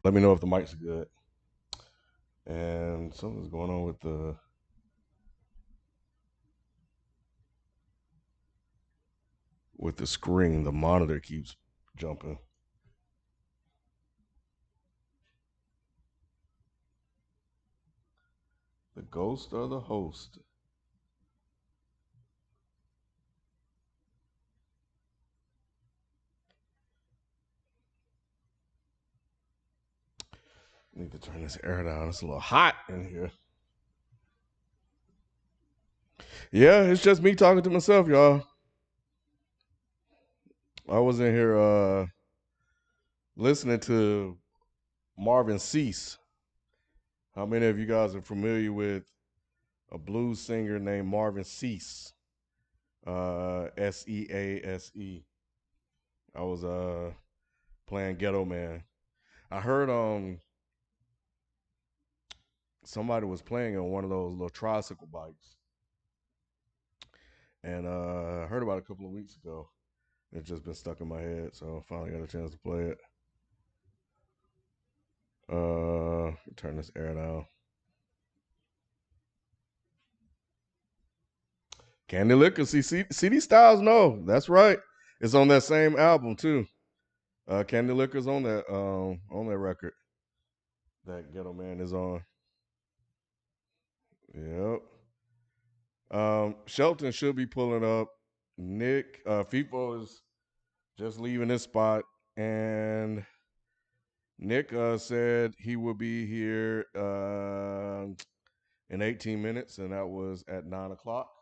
Let me know if the mic's good. And something's going on with the screen. The monitor keeps jumping. The ghost or the host? Need to turn this air down. It's a little hot in here. Yeah, it's just me talking to myself, y'all. I was in here listening to Marvin Cease. How many of you guys are familiar with a blues singer named Marvin Cease? Sease. I was playing Ghetto Man. I heard somebody was playing on one of those little tricycle bikes, and I heard about it a couple of weeks ago. It's just been stuck in my head, so I finally got a chance to play it. Turn this air down. Candy Liquor, CD Styles, no, that's right. It's on that same album too. Candy Liquor's on that record that Ghetto Man is on. Yep. Shelton should be pulling up. Nick FIFO is just leaving this spot, and Nick said he will be here in 18 minutes, and that was at 9 o'clock.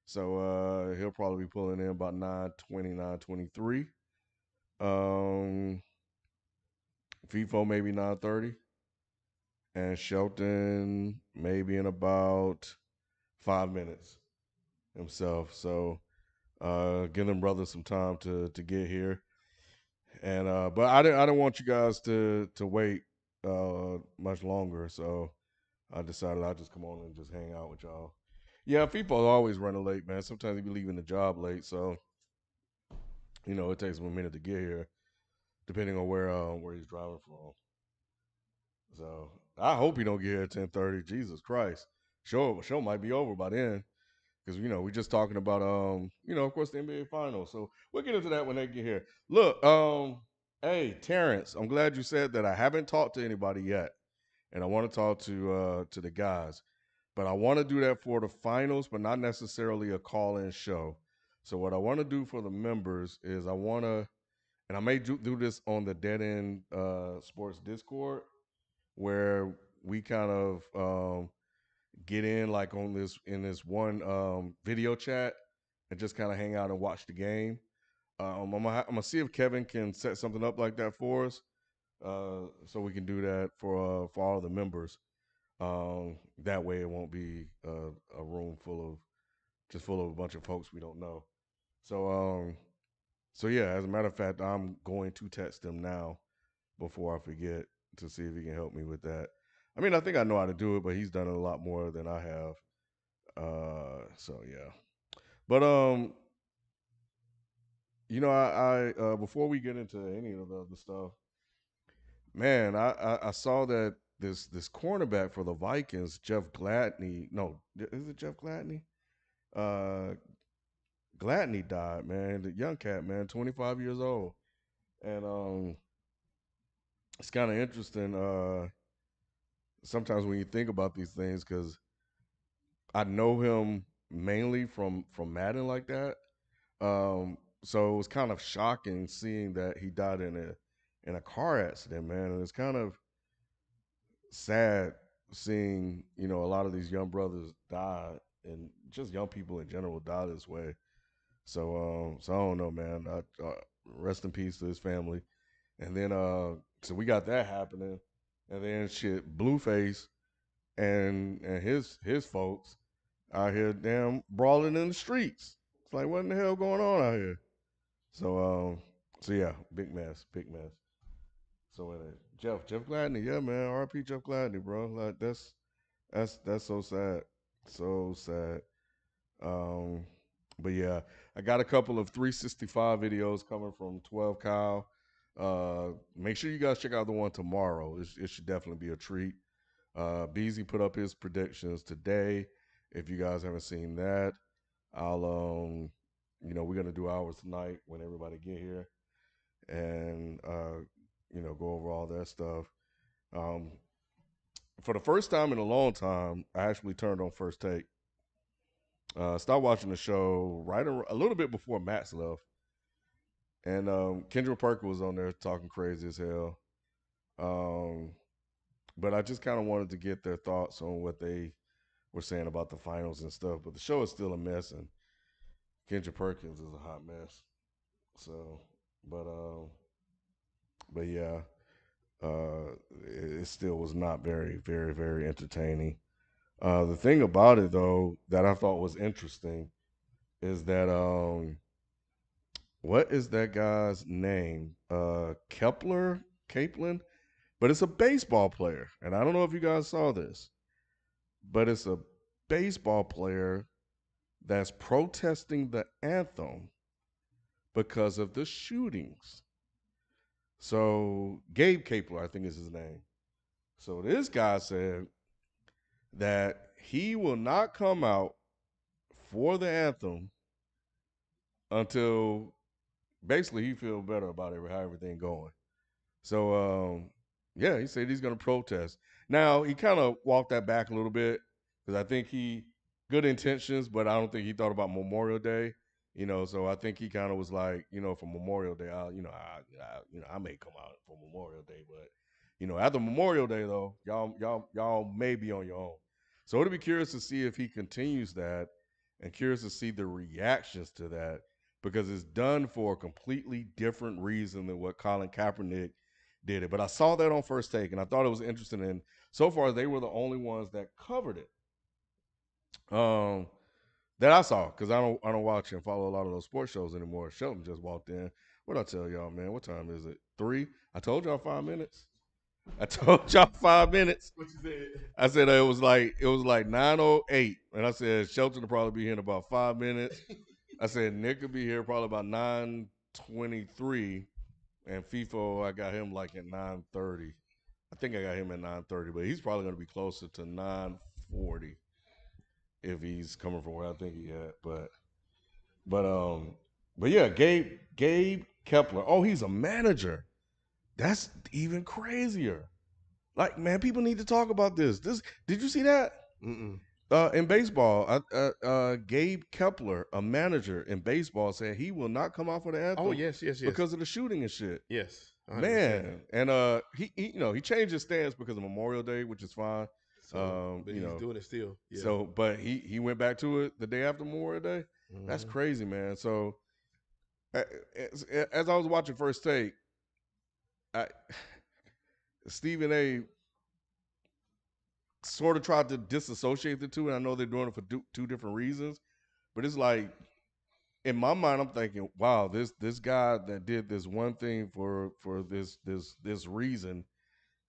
So he'll probably be pulling in about 9:20, 9:23. FIFO maybe 9:30, and Shelton maybe in about 5 minutes himself. So give them brothers some time to get here. And but I didn't want you guys to wait much longer, so I decided I'd just come on and just hang out with y'all. Yeah, people are always running late, man. Sometimes they be leaving the job late, so it takes them a minute to get here, depending on where he's driving from. So I hope he don't get here at 10:30. Jesus Christ, show might be over by then, because we're just talking about of course the NBA Finals. So we'll get into that when they get here. Look, hey Terrence, I'm glad you said that. I haven't talked to anybody yet, and I want to talk to the guys, but I want to do that for the finals, but not necessarily a call-in show. So what I want to do for the members is I want to, and I may do this on the Dead End Sports Discord, where we kind of get in like on this in this one video chat and just kind of hang out and watch the game. I'm gonna see if Kevin can set something up like that for us, so we can do that for all the members. That way, it won't be a room full of a bunch of folks we don't know. So so yeah, as a matter of fact, I'm going to text him now before I forget to see if he can help me with that. I mean, I think I know how to do it, but he's done it a lot more than I have. So yeah. But I before we get into any of the other stuff, man, I saw that this cornerback for the Vikings, Jeff Gladney. No, is it Jeff Gladney? Uh, Gladney died, man. The young cat, man, 25 years old, and it's kind of interesting. Sometimes when you think about these things, because I know him mainly from Madden like that. So it was kind of shocking seeing that he died in a car accident, man. And it's kind of sad seeing a lot of these young brothers die, and just young people in general die this way. So I don't know, man. Rest in peace to his family. And then so we got that happening, and then shit, Blueface and his folks out here damn brawling in the streets. It's like, what in the hell going on out here? So so yeah, big mess, big mess. So Jeff Gladney, yeah, man, R.P. Jeff Gladney, bro. Like that's so sad, so sad. Um, but yeah, I got a couple of 365 videos coming from 12 Kyle. Make sure you guys check out the one tomorrow. It should definitely be a treat. Beasley put up his predictions today. If you guys haven't seen that, I'll we're gonna do ours tonight when everybody get here, and go over all that stuff. Um, for the first time in a long time, I actually turned on First Take. Started watching the show a little bit before Matt's left, and Kendra Perkins was on there talking crazy as hell. Um, but I just kind of wanted to get their thoughts on what they were saying about the finals and stuff. But the show is still a mess, and Kendra Perkins is a hot mess. So, but but yeah, it still was not very, very, very entertaining. The thing about it though that I thought was interesting is that what is that guy's name? Kepler, Kaplan, but it's a baseball player, and I don't know if you guys saw this, but it's a baseball player that's protesting the anthem because of the shootings. So Gabe Kapler, I think is his name. So this guy said that he will not come out for the anthem until basically he feels better about how everything going. So yeah, he said he's going to protest. Now he kind of walked that back a little bit because I think he good intentions, but I don't think he thought about Memorial Day. So I think he kind of was like, for Memorial Day, I may come out for Memorial Day, but after Memorial Day though, y'all may be on your own. So it'll be curious to see if he continues that, and curious to see the reactions to that because it's done for a completely different reason than what Colin Kaepernick did it. But I saw that on First Take, and I thought it was interesting. And so far, they were the only ones that covered it. That I saw because I don't watch and follow a lot of those sports shows anymore. Shelton just walked in. What I tell y'all, man? What time is it? 3. I told y'all 5 minutes. I told y'all 5 minutes. What you said? I said it was like 9:08, and I said Shelton will probably be here in about 5 minutes. I said Nick will be here probably about 9:23, and FIFO I got him like at 9:30. I think I got him at 9:30, but he's probably going to be closer to 9:40 if he's coming from where I think he at. But but yeah, Gabe Kapler. Oh, he's a manager. That's even crazier. Like, man, people need to talk about this. Did you see that? Mm-mm. In baseball, Gabe Kapler, a manager in baseball, said he will not come out for the anthem. Oh yes. Because of the shooting and shit. Yes. 100%. Man, and he changed his stance because of Memorial Day, which is fine. So, but he's doing it still. Yeah. So, but he went back to it the day after Memorial Day. Mm-hmm. That's crazy, man. So, as I was watching First Take, Stephen A. sort of tried to disassociate the two, and I know they're doing it for two different reasons, but it's like in my mind, I'm thinking, wow, this guy that did this one thing for this reason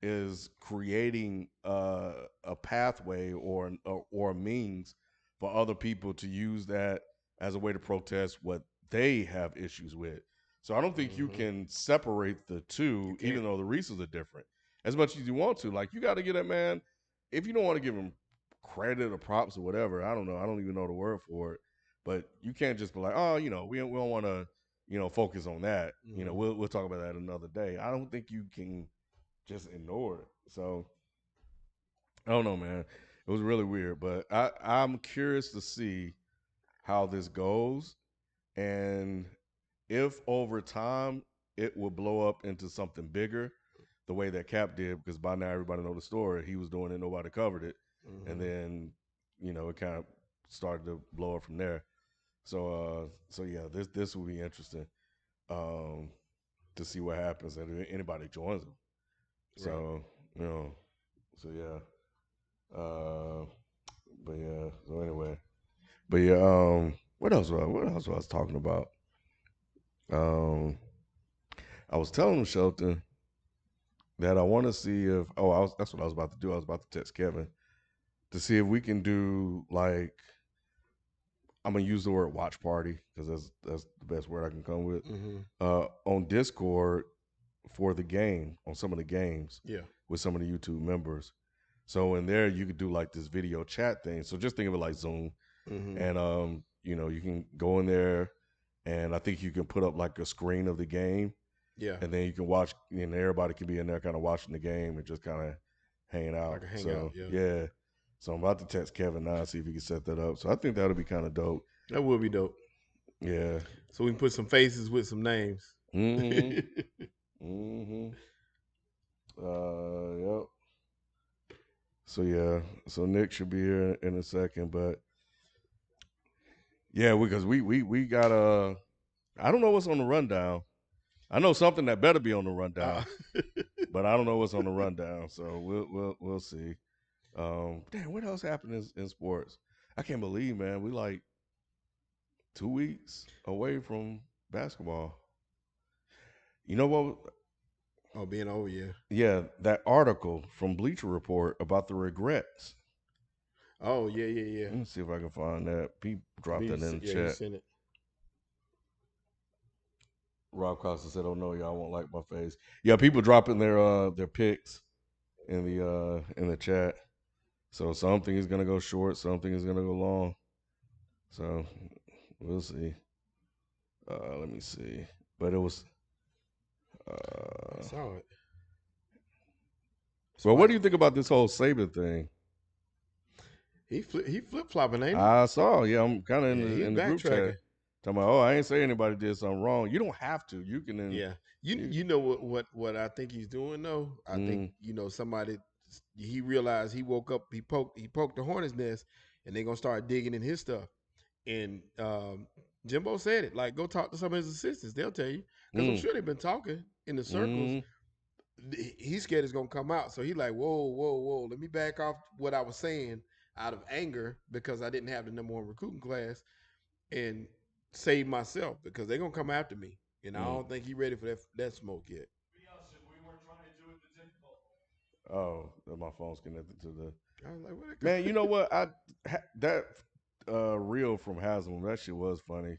is creating a pathway or a means for other people to use that as a way to protest what they have issues with. So I don't think you can separate the two, even though the reasons are different, as much as you want to. Like, you got to get that man. If you don't want to give him credit or props or whatever, I don't know. I don't even know the word for it. But you can't just be like, oh, we don't want to, focus on that. We'll talk about that another day. I don't think you can just ignore it. So I don't know, man. It was really weird, but I'm curious to see how this goes and if over time it will blow up into something bigger the way that Cap did, because by now everybody know the story. He was doing it, nobody covered it. And then, it kind of started to blow up from there. So yeah, this will be interesting to see what happens and if anybody joins them. So, so yeah. But yeah. So anyway, but yeah. What else? What else was I talking about? Um, I was telling Shelton that I want to see if. That's what I was about to do. I was about to text Kevin to see if we can do like. I'm gonna use the word watch party because that's the best word I can come with. On Discord, for the game on some of the games. Yeah. With some of the YouTube members. So in there you could do like this video chat thing. So just think of it like Zoom. And you can go in there and I think you can put up like a screen of the game. Yeah. And then you can watch, and everybody can be in there kind of watching the game and just kind of hanging out. Like a hangout, yeah. So I'm about to text Kevin now and see if he can set that up. So I think that'll be kind of dope. That would be dope. Yeah. So we can put some faces with some names. Yep. So yeah. So Nick should be here in a second, but yeah, because we got I don't know what's on the rundown. I know something that better be on the rundown, but I don't know what's on the rundown. So we'll see. Damn, what else happened in sports? I can't believe, man, we like 2 weeks away from basketball. You know what? Oh, being over, yeah. Yeah, that article from Bleacher Report about the regrets. Oh, yeah. Let me see if I can find that. People dropped that in the chat. It. Rob Costa said, "Oh no, y'all won't like my face." Yeah, people dropping their picks in the chat. So something is gonna go short, something is gonna go long. So we'll see. Let me see. But it was. I saw it. Well, what do you think about this whole Saban thing? He flip flopping, ain't he? I saw. Yeah, I'm kind of in the group chat. Talking about, I ain't say anybody did something wrong. You don't have to. You can. Yeah. You know what I think he's doing though. I think somebody he realized he woke up. He poked the hornet's nest, and they're gonna start digging in his stuff. And Jimbo said it. Like, go talk to some of his assistants. They'll tell you because I'm sure they've been talking in the circles. He's scared it's gonna come out. So he's like, whoa. Let me back off what I was saying out of anger because I didn't have the number 1 recruiting class and save myself because they're gonna come after me. And I don't think he's ready for that smoke yet. Oh, my phone's connected to the. I was like, what? Man, you know what? That reel from Haslam, that shit was funny.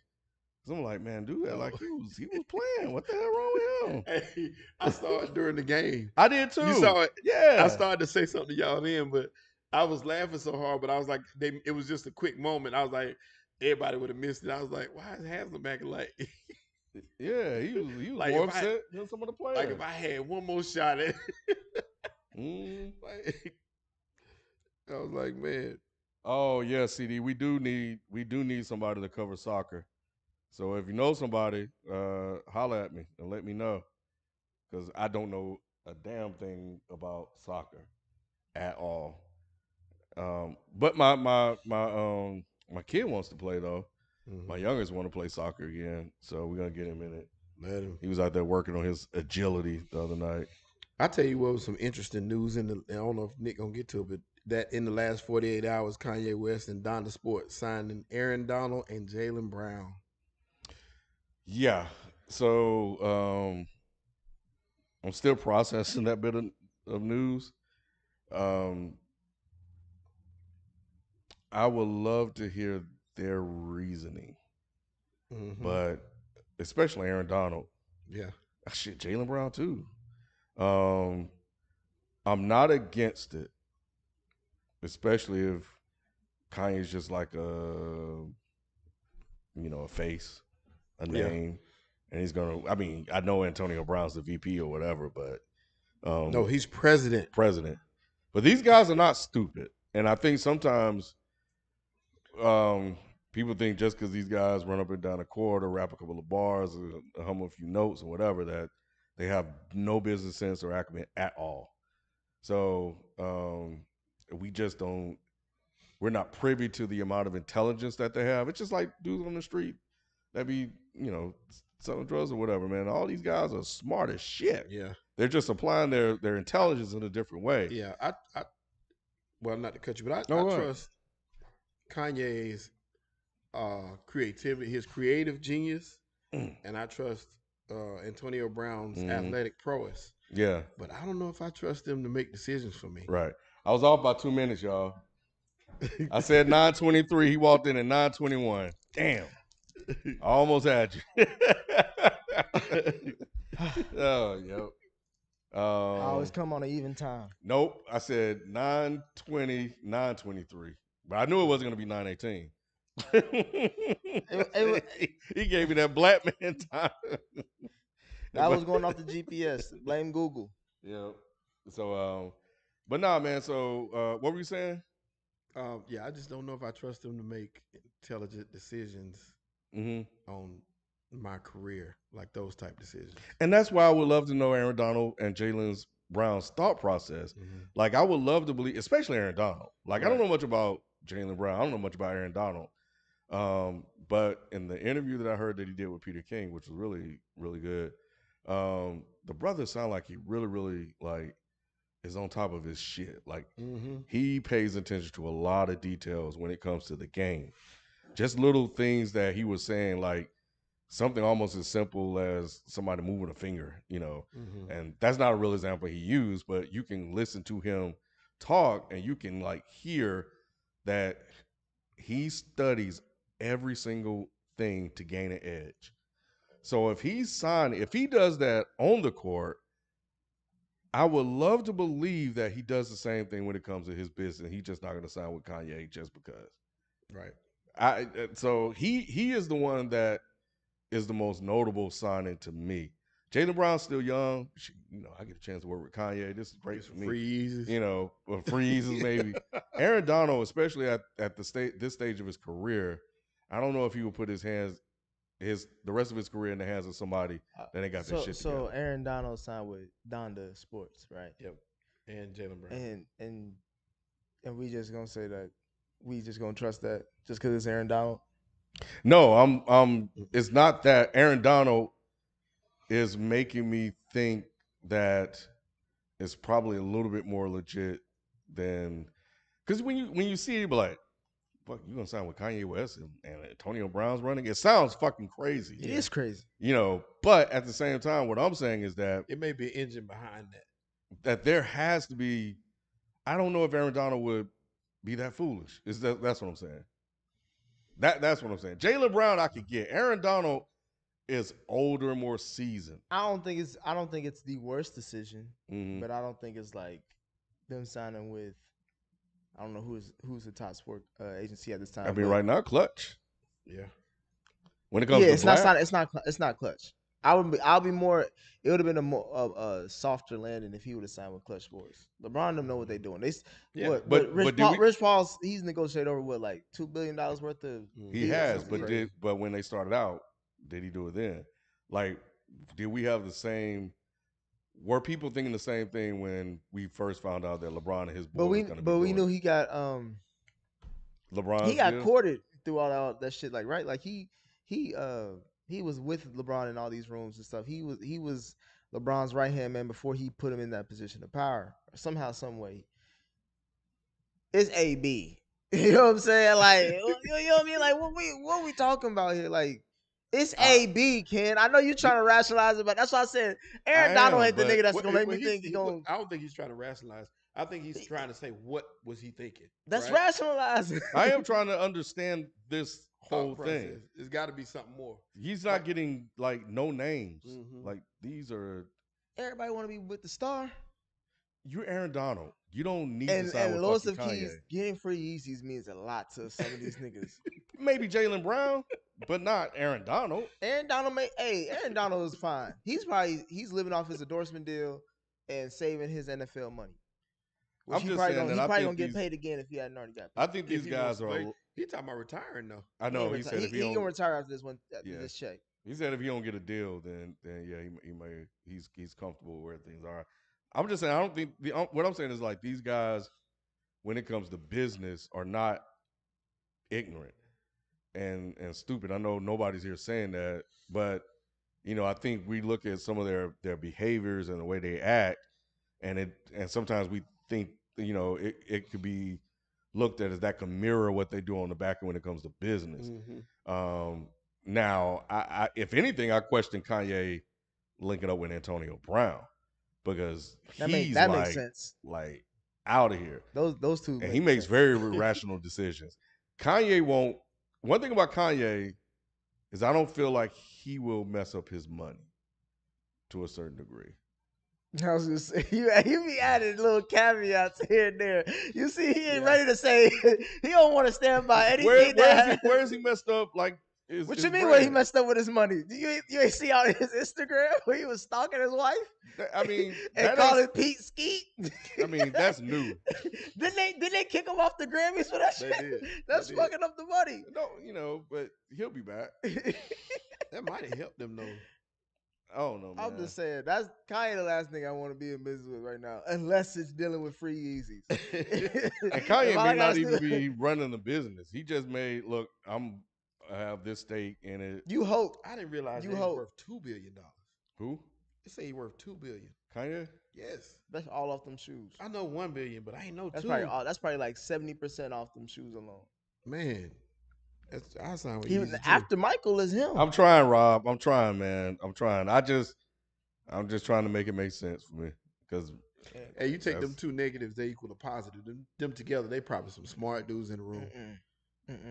So I'm like, man, dude, like he was playing. What the hell wrong with him? Hey, I saw it during the game. I did too. You saw it? Yeah. I started to say something to y'all then, but I was laughing so hard. But I was like, it was just a quick moment. I was like, everybody would have missed it. I was like, why is Haslam acting like? Yeah, he was like more upset than some of the players. Like if I had one more shot at like, I was like, man. Oh yeah, CD, we do need somebody to cover soccer. So if you know somebody, holler at me and let me know, because I don't know a damn thing about soccer at all. But my kid wants to play though. My youngest want to play soccer again, so we're gonna get him in it. Let him. He was out there working on his agility the other night. I tell you what was some interesting news I don't know if Nick gonna get to it, but that in the last 48 hours, Kanye West and Donda Sports signing Aaron Donald and Jaylen Brown. Yeah. So I'm still processing that bit of news. I would love to hear their reasoning, but especially Aaron Donald. Yeah. Shit, Jaylen Brown too. I'm not against it, especially if Kanye's just like a face, a name, and he's gonna. I mean, I know Antonio Brown's the VP or whatever, but no, he's president. But these guys are not stupid, and I think sometimes people think just because these guys run up and down the court or rap a couple of bars or hum a few notes or whatever that they have no business sense or acumen at all. So we just don't. We're not privy to the amount of intelligence that they have. It's just like dudes on the street that be, selling drugs or whatever, man. All these guys are smart as shit. Yeah. They're just applying their intelligence in a different way. Yeah. Well, not to cut you, but I trust Kanye's creativity, his creative genius, and I trust Antonio Brown's athletic prowess. Yeah. But I don't know if I trust them to make decisions for me. Right. I was off by 2 minutes, y'all. I said 9:23. He walked in at 9:21. Damn. I almost had you. Oh, yep. I always come on an even time. Nope. I said 9:20, 9:23. But I knew it wasn't going to be 9:18. He gave me that black man time. That was going off the GPS. Blame Google. Yeah. So, but nah, man. So, what were you saying? Yeah, I just don't know if I trust him to make intelligent decisions on my career, like those type decisions. And that's why I would love to know Aaron Donald and Jalen Brown's thought process. Like, I would love to believe, especially Aaron Donald. Like, I don't know much about Jalen Brown. I don't know much about Aaron Donald. But in the interview that I heard that he did with Peter King, which was really, really good, the brother sounded like he really, really like is on top of his shit. Like he pays attention to a lot of details when it comes to the game. Just little things that he was saying, like something almost as simple as somebody moving a finger, and that's not a real example he used, but you can listen to him talk and you can like hear that he studies every single thing to gain an edge. So if if he does that on the court, I would love to believe that he does the same thing when it comes to his business. He's just not going to sign with Kanye just because. Right. So he is the one that is the most notable signing to me. Jaylen Brown's still young. I get a chance to work with Kanye. This is great for me. Free eases. Free eases maybe. Aaron Donald, especially at this stage of his career, I don't know if he will put the rest of his career in the hands of somebody that ain't got their shit together. So Aaron Donald signed with Donda Sports, right? Yep. And Jaylen Brown. And we just gonna say that we just gonna trust that just because it's Aaron Donald. No, it's not that. Aaron Donald is making me think that it's probably a little bit more legit than, because when you see it, you be like, fuck, you gonna sign with Kanye West and Antonio Brown's running? It sounds fucking crazy. It is crazy. But at the same time, what I'm saying is that it may be an engine behind that. That there has to be. I don't know if Aaron Donald would be that foolish. That's what I'm saying. That's what I'm saying. Jaylen Brown, I could get. Aaron Donald is older and more seasoned. I don't think it's the worst decision, but I don't think it's like them signing with. I don't know who's the top sport agency at this time. I mean, right now, Clutch. Yeah. When it comes to it's not Clutch. I'll be more. It would have been a more softer landing if he would have signed with Clutch Sports. LeBron them know what they're doing. But Rich Paul's he's negotiated over what, like $2 billion worth of. He has, but when they started out, did he do it then? Like, did we have the same? Were people thinking the same thing when we first found out that LeBron and his boy was going to be? But we knew he got LeBron. He got courted through all that shit. Like, right, like he was with LeBron in all these rooms and stuff. He was LeBron's right hand man before he put him in that position of power. Somehow, some way. It's AB. You know what I'm saying? Like, you know what I mean? Like, what we talking about here? Like, it's AB, Ken. I know you're trying to rationalize it, but that's why I said Aaron Donald ain't the nigga that's gonna make me think he's gonna. I don't think he's trying to rationalize. I think he's trying to say, what was he thinking? That's rationalizing. I am trying to understand this whole thing. It's got to be something more. He's not getting like no names. Like, these are. Everybody want to be with the star. You're Aaron Donald. You don't need to sign with fucking Kanye. Keys, getting free Yeezys means a lot to some of these niggas. Maybe Jaylen Brown, but not Aaron Donald. Aaron Donald is fine. He's living off his endorsement deal and saving his NFL money. I'm just saying that he's probably gonna get paid again if he hadn't already got paid. I think these guys are. He talking about retiring though. I know he said if he can retire after this check. He said if he don't get a deal, then yeah, he's comfortable where things are. I'm just saying I don't think what I'm saying is like these guys, when it comes to business, are not ignorant and stupid. I know nobody's here saying that, but I think we look at some of their behaviors and the way they act, and sometimes we think it could be looked at as that can mirror what they do on the back end when it comes to business. Now, I if anything, I question Kanye linking up with Antonio Brown because that makes sense. Like out of here. Those two, and he makes very rational decisions. Kanye won't. One thing about Kanye is I don't feel like he will mess up his money to a certain degree. I was just say, you be adding little caveats here and there. You see, he ain't ready to say he don't want to stand by anything. Where is he messed up? Like, what you mean? Where he messed up with his money? You ain't see on his Instagram where he was stalking his wife? I mean, and called it Pete Skeet. I mean, that's new. Didn't they kick him off the Grammys for that shit? Did. That's fucking up the money. No, but he'll be back. That might have helped them though. I don't know, man. I'm just saying that's kind of the last thing I want to be in business with right now, unless it's dealing with free Yeezys. And Kanye may not even be running the business. He just made I have this stake in it. You hope. I didn't realize he's worth $2 billion. Who? They say he's worth $2 billion. Kanye? Yes. That's all off them shoes. I know $1 billion, but I ain't know that's $2. That's probably like 70% off them shoes alone. Man. I sound even after Michael is him. I'm trying, Rob. I'm trying, man. I'm trying. I'm just trying to make it make sense for me. Because hey, you take them two negatives, they equal a positive. Them together, they probably some smart dudes in the room.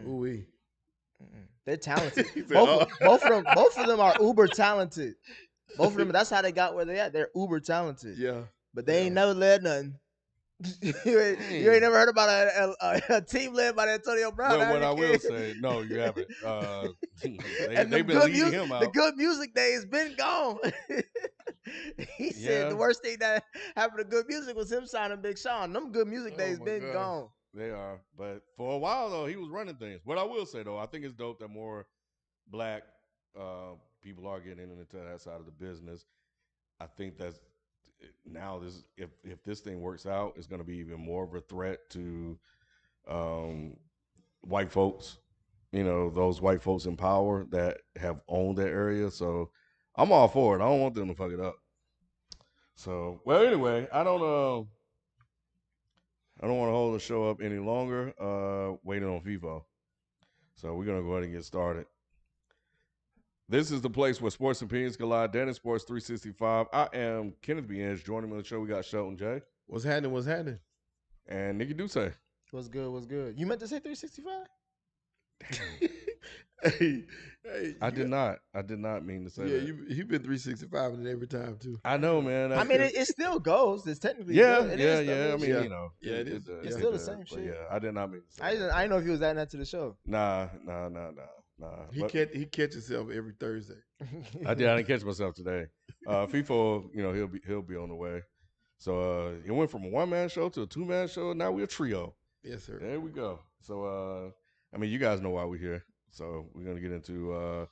Ooh-wee. They're talented. both of them are uber talented. Both of them. That's how they got where they at. They're uber talented. Yeah. But they ain't never led nothing. you ain't never heard about a team led by Antonio Brown. Well, what I will say, no, you haven't. They've been leading him out. The good music days been gone. He said the worst thing that happened to good music was him signing Big Sean. Them good music days been gone. They are. But for a while, though, he was running things. What I will say, though, I think it's dope that more black people are getting into that side of the business. I think that's now if this thing works out, it's going to be even more of a threat to white folks. You know, those white folks in power that have owned that area. So I'm all for it. I don't want them to fuck it up. So, well, anyway, I don't want to hold the show up any longer. Waiting on FIFO. So we're gonna go ahead and get started. This is the place where sports opinions collide. Dennis Sports 365. I am Kenneth B. Inge. Joining me on the show, we got Shelton J. What's happening? And Nikki Duce. What's good? You meant to say 365? Hey, I did not mean to say that. Yeah, you've been 365 in every time too. I know, man. I mean, it still goes. It's technically yeah. good. I mean, you know, it is. It's still the same shit. Yeah, I did not mean to say I didn't know if he was adding that to the show. Nah. He catch himself every Thursday. I didn't catch myself today. FIFO, you know, he'll be on the way. So it went from a one-man show to a two-man show. Now we're a trio. Yes, sir. There we go. So I mean, you guys know why we're here. So we're gonna get into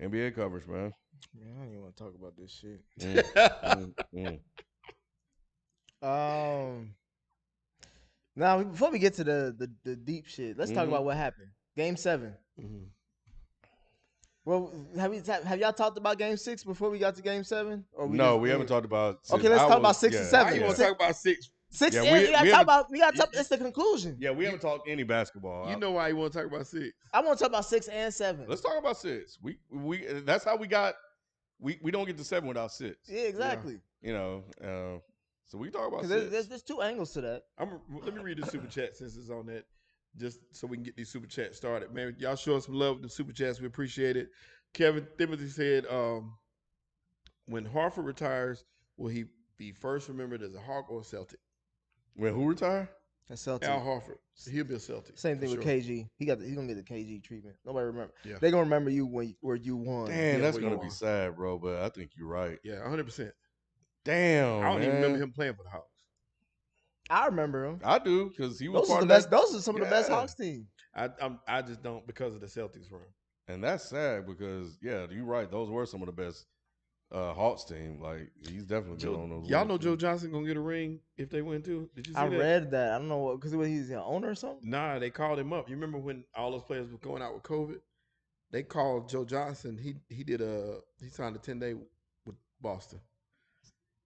NBA coverage, man. Man, I don't even want to talk about this shit. Now before we get to the deep shit, let's talk about what happened. Game 7. Mm-hmm. Well, have y'all talked about Game 6 before we got to Game 7? Or we haven't talked about. Okay, let's talk about 6 and 7. You want to talk about 6? 6. Yeah, we gotta talk. It's the conclusion. Yeah, we haven't talked any basketball. You know why you want to talk about 6? I want to talk about 6 and 7. Let's talk about 6. We that's how we got. We don't get to 7 without 6. Yeah, exactly. Yeah. You know, so we talk about 6. There's two angles to that. Let me read the super chat since it's on that, just so we can get these super chats started. Man, y'all show us some love with the super chats. We appreciate it. Kevin Timothy said, when Harford retires, will he be first remembered as a Hawk or a Celtic? When who retire? A Celtic. Al Harford. He'll be a Celtic. Same thing with KG. He's gonna get the KG treatment. Nobody remember. Yeah. They're gonna remember you where you won. Damn, that's gonna be sad, bro. But I think you're right. Yeah, 100%. Damn, I don't even remember him playing for the Hawks. I remember him. I do because he was part of the best. Those are some of the best Hawks teams. I just don't because of the Celtics run. And that's sad because you're right. Those were some of the best Hawks team. Like he's definitely been on those. Y'all know Joe Johnson gonna get a ring if they win too. Did you see that? I read that. I don't know what because he's an owner or something. Nah, they called him up. You remember when all those players were going out with COVID? They called Joe Johnson. He signed a 10-day with Boston.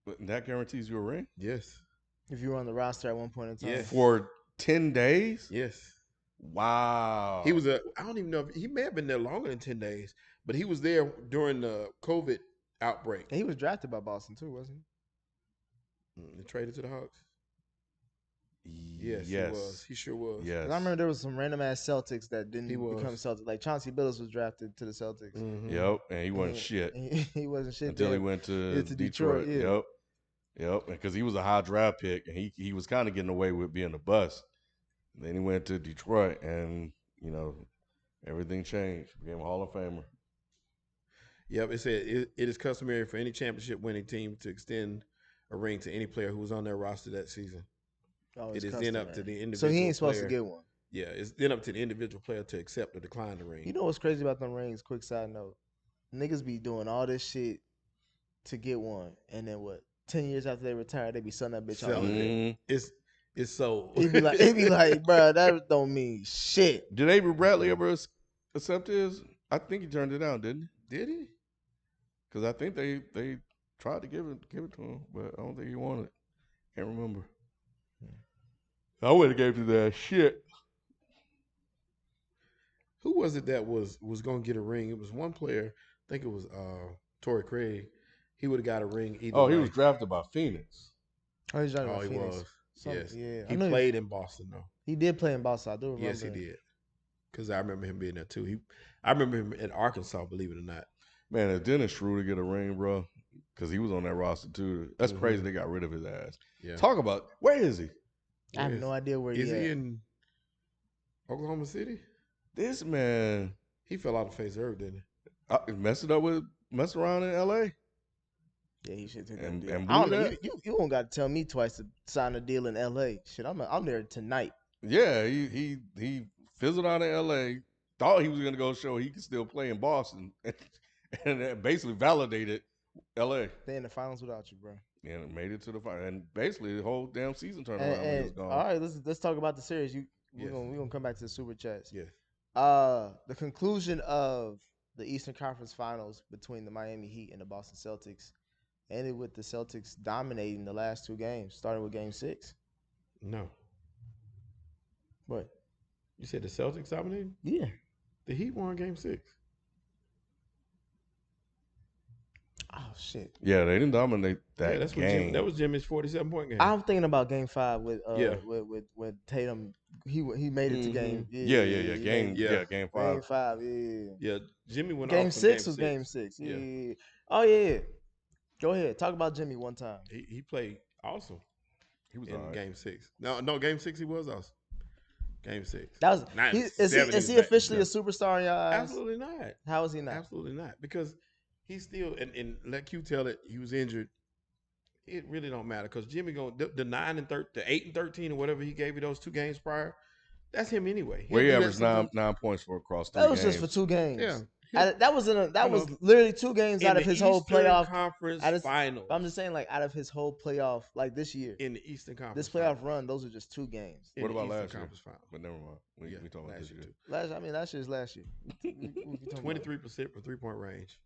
But that guarantees you a ring? Yes. If you were on the roster at one point in time. Yes. For 10 days? Yes. Wow. He was I don't even know if he may have been there longer than 10 days, but he was there during the COVID outbreak. And he was drafted by Boston too, wasn't he? They traded to the Hawks. Yes, he was. He sure was. Yes. I remember there was some random ass Celtics that didn't become was. Celtics. Like Chauncey Billups was drafted to the Celtics. Mm-hmm. Yep, and he wasn't shit. He wasn't shit until there. he went to Detroit. Yep, because he was a high draft pick, and he was kind of getting away with being a bust. Then he went to Detroit, and everything changed. Became a Hall of Famer. Yep, it said it is customary for any championship winning team to extend a ring to any player who was on their roster that season. Oh, it is then up to the individual. So he ain't supposed player. to get one. Yeah, it's then up to the individual player to accept or decline the ring. You know what's crazy about them rings? Quick side note: niggas be doing all this shit to get one, and then 10 years after they retire, they be selling that bitch out. It's so. It be like, bro, that don't mean shit. Did Avery Bradley ever accept his? I think he turned it down, didn't he? Did he? Because I think they tried to give it to him, but I don't think he wanted it. Can't remember. I would have gave to that shit. Who was it that was going to get a ring? It was one player. I think it was Torrey Craig. He would have got a ring either way. He was drafted by Phoenix. Oh, he drafted by Phoenix. Was. Yes. Yeah. He played in Boston, though. He did play in Boston. I do remember. Yes, he did. Because I remember him being there, too. I remember him in Arkansas, believe it or not. Man, if Dennis Schroeder get a ring, bro, because he was on that roster, too. That's crazy they got rid of his ass. Yeah. Talk about, where is he? I have no idea where he is. Is he in Oklahoma City? This man. He fell out of face earth, didn't he? Messing around in L.A.? Yeah, he should take that deal. And I don't know. You don't got to tell me twice to sign a deal in L.A. Shit, I'm there tonight. Yeah, he fizzled out in L.A. Thought he was going to go show he could still play in Boston, and that basically validated L.A. They in the finals without you, bro. And made it to the final, and basically the whole damn season turned around when he was gone. All right, let's talk about the series. We're gonna come back to the super chats. Yes. The conclusion of the Eastern Conference Finals between the Miami Heat and the Boston Celtics ended with the Celtics dominating the last two games, starting with Game 6. No. What? You said the Celtics dominated? Yeah. The Heat won Game 6. Oh shit! Yeah, they didn't dominate that that's game. That was Jimmy's 47-point game. I'm thinking about Game 5 with Tatum. He made it to game. Game 5. Game 5. Yeah, Jimmy went Game off. 6 was Game 6. Yeah. Oh yeah. Go ahead. Talk about Jimmy one time. He played awesome. He was in Game 6. No, Game 6 he was awesome. Game 6. That was. Is he officially a superstar in your eyes? Absolutely not. How is he not? Absolutely not. Because he's still and let Q tell it. He was injured. It really don't matter because Jimmy the 9 and 13, the 8 and 13 or whatever he gave you those 2 games prior. That's him anyway. Where he averaged 9 points for across 3 games. That was just for 2 games. Yeah. That was literally 2 games out of his whole playoff conference finals. I'm just saying, like, out of his whole playoff, like this year in the Eastern Conference. This playoff run, those are just 2 games. What about last year? But never mind. We talking about this year. Last year's last year. 23% from 3-point range.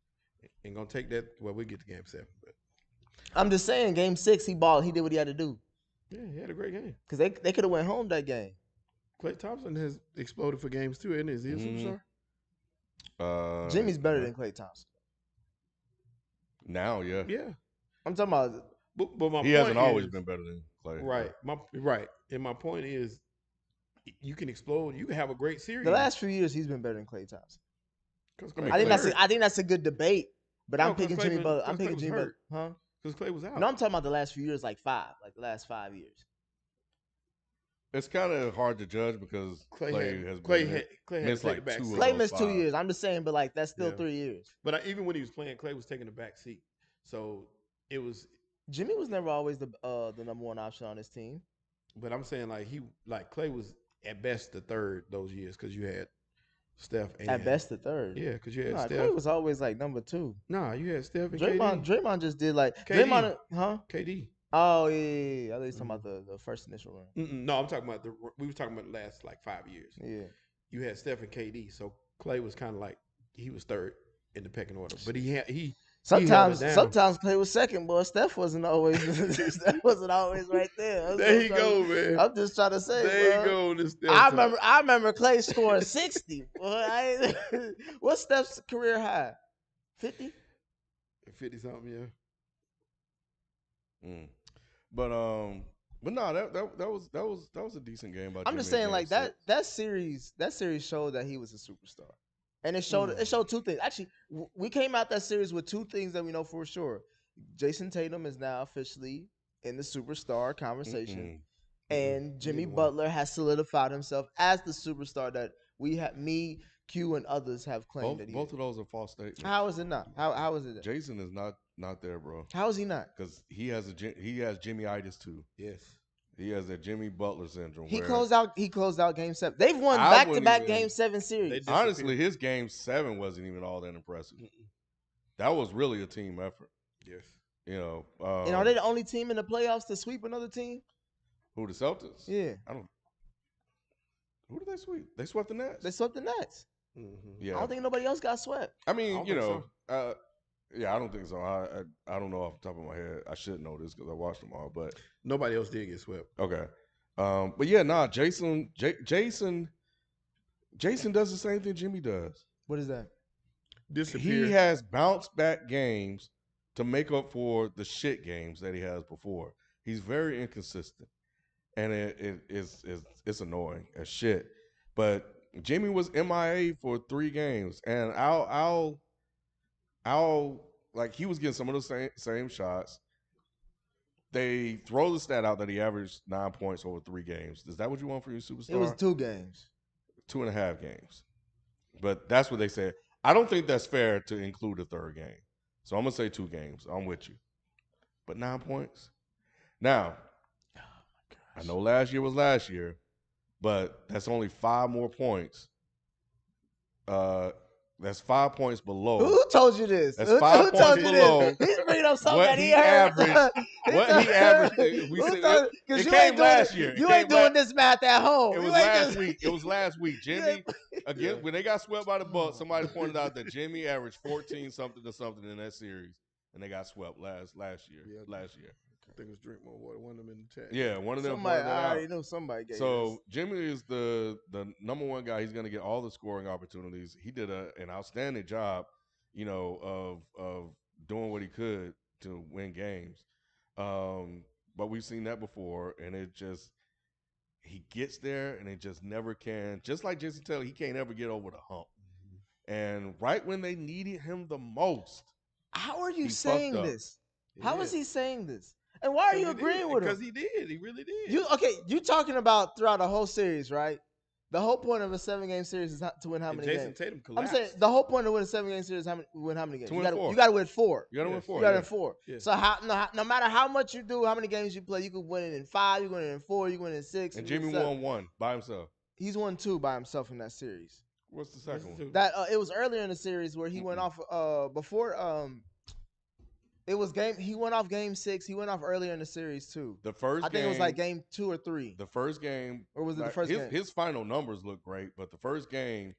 Ain't gonna take that. Well, we get to Game 7, but I'm just saying, Game 6, he balled. He did what he had to do. Yeah, he had a great game. Because they could have went home that game. Klay Thompson has exploded for games too, isn't he? Is he a superstar? Jimmy's better than Klay Thompson. Now, yeah. Yeah. I'm talking about. But my he hasn't always been better than Klay. Right. And my point is, you can explode. You can have a great series. The last few years, he's been better than Klay Thompson. I think that's a good debate. But I'm picking Jimmy Butler. I'm picking Jimmy Butler. Huh? Because Klay was out. No, I'm talking about the last few years, like the last 5 years. It's kind of hard to judge because Klay missed like 2 Klay missed 2 years. I'm just saying, but like that's still 3 years. But even when he was playing, Klay was taking the back seat. So it was. Jimmy was never always the number 1 option on his team. But I'm saying Klay was at best the third those years because you had Steph. At best the third. Yeah, because you had Steph. Klay was always like number 2. Nah, you had Steph and Draymond just did like KD. Draymond, huh? KD. Oh yeah. I thought you talking about the first initial run. No, I'm talking about we were talking about the last 5 years. Yeah. You had Steph and KD, so Klay was kind of like he was third in the pecking order, but he sometimes Klay was second, boy. Steph wasn't always right there. There you go, man. I'm just trying to say. There you go. I remember Klay scoring 60. Boy, what's Steph's career high? 50? 50 something, yeah. But But no, that was a decent game by I'm Jimmy. just saying, in like Game 6. that series showed that he was a superstar, and it showed two things. Actually, we came out that series with two things that we know for sure. Jayson Tatum is now officially in the superstar conversation, and Jimmy Butler has solidified himself as the superstar that we have, me, Q, and others have claimed that he Both is. of those are false statements. How is it not? How is it? Jason is not there, bro. How is he not? Because he has Jimmyitis too. Yes. He has a Jimmy Butler syndrome. He closed out Game 7. They've won I back-to-back wouldn't even- Game 7 series. Honestly, his Game 7 wasn't even all that impressive. That was really a team effort. Yes. You know. And are they the only team in the playoffs to sweep another team? Who, the Celtics? Yeah. Who did they sweep? They swept the Nets. They swept the Nets. Yeah. I don't think nobody else got swept. I mean, you know, yeah, I don't think so. I don't know off the top of my head. I should know this because I watched them all, but nobody else did get swept. Okay. But yeah, nah, Jason does the same thing Jimmy does. What is that? He has bounce back games to make up for the shit games that he has before. He's very inconsistent, and it's annoying as shit. But Jimmy was MIA for 3 games, and I'll like he was getting some of the same shots. They throw the stat out that he averaged 9 points over 3 games. Is that what you want for your superstar? It was 2 games. 2.5 games. But that's what they said. I don't think that's fair to include a 3rd game. So I'm going to say 2 games. I'm with you. But 9 points? Now, I know last year was last year, but that's only 5 more points. That's 5 points below. Who told you this? That's 5 points below. He's bringing up something what that he heard. What he averaged. It came last year. You ain't doing this math at home. It was last week. It was last week. Jimmy, again, when they got swept by the Bucks, somebody pointed out that Jimmy averaged 14 something to something in that series, and they got swept last year. Last year. I think it was Drink More Water. One of them in the chat. Yeah, one of them. Somebody, I already know somebody gave So Jimmy is the number 1 guy. He's going to get all the scoring opportunities. He did an outstanding job, you know, of doing what he could to win games. But we've seen that before, and he gets there, and it just never can. Just like Jayson Tatum, he can't ever get over the hump. And right when they needed him the most, how are you saying this? How is he saying this? And why are you agreeing with him? Because he did. He really did. You talking about throughout the whole series, right? The whole point of a 7-game series is to win how many games? Jayson Tatum collapsed. I'm saying the whole point of winning a 7-game series is win how many games? To win 4. You got to win 4. You got to win 4. You got to win 4. Yeah. So no matter how much you do, how many games you play, you could win it in 5, you can win it in 4, you can win it in 6. And Jimmy won 1 by himself. He's won 2 by himself in that series. What's the second one? That it was earlier in the series where he went off before it was he went off Game 6. He went off earlier in the series too. The first I think it was like Game 2 or 3. The first game, or was it the first game? His final numbers look great, but the first game,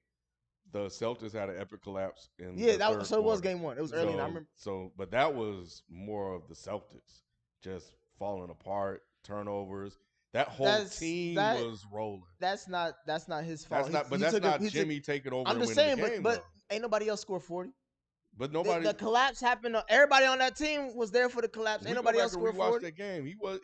the Celtics had an epic collapse in. Yeah, it was Game 1. It was early. I remember. But that was more of the Celtics just falling apart, turnovers. That whole team was rolling. That's not his fault. That's not Jimmy taking over. I'm just saying, but ain't nobody else scored 40. But nobody. The collapse happened. Everybody on that team was there for the collapse. Ain't nobody else scored 40. That game. He was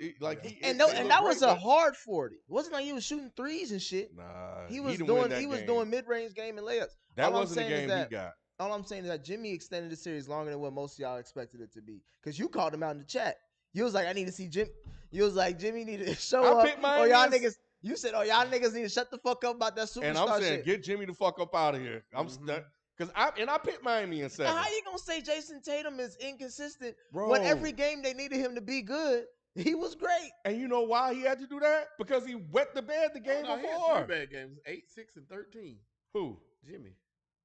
and that was a hard 40. It wasn't like he was shooting threes and shit. Nah, he was doing mid-range game and layups. That wasn't the game he got. All I'm saying is that Jimmy extended the series longer than what most of y'all expected it to be. Because you called him out in the chat. You was like, I need to see Jim. You was like, Jimmy needed to show up. Or y'all niggas. You said, y'all niggas need to shut the fuck up about that superstar shit. And I'm saying, get Jimmy the fuck up out of here. I'm stuck. Because I picked Miami in 7. Now, how you gonna say Jayson Tatum is inconsistent when every game they needed him to be good, he was great? And you know why he had to do that? Because he wet the bed the game before. He had 3 bad games, 8, 6, and 13. Who? Jimmy.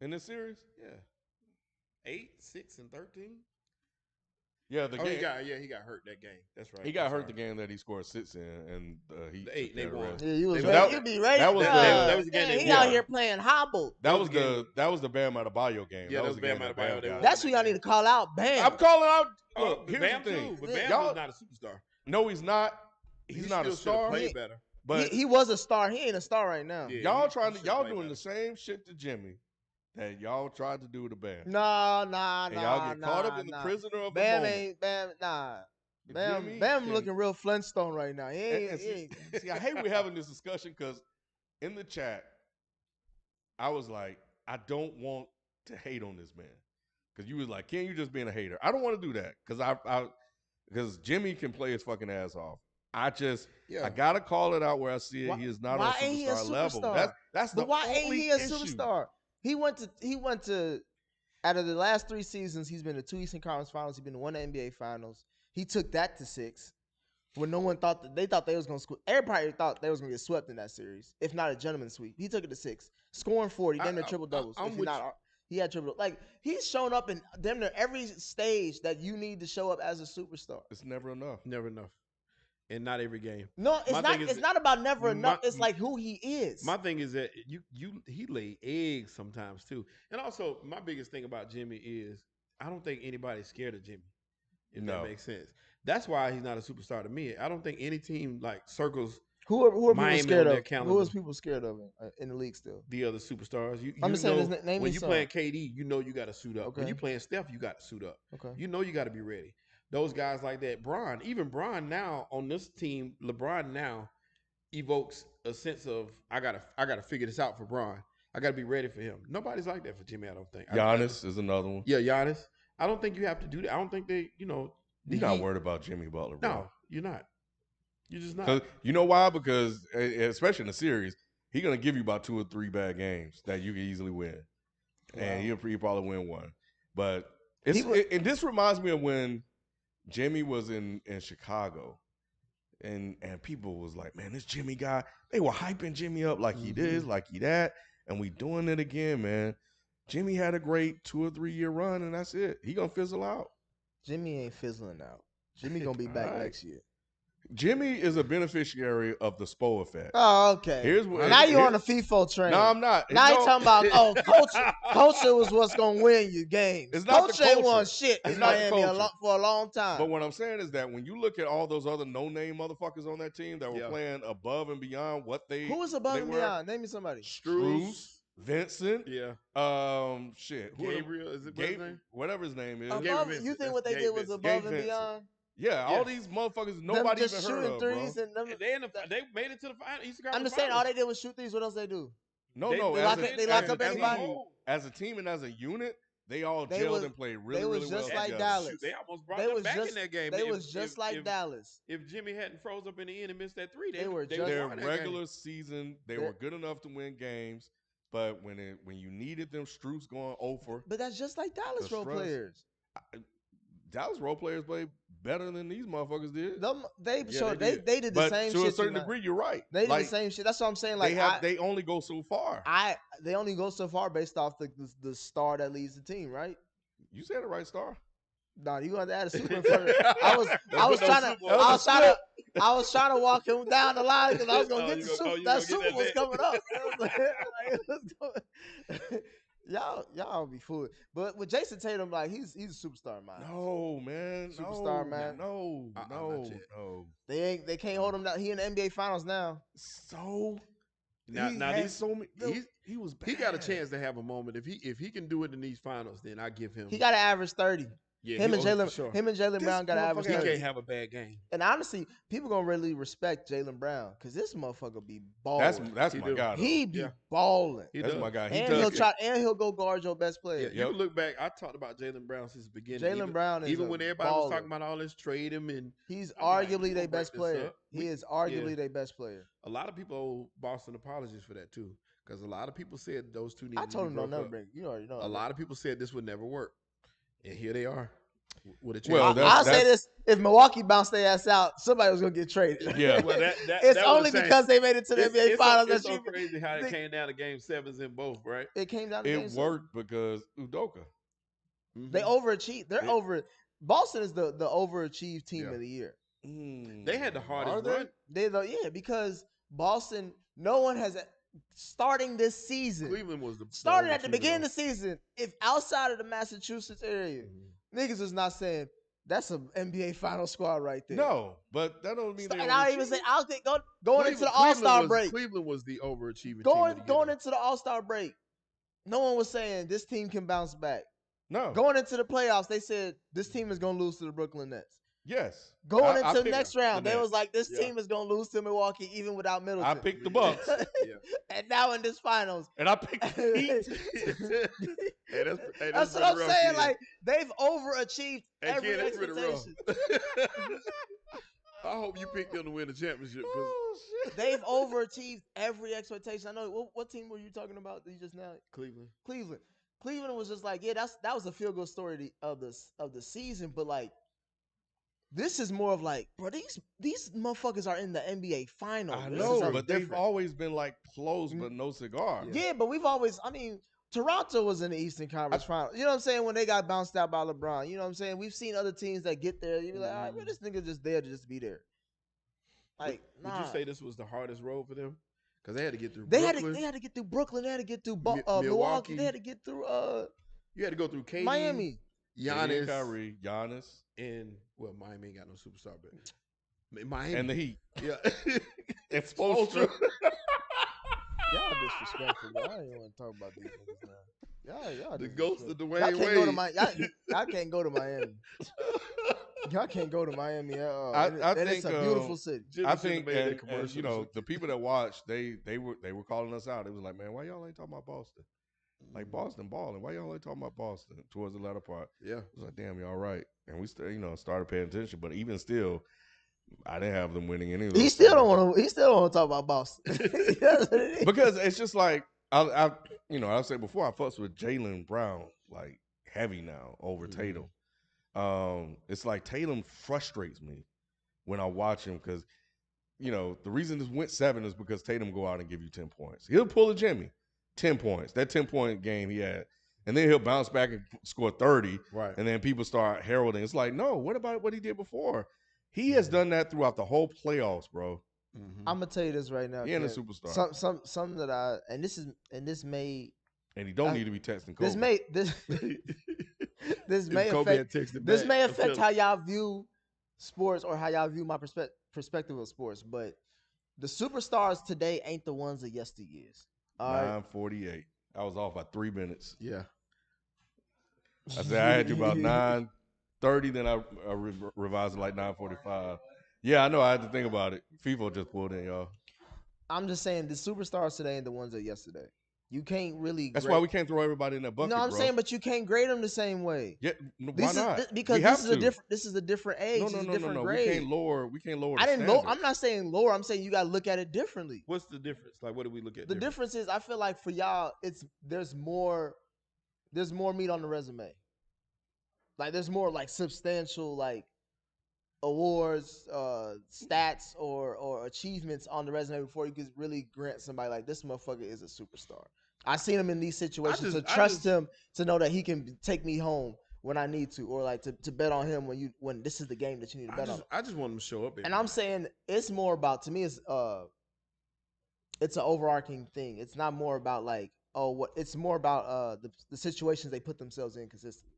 In this series? Yeah. 8, 6, and 13. Yeah, the game. He got hurt that game. That's right. He got hurt the game that he scored 6 in, and he the 8 they won. Yeah, you was ready. You be ready. That was the game. He out here playing hobbled. That was the Bam Adebayo game. Yeah, that was the Bam Adebayo. That's who y'all need to call out. Bam. I'm calling out. Here's Bam the thing. too, but Bam was not a superstar. No, he's not. He's not a star. Played better. But he was a star. He ain't a star right now. Yeah, y'all doing the same shit to Jimmy that y'all tried to do to Bam. Nah. Y'all get caught up in the prisoner of the moment. Bam, nah. Bam looking real Flintstone right now. See, I hate we're having this discussion because in the chat, I was like, I don't want to hate on this man. Because you was like, Ken, you just being a hater. I don't want to do that. Because Jimmy can play his fucking ass off. I gotta call it out where I see it. He is not on superstar level. That's the why only ain't he a issue. superstar? He went to out of the last 3 seasons, he's been to 2 Eastern Conference Finals. He's been to 1 NBA Finals. He took that to 6. When no one thought they was gonna sweep. Everybody thought they was gonna get swept in that series, if not a gentleman's sweep. He took it to 6, scoring 40, damn near triple doubles. He had triple. Like he's shown up in damn near every stage that you need to show up as a superstar. It's never enough. Never enough. And not every game. No, it's not. It's not about never enough. It's like who he is. My thing is that he lay eggs sometimes too. And also, my biggest thing about Jimmy is I don't think anybody's scared of Jimmy. If that makes sense. That's why he's not a superstar to me. I don't think any team like circles. Who are Miami people scared of? Calendar. Who is people scared of in the league still? The other superstars. I'm just saying his name. When you playing KD, you know you got to suit up. Okay. When you playing Steph, you got to suit up. Okay. You know you got to be ready. Those guys like that, even Bron now on this team, LeBron now evokes a sense of I gotta figure this out for Bron. I gotta be ready for him. Nobody's like that for Jimmy. I don't think. Giannis is another one. Yeah, Giannis. I don't think you have to do that. I don't think they. You're not worried about Jimmy Butler, bro. No, you're not. You're just not. You know why? Because especially in the series, he's gonna give you about 2 or 3 bad games that you can easily win, and he'll probably win one. But and this reminds me of when Jimmy was in Chicago, and people was like, man, this Jimmy guy, they were hyping Jimmy up like he this, like he that, and we doing it again, man. Jimmy had a great 2 or 3 year run, and that's it. He gonna fizzle out. Jimmy ain't fizzling out. Jimmy gonna be back next year. Jimmy is a beneficiary of the Spo effect. Oh, okay. Now you're on the FIFO train. No, I'm not. Now you're talking about, culture was what's going to win you games. It's not culture ain't won shit in Miami for a long time. But what I'm saying is that when you look at all those other no-name motherfuckers on that team that were playing above and beyond what they Who was above and beyond? Name me somebody. Struz, Vincent. Yeah. Shit. Gabriel, is it Gabriel? Whatever his name is. You think what they did was above and beyond? Yeah, all these motherfuckers nobody even heard of, bro. They made it to the final. I'm just saying, all they did was shoot threes. What else they do? They lock up everybody. As a team and as a unit, they all gelled and played really, really well. They was just like Dallas. They almost brought them back in that game. They was just like Dallas. If Jimmy hadn't froze up in the end and missed that 3, they were their regular season. They were good enough to win games, but when you needed them, Struz going over. But that's just like Dallas role players. Dallas role players played better than these motherfuckers did. They did the same shit. To a certain degree, you're right. They did the same shit. That's what I'm saying. Like they only go so far. They only go so far based off the star that leads the team, right? You said the right star. No, you gonna add a super in front of it. I was trying to walk him down the line because I was gonna get the super. That super was coming up. Y'all be fooled. But with Jayson Tatum, like he's a superstar, man. No, man. Superstar, man. No. They can't hold him down. He in the NBA Finals now. So he was bad. He got a chance to have a moment. If he can do it in these finals, then I give him. He got to average 30. Yeah, him and Jaylen Brown got to average 30. He can't have a bad game. And honestly, people gonna really respect Jaylen Brown because this motherfucker be balling. That's my guy. He be balling. That's my guy. He'll go guard your best player. Yeah, you look back. I talked about Jaylen Brown since the beginning. Jaylen Brown is even when everybody was talking about all this trade him and he's arguably their best player. He is arguably their best player. A lot of people owe Boston apologies for that too, because a lot of people said those two needed. I told him no never break. You already know. A lot of people said this would never work, and here they are. I'll say this: if Milwaukee bounced their ass out, somebody was gonna get traded. Yeah, well, it's only because they made it to the NBA Finals. It's so crazy how it came down to Game 7s in both, right? It came down to Game 7. It worked because Udoka. Mm-hmm. They overachieved. They're over. Boston is the overachieved team of the year. They had the hardest run. Because Boston. No one has starting this season. Cleveland was starting at the beginning of the season. If outside of the Massachusetts area. Niggas is not saying that's an NBA final squad right there. No, but that don't mean and I even say I'll think going into the All-Star break. Cleveland was the overachieving team. Going into the All-Star break, no one was saying this team can bounce back. No. Going into the playoffs, they said this team is gonna lose to the Brooklyn Nets. Yes. Going I into the picked next the round, they was Nets. like, this Yeah. team is gonna lose to Milwaukee even without I Middleton. picked the Bucks. Yeah. And now in this finals, And I picked the Heat. Hey, that's that's what pretty I'm rough, saying. kid. Like they've overachieved Hey, every kid, that's pretty rough. expectation. I hope you picked them to win the championship. Oh, shit. They've overachieved every expectation. I know. What team were you talking about? You just now Cleveland. Cleveland was just like, yeah, that was a feel good story of the season, but like this is more of like, bro, these motherfuckers are in the NBA finals. I This know, is but something they've different. always been like close, but no cigar. Yeah, but we've always, I mean, Toronto was in the Eastern Conference Finals. You know what I'm saying? When they got bounced out by LeBron, you know what I'm saying? We've seen other teams that get there. You be like, all right, well, this nigga just there to just be there. Like, Would nah. you say this was the hardest road for them? Because they had to get through They Brooklyn. had to get through Brooklyn. They had to get through Milwaukee. Milwaukee. They had to get through You had to go through KD, Miami. KD Giannis, and Kyrie, Giannis, and well, Miami ain't got no superstar, but Miami and the Heat. Yeah, It's Spoelstra. Y'all disrespectful. Bro. I don't even want to talk about these niggas now. Y'all the ghost of disrespectful. Dwayne Y'all can't Wade. go to y'all can't go to Miami. Y'all can't go to Miami at all. I And think it's a beautiful city. Jimmy I should've think, made that and, commercial you or know, something. the people that watch, they were calling us out. It was like, man, why y'all ain't talking about Boston? Like Boston balling. Why y'all ain't talking about Boston towards the latter part? Yeah, It was like, damn, y'all right. And we still, started paying attention. But even still, I didn't have them winning any of those. He still don't want to talk about Boston. That's what it is. Because it's just like I said before, I fucks with Jaylen Brown like heavy now over Tatum. It's like Tatum frustrates me when I watch him because the reason this went 7 is because Tatum go out and give you 10 points. He'll pull a Jimmy, 10 points. That 10-point game he had. And then he'll bounce back and score 30. right. And then people start heralding. It's like, no, what about what he did before? He has done that throughout the whole playoffs, bro. I'm gonna tell you this right now. He ain't a Ken. superstar. Something that this may And he don't need to be texting Kobe. this may affect how y'all view sports or how y'all view my perspective of sports. But the superstars today ain't the ones of yesteryears. All right. 9:48. I was off by 3 minutes. Yeah. I said I had you about 9:30, then I revised it like 9:45. Yeah, I know. I had to think about it. FIFA just pulled in, y'all. I'm just saying the superstars today ain't the ones of yesterday. You can't really. That's why we can't throw everybody in that bucket. No, I'm bro. saying, but you can't grade them the same way. Yeah, why not? Because this is a different. This is a different age. No. Grade. We can't lower. I didn't lower. I'm not saying lower. I'm saying you got to look at it differently. What's the difference? Like, what do we look at? The difference is, I feel like for y'all, there's more meat on the resume. Like there's more like substantial like awards, stats, or achievements on the resume before you could really grant somebody like this motherfucker is a superstar. I seen him in these situations to trust him to know that he can take me home when I need to, or like to bet on him when this is the game that you need to bet on. I just want him to show up. And I'm saying it's more about, to me, it's an overarching thing. It's not more about like it's more about the situations they put themselves in consistently.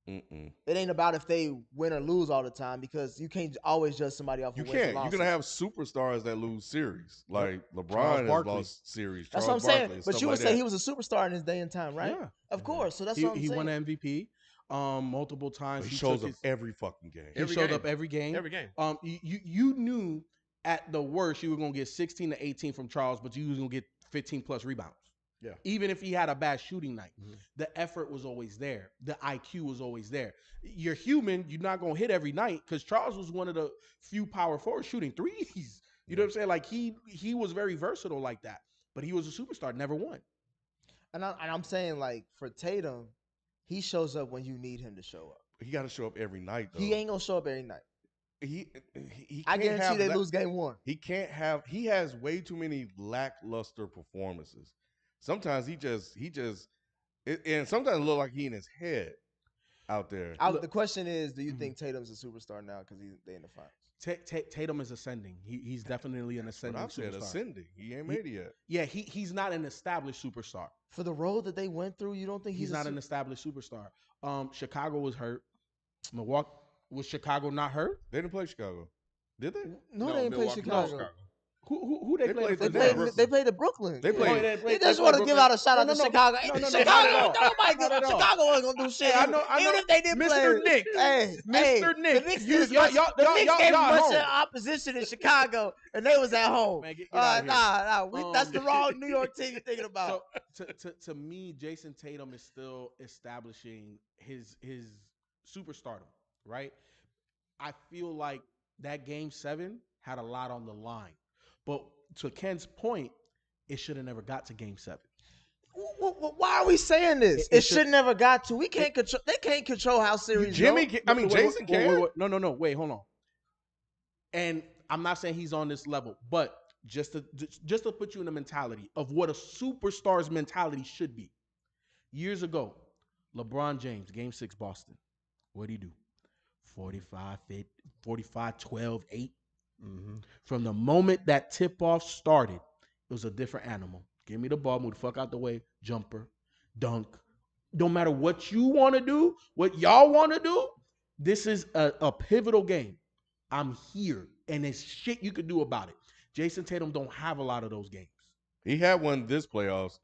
It ain't about if they win or lose all the time, because you can't always judge somebody off. You can't. You're gonna have superstars that lose series, like LeBron has lost series. That's what I'm saying. But you would say he was a superstar in his day and time, right? Yeah, of course. So that's what I'm saying. He won MVP multiple times. He shows up every fucking game. He showed up every game. Every game. You knew at the worst you were gonna get 16 to 18 from Charles, but you was gonna get 15 plus rebounds. Yeah. Even if he had a bad shooting night, the effort was always there. The IQ was always there. You're human. You're not going to hit every night, because Charles was one of the few power forwards shooting threes. You know what I'm saying? Like he was very versatile like that, but he was a superstar, never won. And I'm saying, like, for Tatum, he shows up when you need him to show up. He got to show up every night, though. He ain't going to show up every night. I guarantee they lose game 1. He has way too many lackluster performances. Sometimes he just and sometimes it look like he in his head out there. The question is, do you think Tatum's a superstar now because they in the finals? Tatum is ascending. He's definitely an ascending superstar. But I said ascending. He ain't made it yet. Yeah, he's not an established superstar. For the road that they went through, you don't think he's not an established superstar? Chicago was hurt. Milwaukee, was Chicago not hurt? They didn't play Chicago, did they? No, they didn't play Chicago. Who they They played? played They the played. Nets. They played the Brooklyn. They Yeah. played- they He played just want to give Brooklyn. out a shout out No, to no, Chicago. no, no, Chicago, not at all. nobody Not give, at all. Chicago ain't gonna do shit. Hey, I even, know, even if they did play. Mr. Nick. Hey, Mr. Nick, the Knicks you- did as y'all- much. y'all- The y'all- Knicks y'all- gave y'all much home. opposition in Chicago, and they was at home. Man, get out of here. That's the wrong New York team you're thinking about. So to me, Jayson Tatum is still establishing his superstardom, right? I feel like that game 7 had a lot on the line. But to Ken's point, it should have never got to game 7. Why are we saying this? It It should never got to. We can't control. They can't control how series Jimmy, go. I mean, Jason can. No. Wait, hold on. And I'm not saying he's on this level, but just to put you in the mentality of what a superstar's mentality should be. Years ago, LeBron James, Game 6, Boston. What did he do? 45, 12, 8. Mm-hmm. From the moment that tip-off started, it was a different animal. Give me the ball, move the fuck out the way, jumper, dunk. Don't matter what you want to do, what y'all want to do, this is a pivotal game. I'm here, and there's shit you could do about it. Jayson Tatum don't have a lot of those games. He had one this playoffs,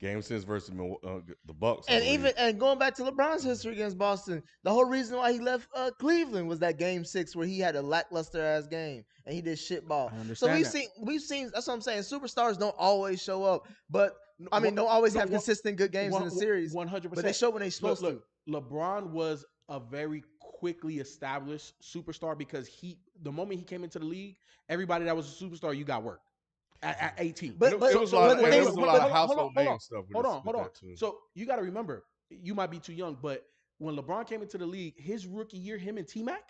Game 6 versus the Bucks. And going back to LeBron's history against Boston, the whole reason why he left Cleveland was that game 6 where he had a lackluster ass game and he did shit ball. I understand So that. we've seen that's what I'm saying. Superstars don't always show up, but I mean don't always have consistent good games in the series. 100%. But they show when they're supposed to. LeBron was a very quickly established superstar because the moment he came into the league, everybody that was a superstar, you got work. At 18. But it was a lot of household name stuff. Hold on. So you got to remember, you might be too young, but when LeBron came into the league, his rookie year, him and T-Mac,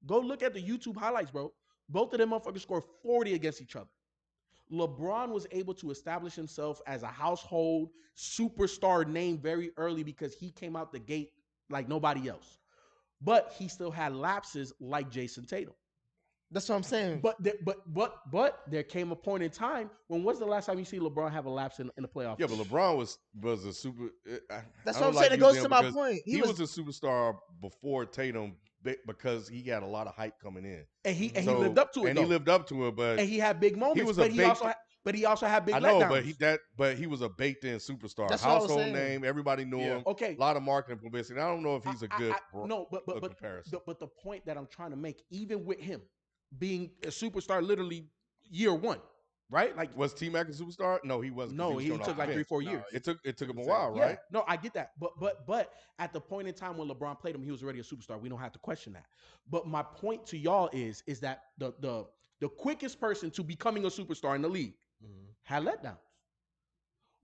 go look at the YouTube highlights, bro. Both of them motherfuckers scored 40 against each other. LeBron was able to establish himself as a household superstar name very early because he came out the gate like nobody else. But he still had lapses like Jayson Tatum. That's what I'm saying. But there came a point in time when was the last time you see LeBron have a lapse in the playoffs? Yeah, but LeBron was a super. That's what I'm saying. It goes to my point. He was a superstar before Tatum because he had a lot of hype coming in, and he lived up to it. And he lived up to it, but and he had big moments. He also had big. I know, letdowns. but he was a baked-in superstar, That's household name. Everybody knew him. Okay, a lot of marketing publicity. I don't know if he's a good comparison. But the point that I'm trying to make, even with him being a superstar, literally year 1, right? Like, was T-Mac a superstar? No, he wasn't. No, he took like 3-4 years. It took him a while, right? Yeah, no, I get that. But at the point in time when LeBron played him, he was already a superstar. We don't have to question that. But my point to y'all is that the quickest person to becoming a superstar in the league had letdowns.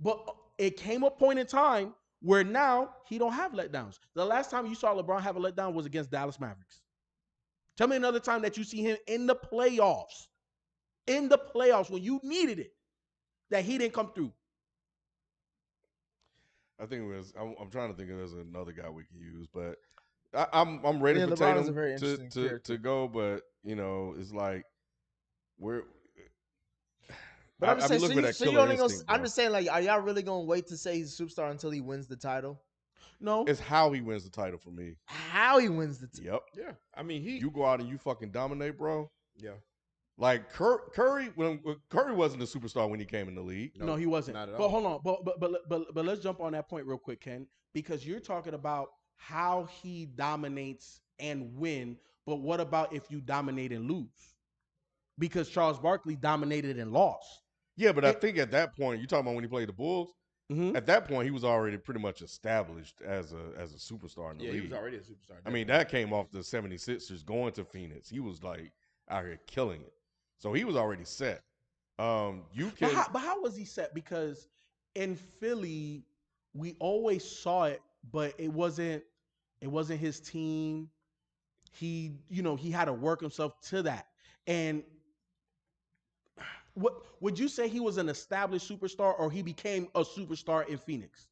But it came a point in time where now he don't have letdowns. The last time you saw LeBron have a letdown was against Dallas Mavericks. Tell me another time that you see him in the playoffs when you needed it, that he didn't come through. I think it was. I'm trying to think if there's another guy we can use, but I'm ready for LeBron Tatum to go. But it's like we're. But I'm just saying, I'm just saying, like, are y'all really gonna wait to say he's a superstar until he wins the title? No, it's how he wins the title for me. How he wins the title? Yep. Yeah. I mean, you go out and you fucking dominate, bro. Yeah. Like Curry, when Curry wasn't a superstar when he came in the league. No, he wasn't. Not at all. But hold on, but let's jump on that point real quick, Ken, because you're talking about how he dominates and win. But what about if you dominate and lose? Because Charles Barkley dominated and lost. Yeah, but I think at that point, you're talking about when he played the Bulls. Mm-hmm. At that point, he was already pretty much established as a superstar in the league. Yeah, he was already a superstar. I mean, that came off the 76ers going to Phoenix. He was like out here killing it. So he was already set. But how was he set? Because in Philly, we always saw it, but it wasn't his team. He had to work himself to that. And what would you say, he was an established superstar or he became a superstar in Phoenix?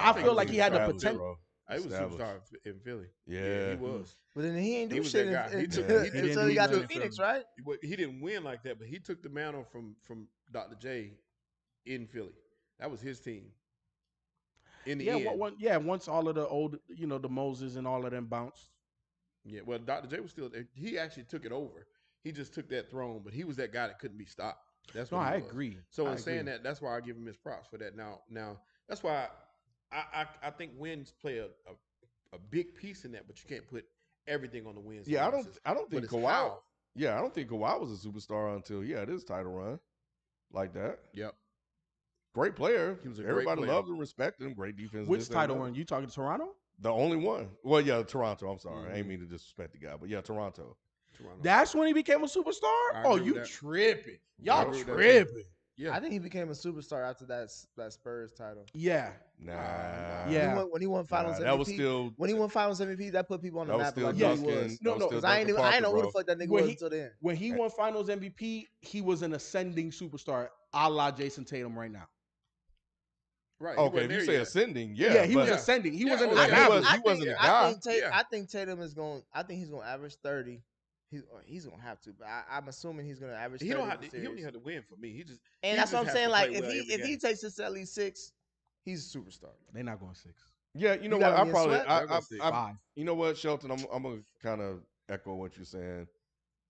I feel like he had the potential. He was a superstar in Philly. Yeah, he was. But then he ain't do was shit that guy. until he got to Phoenix, right? He didn't win like that, but he took the mantle from Dr. J in Philly. That was his team. In the end. Once all of the old, the Moses and all of them bounced. Yeah, well, Dr. J was still there. He actually took it over. He just took that throne, but he was that guy that couldn't be stopped. That's No, what I he was. agree. So I in saying agree. that, that's why I give him his props for that. Now that's why I think wins play a big piece in that, but you can't put everything on the wins. Yeah, and losses. I don't But think it's Kawhi. how. Yeah, I don't think Kawhi was a superstar until he had his title run like that. Yep. Great player. He was a great Everybody player. loved him, respected him. Great defense. Which title run? You talking to Toronto? The only one. Well, yeah, Toronto. I'm sorry. I Mm-hmm. ain't mean to disrespect the guy, but yeah, Toronto. That's when he became a superstar? I Oh, agree you with that. tripping. I Y'all agree with that. tripping. Yeah. I think he became a superstar after that Spurs title. Yeah. Nah. Yeah. When he won Finals MVP. That was still. When he won Finals MVP, that put people on the That was map still like Yes. he Duncan. was. No, that was no, still Because I ain't Duncan know Parker, who the bro. fuck that nigga When was he- until then. When he won Finals MVP, he was an ascending superstar, a la Jayson Tatum right now. Right. He Okay, wasn't if you there say yet. ascending, Yeah, yeah, he was but ascending. He Yeah, wasn't oh, yeah, established. he wasn't a guy. Yeah. I think Tatum is going. I think he's going to average 30. He's going to have to, but I'm assuming he's going to average 30. He don't have in to. the He don't series. have to win for me. And he that's just what I'm has saying. to Like play well every if he game. takes this to at least 6, he's a superstar. They're not going 6. yeah, you know You what? got I him in probably, sweat? They're gonna see. 5. you know what, Shelton? I'm gonna kind of echo what you're saying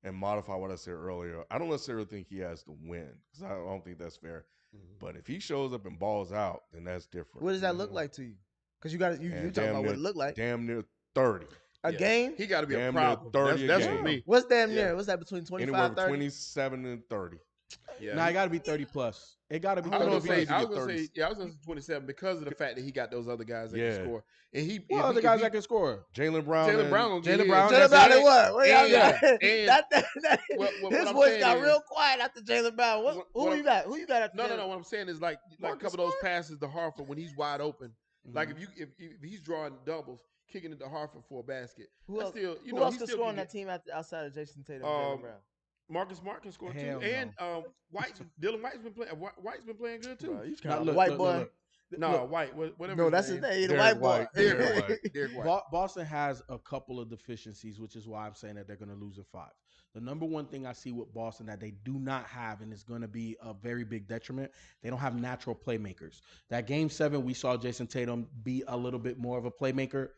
and modify what I said earlier. I don't necessarily think he has to win because I don't think that's fair. Mhm. But if he shows up and balls out, then that's different. What does that look like to you? Because you talking And about what it looked like Damn near 30. a Yeah. game. He got to be a Damn near problem. 30 a That's game. for me. What's damn Yeah. near? What's that between Anywhere 25 from 30? 27 and 30. Yeah. Now, it got to be 30 plus. It got to be I 30 was if gonna he say, can I get was gonna 30. say, yeah, I was gonna say 27 because of the fact that he got those other guys that Yeah. can score. And he, What if other he- guys if that can score? Jalen Brown. Jalen and- Brown gonna get Jalen his. Brown, Jalen that's Brown it. and what? What y'all And- got? and- what His I'm voice saying got is- real quiet after Jalen Brown. Who I'm- you got? Who you got after No. Jalen? What I'm saying is like a Marcus couple of those Smart? passes to Hartford when he's wide open. Like Mhm. if he's drawing doubles, kicking it to Hartford for a basket. Who That's else? still, Who else he can still score on get- that team outside of Jayson Tatum and Jalen Brown? Marcus Smart can score Hell too, and Dylan White's been playing. White's been playing good too. Bro, you Now, trying look, white look, boy? look. No, Look, White. Whatever. No, that's his name. name. He the Derek white boy. White. Derek White. Derek White. Boston has a couple of deficiencies, which is why I'm saying that they're going to lose in 5. The number one thing I see with Boston that they do not have, and it's going to be a very big detriment, they don't have natural playmakers. That game 7, we saw Jayson Tatum be a little bit more of a playmaker.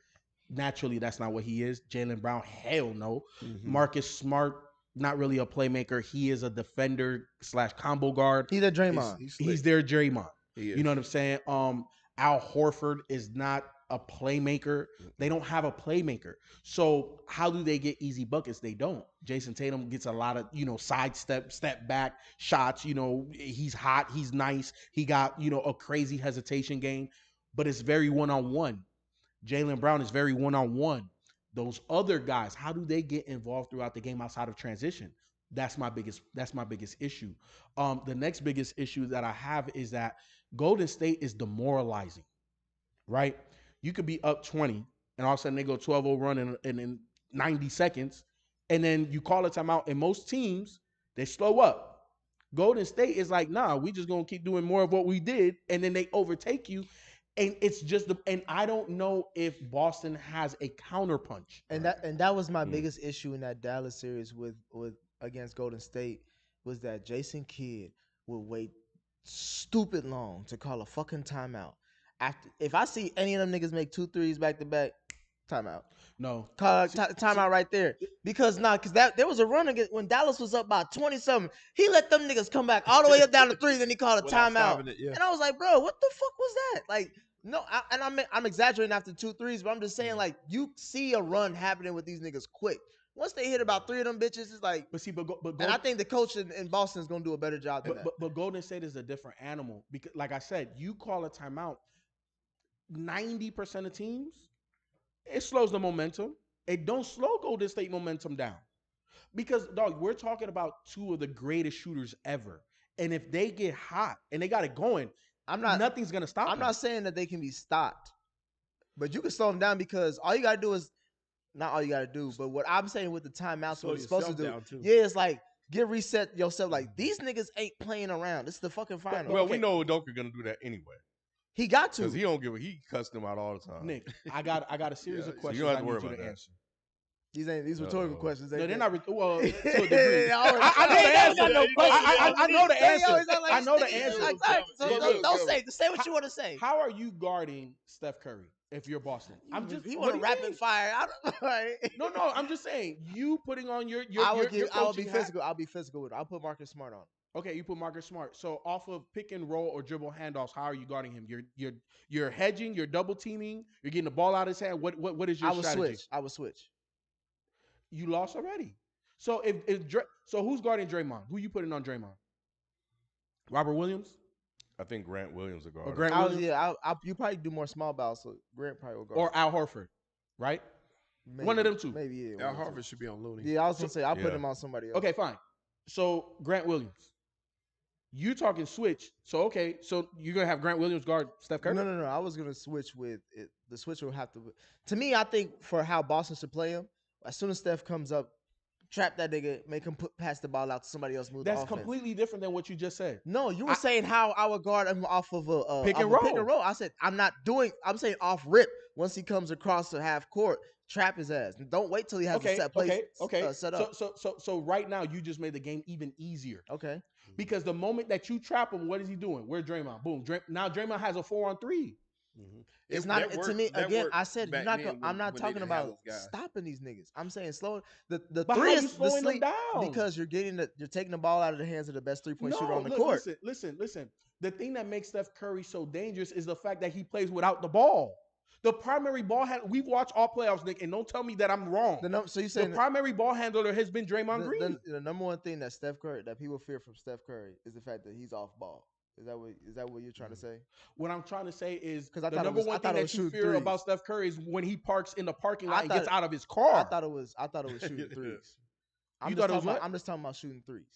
Naturally, that's not what he is. Jaylen Brown, hell no. Mhm. Marcus Smart, not really a playmaker. He is a defender / combo guard. He's a Draymond. He's their Draymond. He is. You know what I'm saying? Al Horford is not a playmaker. They don't have a playmaker. So how do they get easy buckets? They don't. Jayson Tatum gets a lot of, step back shots. He's hot. He's nice. He got, a crazy hesitation game, but it's very one-on-one. Jaylen Brown is very one-on-one. Those other guys, how do they get involved throughout the game outside of transition? That's my biggest issue. The next biggest issue that I have is that Golden State is demoralizing, right? You could be up 20, and all of a sudden they go 12-0 run in 90 seconds, and then you call a timeout, and most teams, they slow up. Golden State is like, nah, we just going to keep doing more of what we did, and then they overtake you, and it's just and I don't know if Boston has a counterpunch. And that was my biggest issue in that Dallas series with against Golden State was that Jason Kidd would wait stupid long to call a fucking timeout. If I see any of them niggas make 2 threes back to back, timeout. No. Call timeout right there. Because there was a run against when Dallas was up by 20-something. He let them niggas come back all the way up down to 3, then he called a Without timeout. stopping it, yeah. And I was like, bro, what the fuck was that? Like, no, I'm exaggerating after 2 threes, but I'm just saying, like, you see a run happening with these niggas quick. Once they hit about 3 of them bitches, it's like. And I think the coach in Boston is gonna do a better job than that. But Golden State is a different animal because, like I said, you call a timeout. 90% of teams, it slows the momentum. It don't slow Golden State momentum down because, dog, we're talking about 2 of the greatest shooters ever, and if they get hot and they got it going, nothing's gonna stop them. I'm not saying that they can be stopped, but you can slow them down because all you gotta do is. Not all you gotta do, but what I'm saying with the timeouts, what it's supposed to do, it's like get reset yourself. Like these niggas ain't playing around. This is the fucking final. Well, we know Udoka gonna do that anyway. He got to because he don't give a. He cussed them out all the time. Nick, I got a series of so questions you don't have I to need worry you about to that. answer. These rhetorical questions. No, Ain't they're they? not. Well, to a degree. I know the answer. I know the answer. I know the Like, answer. so don't say what you want to say. How are you guarding Steph Curry If you're Boston, He what want do a you rapid mean? fire. No, I'm just saying you putting on your I would your be coaching hat. physical. I'll be physical with it. I'll put Marcus Smart on. Okay, you put Marcus Smart. So off of pick and roll or dribble handoffs, how are you guarding him? You're hedging, you're double teaming, you're getting the ball out of his hand. What is your strategy? I would switch. You lost already. So so who's guarding Draymond? Who you putting on Draymond? Robert Williams I think Grant Williams will guard or him. Grant Williams You probably do more small balls, so Grant probably will guard. or Al Horford, right? maybe, One of them two. Maybe yeah. Al one of them Harvard should be on Looney. two. Yeah, I was gonna say I'll put yeah. him on somebody else. Okay, fine. So Grant Williams. You talking switch. So okay, so you're gonna have Grant Williams guard Steph Curry? No. I was gonna switch with it. The switch will have to. To me, I think for how Boston should play him, as soon as Steph comes up, trap that nigga, make him pass the ball out to somebody else. Move That's the offense. completely different than what you just said. No, you were saying how I would guard him off of a Pick and off a pick roll. and roll. I said I'm saying off rip. Once he comes across the half court, trap his ass. Don't wait till he has a set place set up. So right now you just made the game even easier. Okay. Because the moment that you trap him, what is he doing? Where's Draymond? Boom. Now Draymond has a 4-on-3. Mm-hmm. It's not to me again. I said you're not. I'm not talking about stopping these niggas. I'm saying slow. The But three how is you the slowing them sleep down? because you're taking the ball out of the hands of the best 3-point shooter on the court. Listen. The thing that makes Steph Curry so dangerous is the fact that he plays without the ball. The primary ball handler, we've watched all playoffs, Nick, and don't tell me that I'm wrong. So you saying the primary ball handler has been Draymond Green. The number one thing that people fear from Steph Curry is the fact that he's off ball. Is that what you're trying to say? What I'm trying to say is because the number one thing that you fear about Steph Curry is when he parks in the parking lot and gets out of his car. I thought it was shooting threes. You thought it was what? I'm just talking about shooting threes.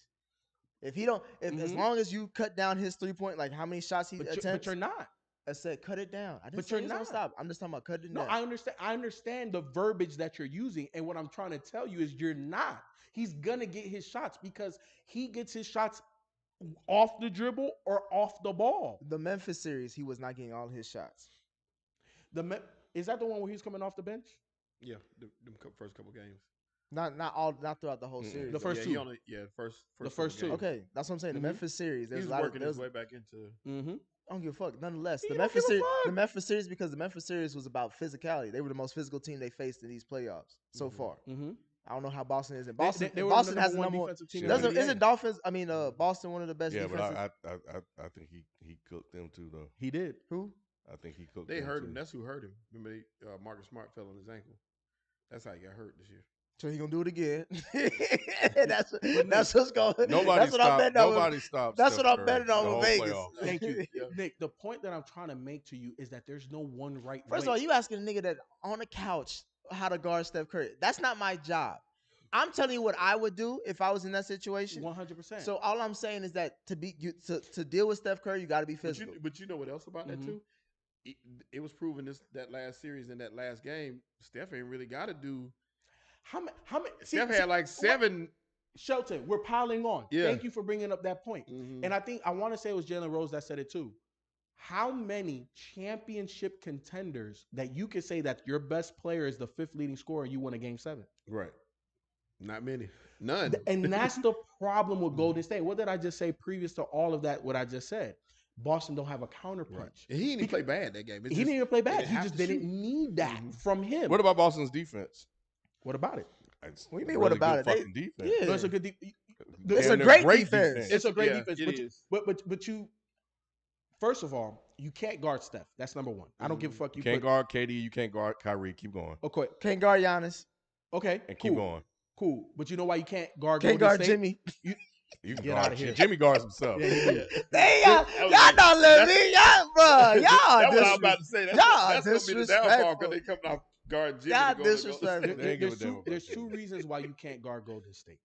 If he don't, as long as you cut down his 3-point, like how many shots he attempts, but you're not. I said cut it down. I didn't But say you're not. stop. I'm just talking about cutting it down. No, I understand the verbiage that you're using, and what I'm trying to tell you is you're not. He's gonna get his shots because he gets his shots off the dribble or off the ball. The Memphis series, he was not getting all his shots. Is that the one where he's coming off the bench? Yeah, the first couple games. Not throughout the whole series. The first two. The first two. Okay, that's what I'm saying. The Memphis series, he's working his way back into. I don't give a fuck. Nonetheless, the Memphis series, because the Memphis series was about physicality. They were the most physical team they faced in these playoffs so far. I don't know how Boston is. Boston has the number one defensive team. Isn't Dolphins? I mean, Boston one of the best. Yeah, defenses? but I think he cooked them too though. He did. Who? I think he cooked. They them hurt too. him. That's who hurt him. Remember, Marcus Smart fell on his ankle. That's how he got hurt this year. So he gonna do it again. that's what's going. Nobody stops. That's what I'm betting on with Vegas. Thank you, Nick. The point that I'm trying to make to you is that there's no one right. First of all, you asking a nigga that on the couch how to guard Steph Curry. That's not my job. I'm telling you what I would do if I was in that situation. 100%. So all I'm saying is that to deal with Steph Curry, you got to be physical. But you know what else about that too? It was proven that last series in that last game, Steph ain't really got to do. How many? Steph had like 7. Shelton, we're piling on. Yeah. Thank you for bringing up that point. And I want to say it was Jalen Rose that said it too. How many championship contenders that you could say that your best player is the 5th leading scorer and you win a game 7? Right. Not many. None. And that's the problem with Golden State. What did I just say previous to all of that, what I just said? Boston don't have a counterpunch. Right. He didn't even play bad that game. He didn't even play bad. He just didn't need that from him. What about Boston's defense? What about it? What do you mean? What about it? Defense. Yeah. No, it's a good it's a great defense. It's a great defense. It is. But you, first of all, you can't guard Steph. That's number one. I don't give a fuck. You can't guard KD. You can't guard Kyrie. Keep going. Okay. Can't guard Giannis. Okay. And cool. keep going. Cool. But you know why you can't guard Can't Golden guard State? Jimmy. You Get out of here. Jimmy guards himself. Yeah. Hey, y'all don't let me. Y'all, bro. Y'all That's what I was about to say. That's going to be the downfall because they coming off guard Jimmy. Y'all disrespectful. There's two reasons why you can't guard Golden State.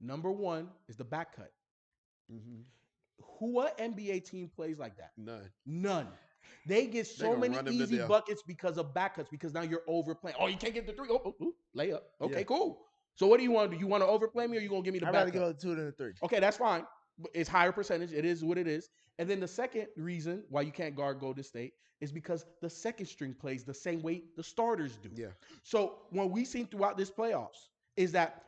Number one is the back cut. What NBA team plays like that? None. They get so many easy buckets because of back cuts, because now you're overplaying. Oh, you can't get the 3. Oh, layup. Okay, cool. So what do you want to do? You want to overplay me or you going to give me the back cut? I'd rather go 2 than 3. Okay, that's fine. It's higher percentage. It is what it is. And then the second reason why you can't guard Golden State is because the second string plays the same way the starters do. Yeah. So what we've seen throughout this playoffs is that,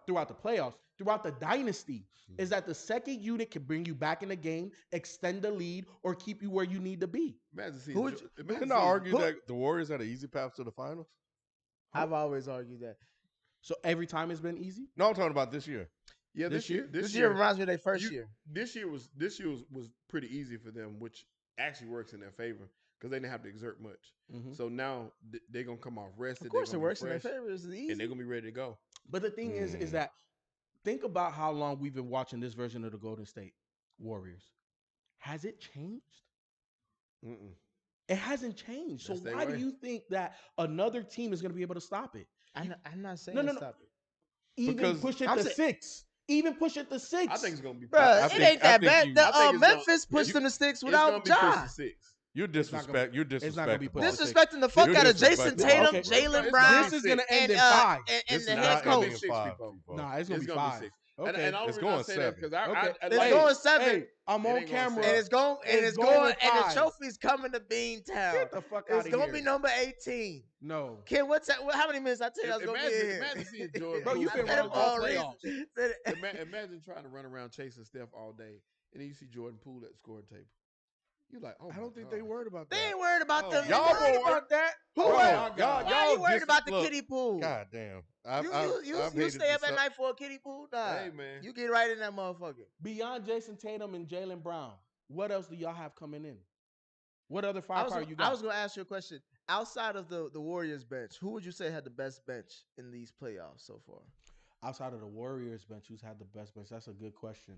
throughout the playoffs, throughout the dynasty is that the second unit can bring you back in the game, extend the lead, or keep you where you need to be. Imagine seeing. Who would you- imagine Didn't I seeing- argue that the Warriors had an easy path to the finals? I've always argued that. So every time it's been easy. No, I'm talking about this year. Yeah, This year? This year reminds me of their first year. This year was pretty easy for them, which actually works in their favor because they didn't have to exert much. Mhm. So now they're gonna come off rested. Of course, they're it gonna be works in their fresh, favor. It's easy. and they're gonna be ready to go. But the thing is that think about how long we've been watching this version of the Golden State Warriors. Has it changed? Mm-mm. It hasn't changed. So That's their why do way. you think that another team is going to be able to stop it? I'm not saying No. stop it. Even Because push it I'm to saying- 6. Even push it to 6. I think it's gonna be. Bro, I it think- ain't I that think bad. you- The, I think it's Memphis gonna- pushed them to 6 It's gonna without be pushed Ja. to 6. You're not gonna- disrespect. You're it's not gonna be disrespecting. pushed to 6. Disrespecting the fuck You're out of Jayson disrespecting Tatum, Okay. Jalen It's Brown, This is going to end and in 5. and This the is head not coach. ending in 5. People. Nah, it's going to It's be gonna 5. be 6. Okay. And all It's the reason going I say that 7. because I Okay. It's like, going 7. Hey, I'm It on ain't gonna camera. say And it's going It's going and the 5. trophy's coming to Beantown. Get the fuck out It's of gonna here. be number 18. No. Ken, how many minutes I tell you I was gonna be here? Imagine seeing Jordan. Bro, you've Poole been run wrong all around. playoffs. Imagine trying to run around chasing Steph all day, and then you see Jordan Poole at the scoring table. You like, oh, I don't think they worried about that. They ain't worried about them. y'all niggas. worried about that? Who Bro, worried? y'all- Why you worried just- about the look, kiddie pool? God damn. You stay up at night for a kiddie pool? Nah. Hey, man. You get right in that motherfucker. Beyond Jayson Tatum and Jaylen Brown, what else do y'all have coming in? What other I firepower you was got? going to ask you a question. Outside of the Warriors bench, who would you say had the best bench in these playoffs so far? Outside of the Warriors bench, who's had the best bench? That's a good question.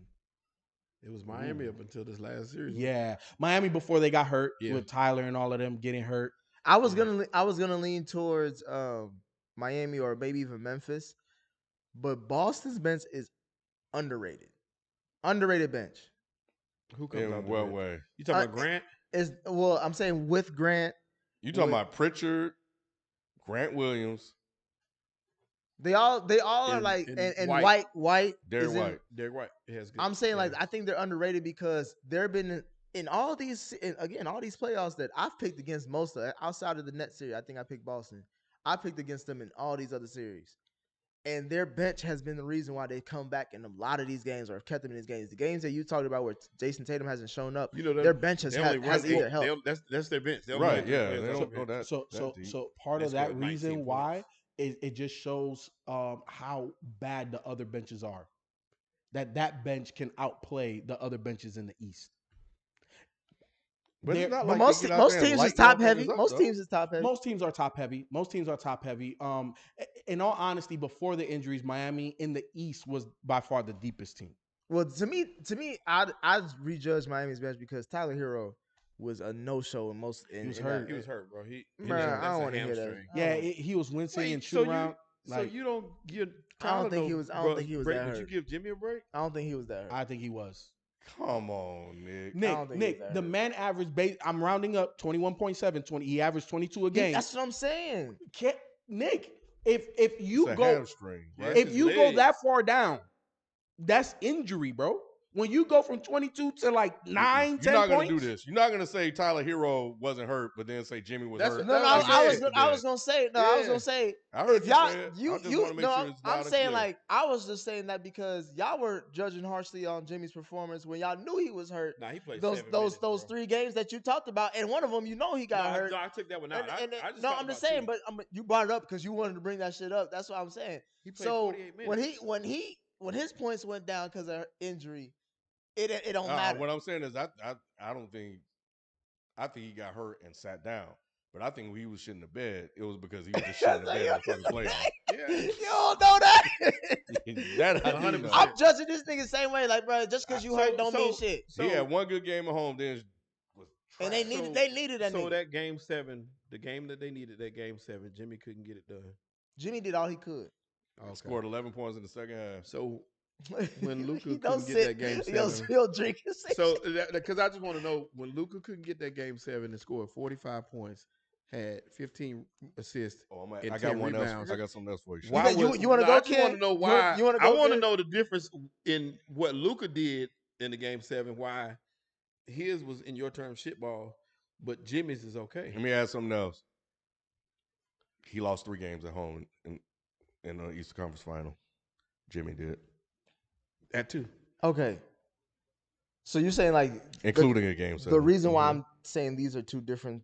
It was Miami up until this last series. Yeah, Miami before they got hurt Yeah. with Tyler and all of them getting hurt. I was gonna lean towards Miami or maybe even Memphis, but Boston's bench is underrated. Underrated bench. Who comes out In the what bench? way? You talking about Grant? I'm saying with Grant, You talking Wait. about Pritchard, Grant Williams, they all are And- like and and White. White Derek is in- White. Derek White. It has good. I'm saying like yeah. I think they're underrated because they've been in all these all these playoffs that I've picked against most of outside of the Nets series. I think I picked Boston. I picked against them in all these other series. And their bench has been the reason why they come back in a lot of these games or have kept them in these games. The games that you talked about where Jayson Tatum hasn't shown up, You know, their bench has they only run either eight. helped. That's their bench. They only Right, run eight yeah. players They off don't the go bench. that deep. So part They of that scored 19 reason why points. it just shows how bad the other benches are. That bench can outplay the other benches in the East. But it's not But like most they get out most there and teams light is top motherfuckers heavy. up, Most though. teams is top heavy. Most teams are top heavy. Most teams are top heavy. In all honesty, before the injuries, Miami in the East was by far the deepest team. Well, to me, I'd rejudge Miami's bench because Tyler Hero was a no-show in most. He was hurt. He was hurt, bro. He Bruh, that's I don't a want to hear that. hamstring. Yeah, he was wincing and shoot around. So you don't give. I don't think he was break, that but you hurt. give Jimmy a break. I don't think he was that hurt. I think he was. Come on, Nick. don't think Nick, he's that the hurt. man average base. I'm rounding up 21.7. He averaged 22 a game. That's what I'm saying. Nick, if you It's a go hamstring, right? if his you go legs. that far down, that's injury, bro. When you go from 22 to like 9, You're 10 not points, gonna do this. You're not gonna say Tyler Hero wasn't hurt, but then say Jimmy was That's hurt. what- No, That's I was what gonna say. No, I was Yeah. gonna say. I heard If y'all, say it. I you, just wanna make no, sure it's I'm loud and saying clear. like I was just saying that because y'all were judging harshly on Jimmy's performance when y'all knew he was hurt. Nah, he played Those 7 minutes, bro. 3 games that you talked about, and one of them, he got hurt. No, I took that one out. And I just no, talked I'm just about saying, two. but you brought it up because you wanted to bring that shit up. That's what I'm saying. He played So 48 minutes. when his points went down because of injury, it don't matter. What I'm saying is I don't think I think he got hurt and sat down. But I think when he was shitting the bed, it was because he was just shitting the bed in the fucking playoffs. Yeah. You don't know that. That I do 100%. know. I'm judging this nigga the same way, like, bro. Just because you So- hurt don't so- mean shit. He had one good game at home, then was And they trash. needed that So nigga. that game 7, the game that they needed, that game 7, Jimmy couldn't get it done. Jimmy did all he could. Okay. Scored 11 points in the second half. So when Luka He couldn't don't get sit- that game he'll 7, still drink and say so shit. because I just want to know when Luka couldn't get that game 7 and scored 45 points, had 15 assists. Oh, and I got 10 one rebounds. else. I got something else for you. Why- you wanna no, go, I just want Ken? to know You why. wanna I go, want to Ken? know the difference in what Luka did in the game 7. Why his was in your term shitball, but Jimmy's is okay. Let me add something else. He lost 3 games at home in the Eastern Conference Final. Jimmy did. At 2. Okay. So you're saying like including a game 7. the reason why I'm saying these are two different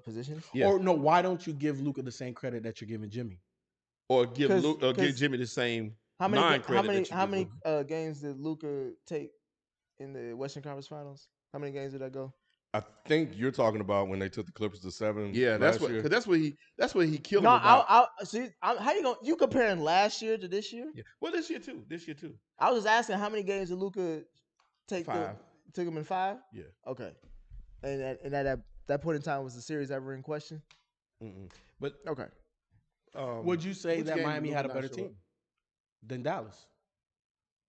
positions? Yeah. Or no, why don't you give Luka the same credit that you're giving Jimmy? Or give 'Cause- give Jimmy the same How many non-credit. how many games did Luka take in the Western Conference Finals? How many games did that go? I think you're talking about when they took the Clippers to 7. Yeah, that's last what year. because that's what he killed No, him about. I see. How you going? You comparing last year to this year? Yeah. Well, this year too. I was just asking how many games did Luka take? 5. Took him in 5. Yeah. Okay. And at that point in time, was the series ever in question? But Okay. Would you say which that game Miami did had a Luka better not show up? team than Dallas?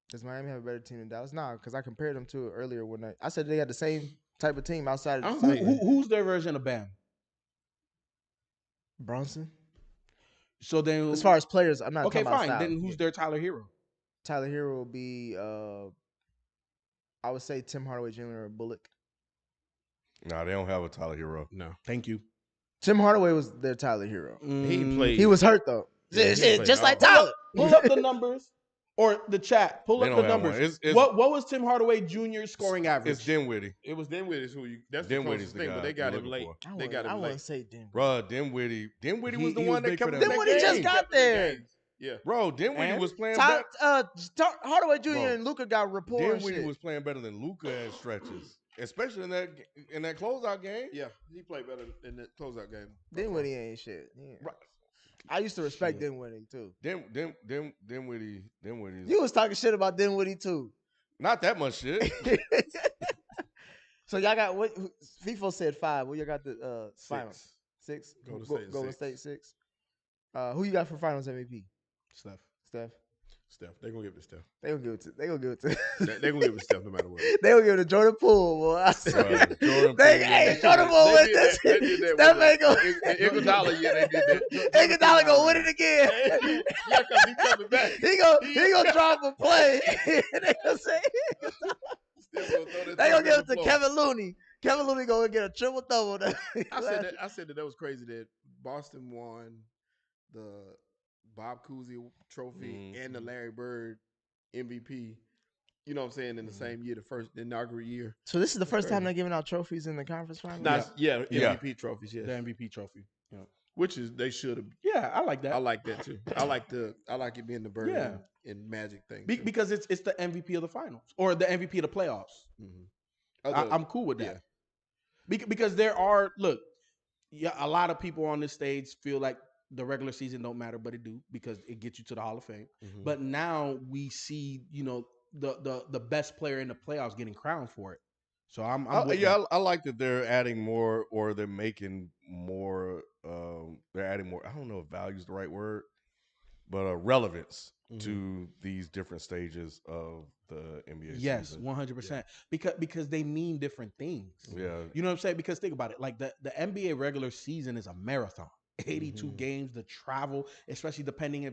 Does Miami have a better team than Dallas? Nah, because I compared them to it earlier when I said they had the same type of team outside I of don't the think- Who's their version of Bam? Bronson. So then, As far as players, I'm not okay, talking about fine. style. Then who's their Tyler Hero? Tyler Hero will be I would say Tim Hardaway Jr. or Bullock. Nah, they don't have a Tyler Hero. No. Thank you. Tim Hardaway was their Tyler Hero. He played. He was hurt though. Yeah, he Shit, played just like all. Tyler. Pull up the numbers or the chat. Pull They up don't the have one. numbers. It's- What was Tim Hardaway Jr.'s scoring average? It's Dinwiddie. It was Dinwiddie who you. That's Dinwiddie's the the closest thing, guy but they got you're him looking late. for. They got I him want to late. say Denver. Bruh, Dinwiddie was the He one was that big kept for them them. in Dinwiddie just games. got there. Yeah. Bro, Dinwiddie And? was playing better. Hardaway Jr. Bro, and Luka got rapport and Dinwiddie shit. was playing better than Luka at stretches, especially in that closeout game. Yeah, he played better in the closeout game. Dinwiddie ain't shit. Yeah. Right. I used to respect Dinwiddie too. Dinwiddie's You was talking shit about Dinwiddie too. not that much shit. So y'all got what? FIFO said 5. What you got the finals? 6. Golden State 6. Who you got for finals MVP? Steph. Steph. They're gonna give it to Steph. They gonna give it to. They gonna give it to. They're gonna give it to Steph no matter what. They gonna give it to Jordan Poole, boy. I swear. Right. Jordan They, Poole. hey, Jordan Poole They win did this. that- they did that Steph with ain't gonna. Iguodala, yeah, they did that. Iguodala gonna win it again. Yeah, because he's coming back. He gonna drop a play. They gonna say. They gonna give it to Kevin Looney. Kevin Looney gonna get a triple double. I said that was crazy that Boston won the Bob Cousy trophy and the Larry Bird MVP. You know what I'm saying? In the same year, the inaugural year. So this is the first time crazy. they're giving out trophies in the conference finals. MVP trophies. Yes, The MVP trophy. Yeah. which is they should have. Yeah, I like that. I like that too. I like it being the Bird Yeah. and Magic thing. Be- because it's the MVP of the finals or the MVP of the playoffs. I'm cool with that. Because there are a lot of people on this stage feel like the regular season don't matter, but it do because it gets you to the Hall of Fame. But now we see, the best player in the playoffs getting crowned for it. So I'm with that. I like that they're adding more, or they're making more. They're adding more. I don't know if value is the right word, but relevance to these different stages of the NBA. Yes, season. 100%. Because they mean different things. Yeah, You know what I'm saying? Because think about it. Like the NBA regular season is a marathon. 82 games, the travel, especially depending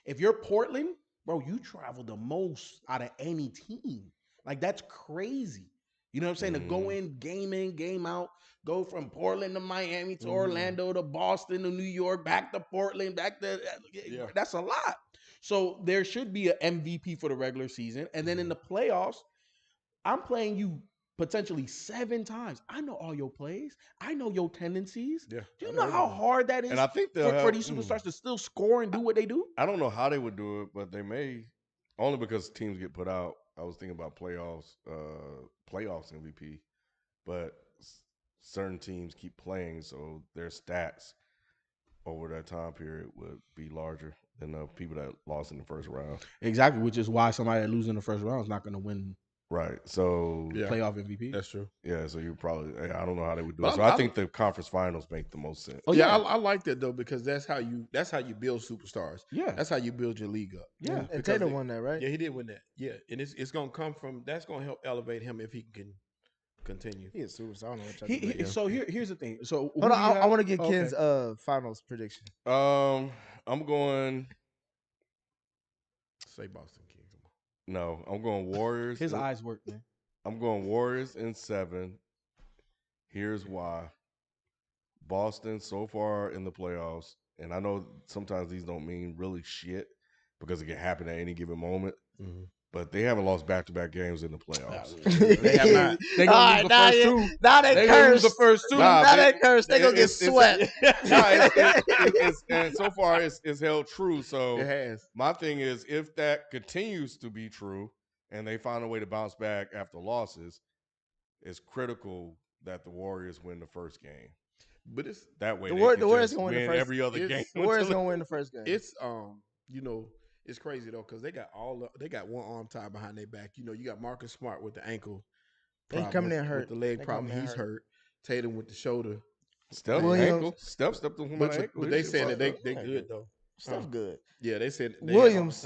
if you're Portland, bro, you travel the most out of any team. Like that's crazy. You know what I'm saying? To go in, game out, go from Portland to Miami to Orlando to Boston to New York, back to Portland, that's a lot. So there should be an MVP for the regular season. And then in the playoffs, I'm playing you potentially 7 times. I know all your plays. I know your tendencies. Yeah, Do you know how hard that is and I think for these superstars to still score and do what they do? I don't know how they would do it, but they may, only because teams get put out. I was thinking about playoffs MVP, but certain teams keep playing, so their stats over that time period would be larger than the people that lost in the first round. Exactly, which is why somebody that loses in the first round is not going to win Right. So playoff MVP. That's true. yeah, so you probably, I don't know how they would do But it. So I think the conference finals make the most sense. Oh, yeah, yeah. I like that though because that's how you build superstars. Yeah. That's how you build your league up. Yeah. And Tatum won that, right? Yeah, he did win that. Yeah, and it's gonna come from that's gonna help elevate him if he can continue. He is superstar. I don't know what y'all think. So here's the thing. So Hold on, I want to get Ken's finals prediction. I'm going. Say Boston Kings. No, I'm going Warriors. His eyes work, man. I'm going Warriors in 7. Here's why. Boston so far in the playoffs, and I know sometimes these don't mean really shit because it can happen at any given moment. but they haven't lost back-to-back games in the playoffs. They have not. They All gonna right, lose the first two. Now they They gonna lose the cursed. first two. Now they cursed. They gonna get swept. And so far it's held true. So It has. my thing is, if that continues to be true and they find a way to bounce back after losses, it's critical that the Warriors win the first game. But it's That way The they Warriors can just gonna win the win first- every other game. The Warriors gonna win the first game. it's it's crazy though, because they got one arm tied behind their back. You got Marcus Smart with the ankle. They problem, coming in with hurt. the leg They problem. coming in He's hurt. hurt. Tatum with the shoulder. Steph Williams. ankle. Steph stepped on my But, ankle. but they His shit saying that fucked they up. good though. Stuff's good. Yeah, they said Williams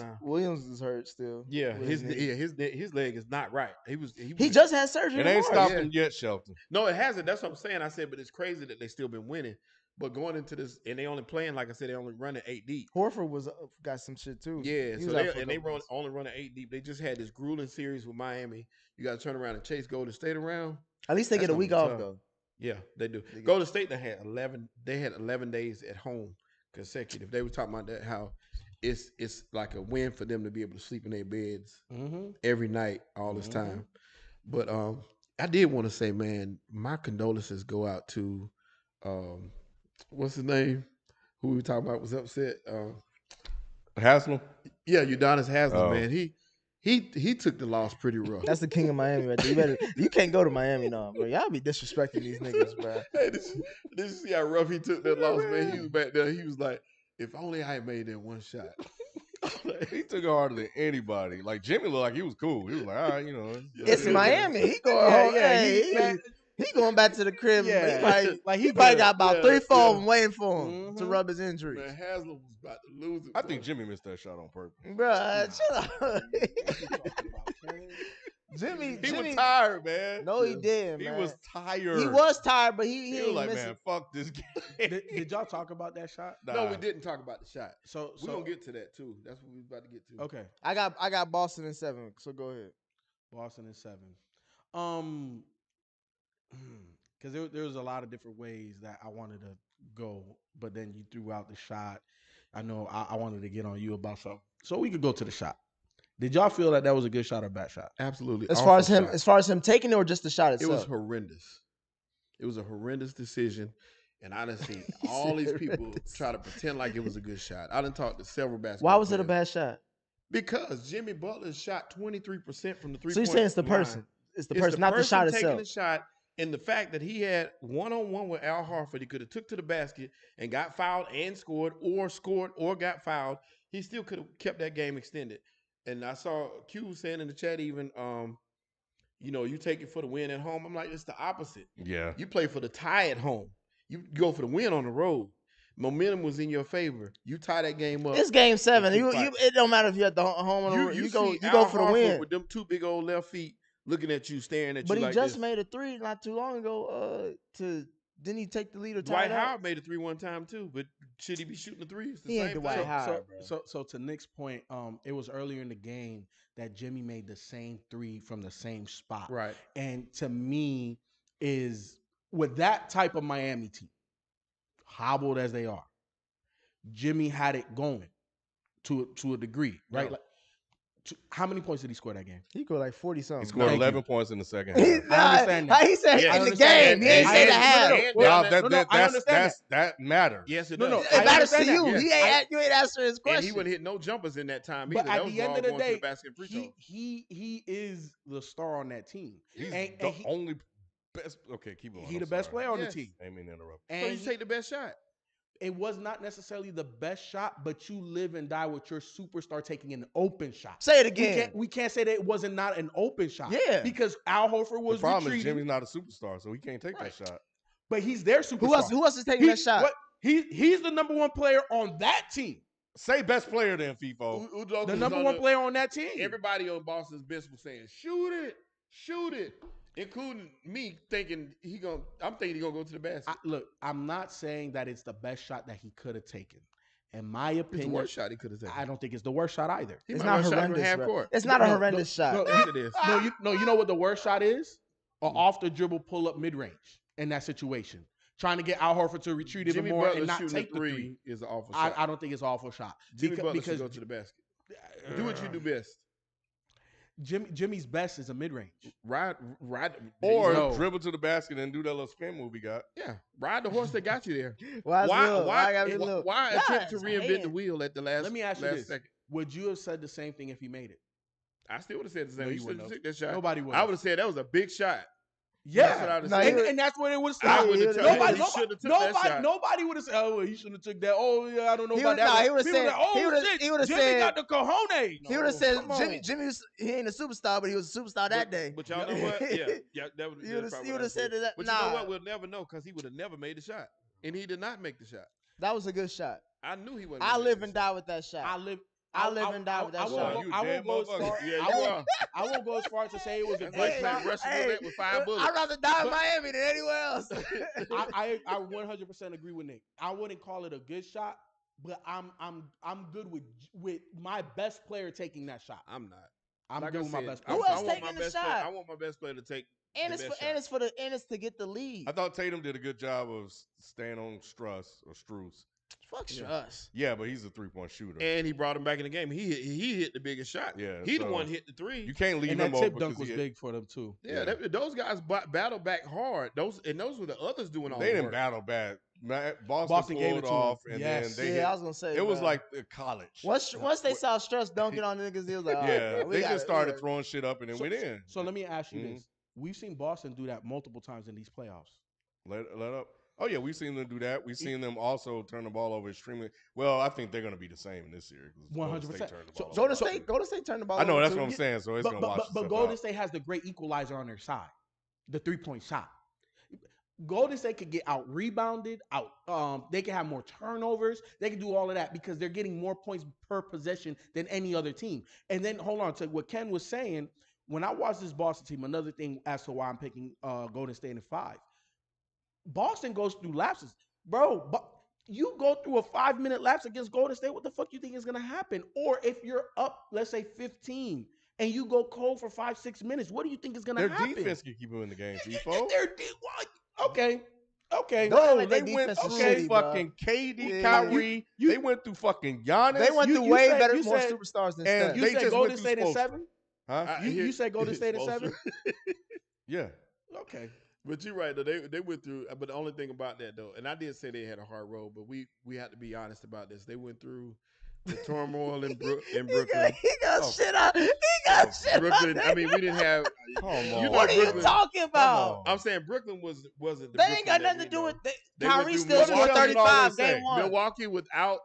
is hurt still. Yeah, with his knee. his leg is not right. He just had surgery. It ain't tomorrow. stopping yet, Shelton. No, it hasn't. That's what I'm saying. I said, but it's crazy that they still been winning. But going into this, and they only playing, like I said, they only running 8 deep. Horford was got some shit too. Yeah, He so was out for a they couple months. only running 8 deep. They just had this grueling series with Miami. You got to turn around and chase Golden State around. At least they That's get a gonna week be off tough. though. Yeah, they do. They get- Golden State they had 11. They had 11 days at home consecutive. They were talking about that how it's like a win for them to be able to sleep in their beds Mm-hmm. every night all this Mhm. time. But I did want to say, man, my condolences go out to what's his name? Who we were talking about was upset. Haslam. Yeah, Udonis Haslam, Oh. man. He took the loss pretty rough. That's the king of Miami right there. You can't go to Miami now, bro. Y'all be disrespecting these niggas, bro. Hey, this you see how rough he took that loss, man. He was back there. He was like, if only I had made that one shot. He took it harder than anybody. Like Jimmy looked like he was cool. He was like, all right, It's Miami. He going home. He going back to the crib. Yeah, He probably got about 3-4 of yeah. them waiting for him to Mhm. rub his injuries. Man, Haslam was about to lose it. I think Jimmy missed that shot on purpose. Bro, chill out. He Jimmy was tired, man. No, he didn't. He man. was tired. He was tired, but he He was ain't like, missing. man, fuck this game. Did y'all talk about that shot? No, we didn't talk about the shot. So We're gonna get to that too. That's what we was about to get to. okay. I got Boston in 7. So go ahead. Boston is 7. Because there was a lot of different ways that I wanted to go, but then you threw out the shot. I know I wanted to get on you about something, so we could go to the shot. Did y'all feel that was a good shot or bad shot? Absolutely. As Awful far shot. as him taking it or just the shot It itself. was horrendous. It was a horrendous decision. And I done seen all these people Horrendous. try to pretend like it was a good shot. I done talked to several basketball Why was it a players. bad shot? Because Jimmy Butler shot 23% from the 3-point So you're saying it's the line. person. It's the person, not the shot taking itself. the shot, and the fact that he had one-on-one with Al Horford, he could have took to the basket and got fouled and scored or got fouled. He still could have kept that game extended. And I saw Q saying in the chat even, you take it for the win at home. I'm like, it's the opposite. Yeah. You play for the tie at home. You go for the win on the road. Momentum was in your favor. You tie that game up. It's game 7. keep fighting. It don't matter if you're at the home or the road. You go see for Al the Horford win. with them 2 big old left feet looking at you, staring at But you he like just this. made a 3 not too long ago. Didn't he take the lead or tie Dwight it up? Howard made a 3 one time too, but should he be shooting the 3? It's the He ain't same Dwight thing. Howard. bro. So to Nick's point, it was earlier in the game that Jimmy made the same 3 from the same spot. Right. And to me, is with that type of Miami team, hobbled as they are, Jimmy had it going to a degree, right? Yeah. Like, how many points did he score that game? He scored like 40 something. He scored Thank 11 you. points in the second He, half. I understand that. He said Yeah, in I the understand game. He ain't that. say the And- half. and- Well, I understand that matters. Yes, it No, does. no, It I matters to understand you. that. You ain't answering his And question. he wouldn't hit no jumpers in that time But either. That at was the end all of the going to day, basket free throws. he is the star on that team. He's And the he- only best. Okay, keep going. He I'm the best sorry. player on Yes. the team. I didn't mean to interrupt. So And you take the best shot. it was not necessarily the best shot, but you live and die with your superstar taking an open shot. Say it We again. can't say that it wasn't not an open shot. Yeah. Because Al Horford The was problem is retreating, Jimmy's not a superstar, so he can't take that shot. but he's their superstar. Who else is taking that shot? He's the number 1 player on that team. Say best player then, FIFO. Udoka The was number on 1 player on that team. Everybody on Boston's bench was saying, shoot it, including me thinking I'm thinking he's gonna go to the basket. Look, I'm not saying that it's the best shot that he could have taken. In my It's the opinion, worst shot he could have taken. I don't think it's the worst shot either. He It's might not have shot from horrendous. half bro. court. It's not a No, horrendous shot. no, Yes, it is. You know what the worst shot is? An off the dribble pull up mid range in that situation, trying to get Al Horford to retreat even Jimmy more Butler and not shooting take a the 3 3. is an awful shot. I don't think it's an awful shot Jimmy Butler should because go to the basket. Do what you do best. Jimmy's best is a mid range. Ride. Or No. dribble to the basket and do that little spin move we got. Yeah, ride the horse that got you there. Why Why attempt to reinvent the wheel at the last? Let me ask you this: second? would you have said the same thing if he made it? I still would have said the same. No, you you should wouldn't have have. took that shot. Nobody would. I would have said that was a big shot. Yeah, That's what I would have No, said. and that's what it was. I would have Nobody, he should have took that shot. nobody would have said, "Oh, he shouldn't have took that." Oh, yeah, I don't know He about would- nah, that. he would've People said- like, "Oh he would've- shit, he would've Jimmy said- got the cojones." He would have said come on. Jimmy he ain't a superstar, but he was a superstar that day. But y'all know what? Yeah, that would He would have said that. But you know what? We'll never know because he would have never made the shot, and he did not make the shot. That was a good shot. I knew he wasn't. I live and die with that shot. I live and die with that shot. You I dead won't go as far. motherfucker. Yeah, I you won't- are. I won't go as far as to say it was a That's great like shot. Russian roulette with 5 bullets. I'd rather die in Miami than anywhere else. I 100% agree with Nick. I wouldn't call it a good shot, but I'm good with my best player taking that shot. I'm not. I'm Like good I with my said, best I- Who player. else I want taking my the best shot? player. I want my best player to take. and the it's best for and it's to get the lead. I thought Tatum did a good job of staying on Strus. Fuck Yeah. us. Yeah, but he's a 3-point shooter. And he brought him back in the game. He hit the biggest shot. Yeah, he the so one hit the 3. You can't leave And him that open tip dunk because was he big for them too. Yeah, those guys battled back hard. Those were the others doing all They the didn't work. battle back. Boston gave pulled it to off, him. and Yes. then they Yeah, hit. I was gonna say It was bro. like college. once they saw Stress dunking on niggas, they was like, all right, Yeah, bro, we they gotta- just started we throwing shit up and then went in. So let me ask you Mhm. this: we've seen Boston do that multiple times in these playoffs. Let up. Oh yeah, we've seen them do that. We've seen them also turn the ball over extremely well. I think they're going to be the same in this series. 100%. Golden State turned the ball. I know over that's too. what I'm saying. So it's But, going to watch. but Golden State has the great equalizer on their side, the 3-point shot. Golden State could get out rebounded, they can have more turnovers, they can do all of that because they're getting more points per possession than any other team. And then hold on to what Ken was saying. When I watch this Boston team, another thing as to why I'm picking Golden State in 5. Boston goes through lapses, bro. But you go through a 5-minute lapse against Golden State, what the fuck you think is gonna happen? Or if you're up, let's say 15, and you go cold for 5-6 minutes, what do you think is gonna Their happen? defense can keep them in the game. Tifo. Okay. No, like they their went defense through is shitty, bro. fucking KD, Yeah. Kyrie. They went through fucking Giannis. They went You- through you way said- better, you more said- superstars than and Steph. You They said just Golden went through State in Spoelstra. 7? Huh? You said Golden State in 7? Yeah. Okay. But you're right though. They went through. But the only thing about that though, and I did say they had a hard road, but we had to be honest about this. They went through the turmoil in Brooklyn. He got shit out. He got shit Brooklyn. out. I mean, we didn't have. Come on. You know, What are you Brooklyn- talking about? I'm saying Brooklyn wasn't the. They ain't got Brooklyn nothing that to do we with know. it. They went Kyrie through still Milwaukee. scored What does it 35 always say? game 1. Milwaukee without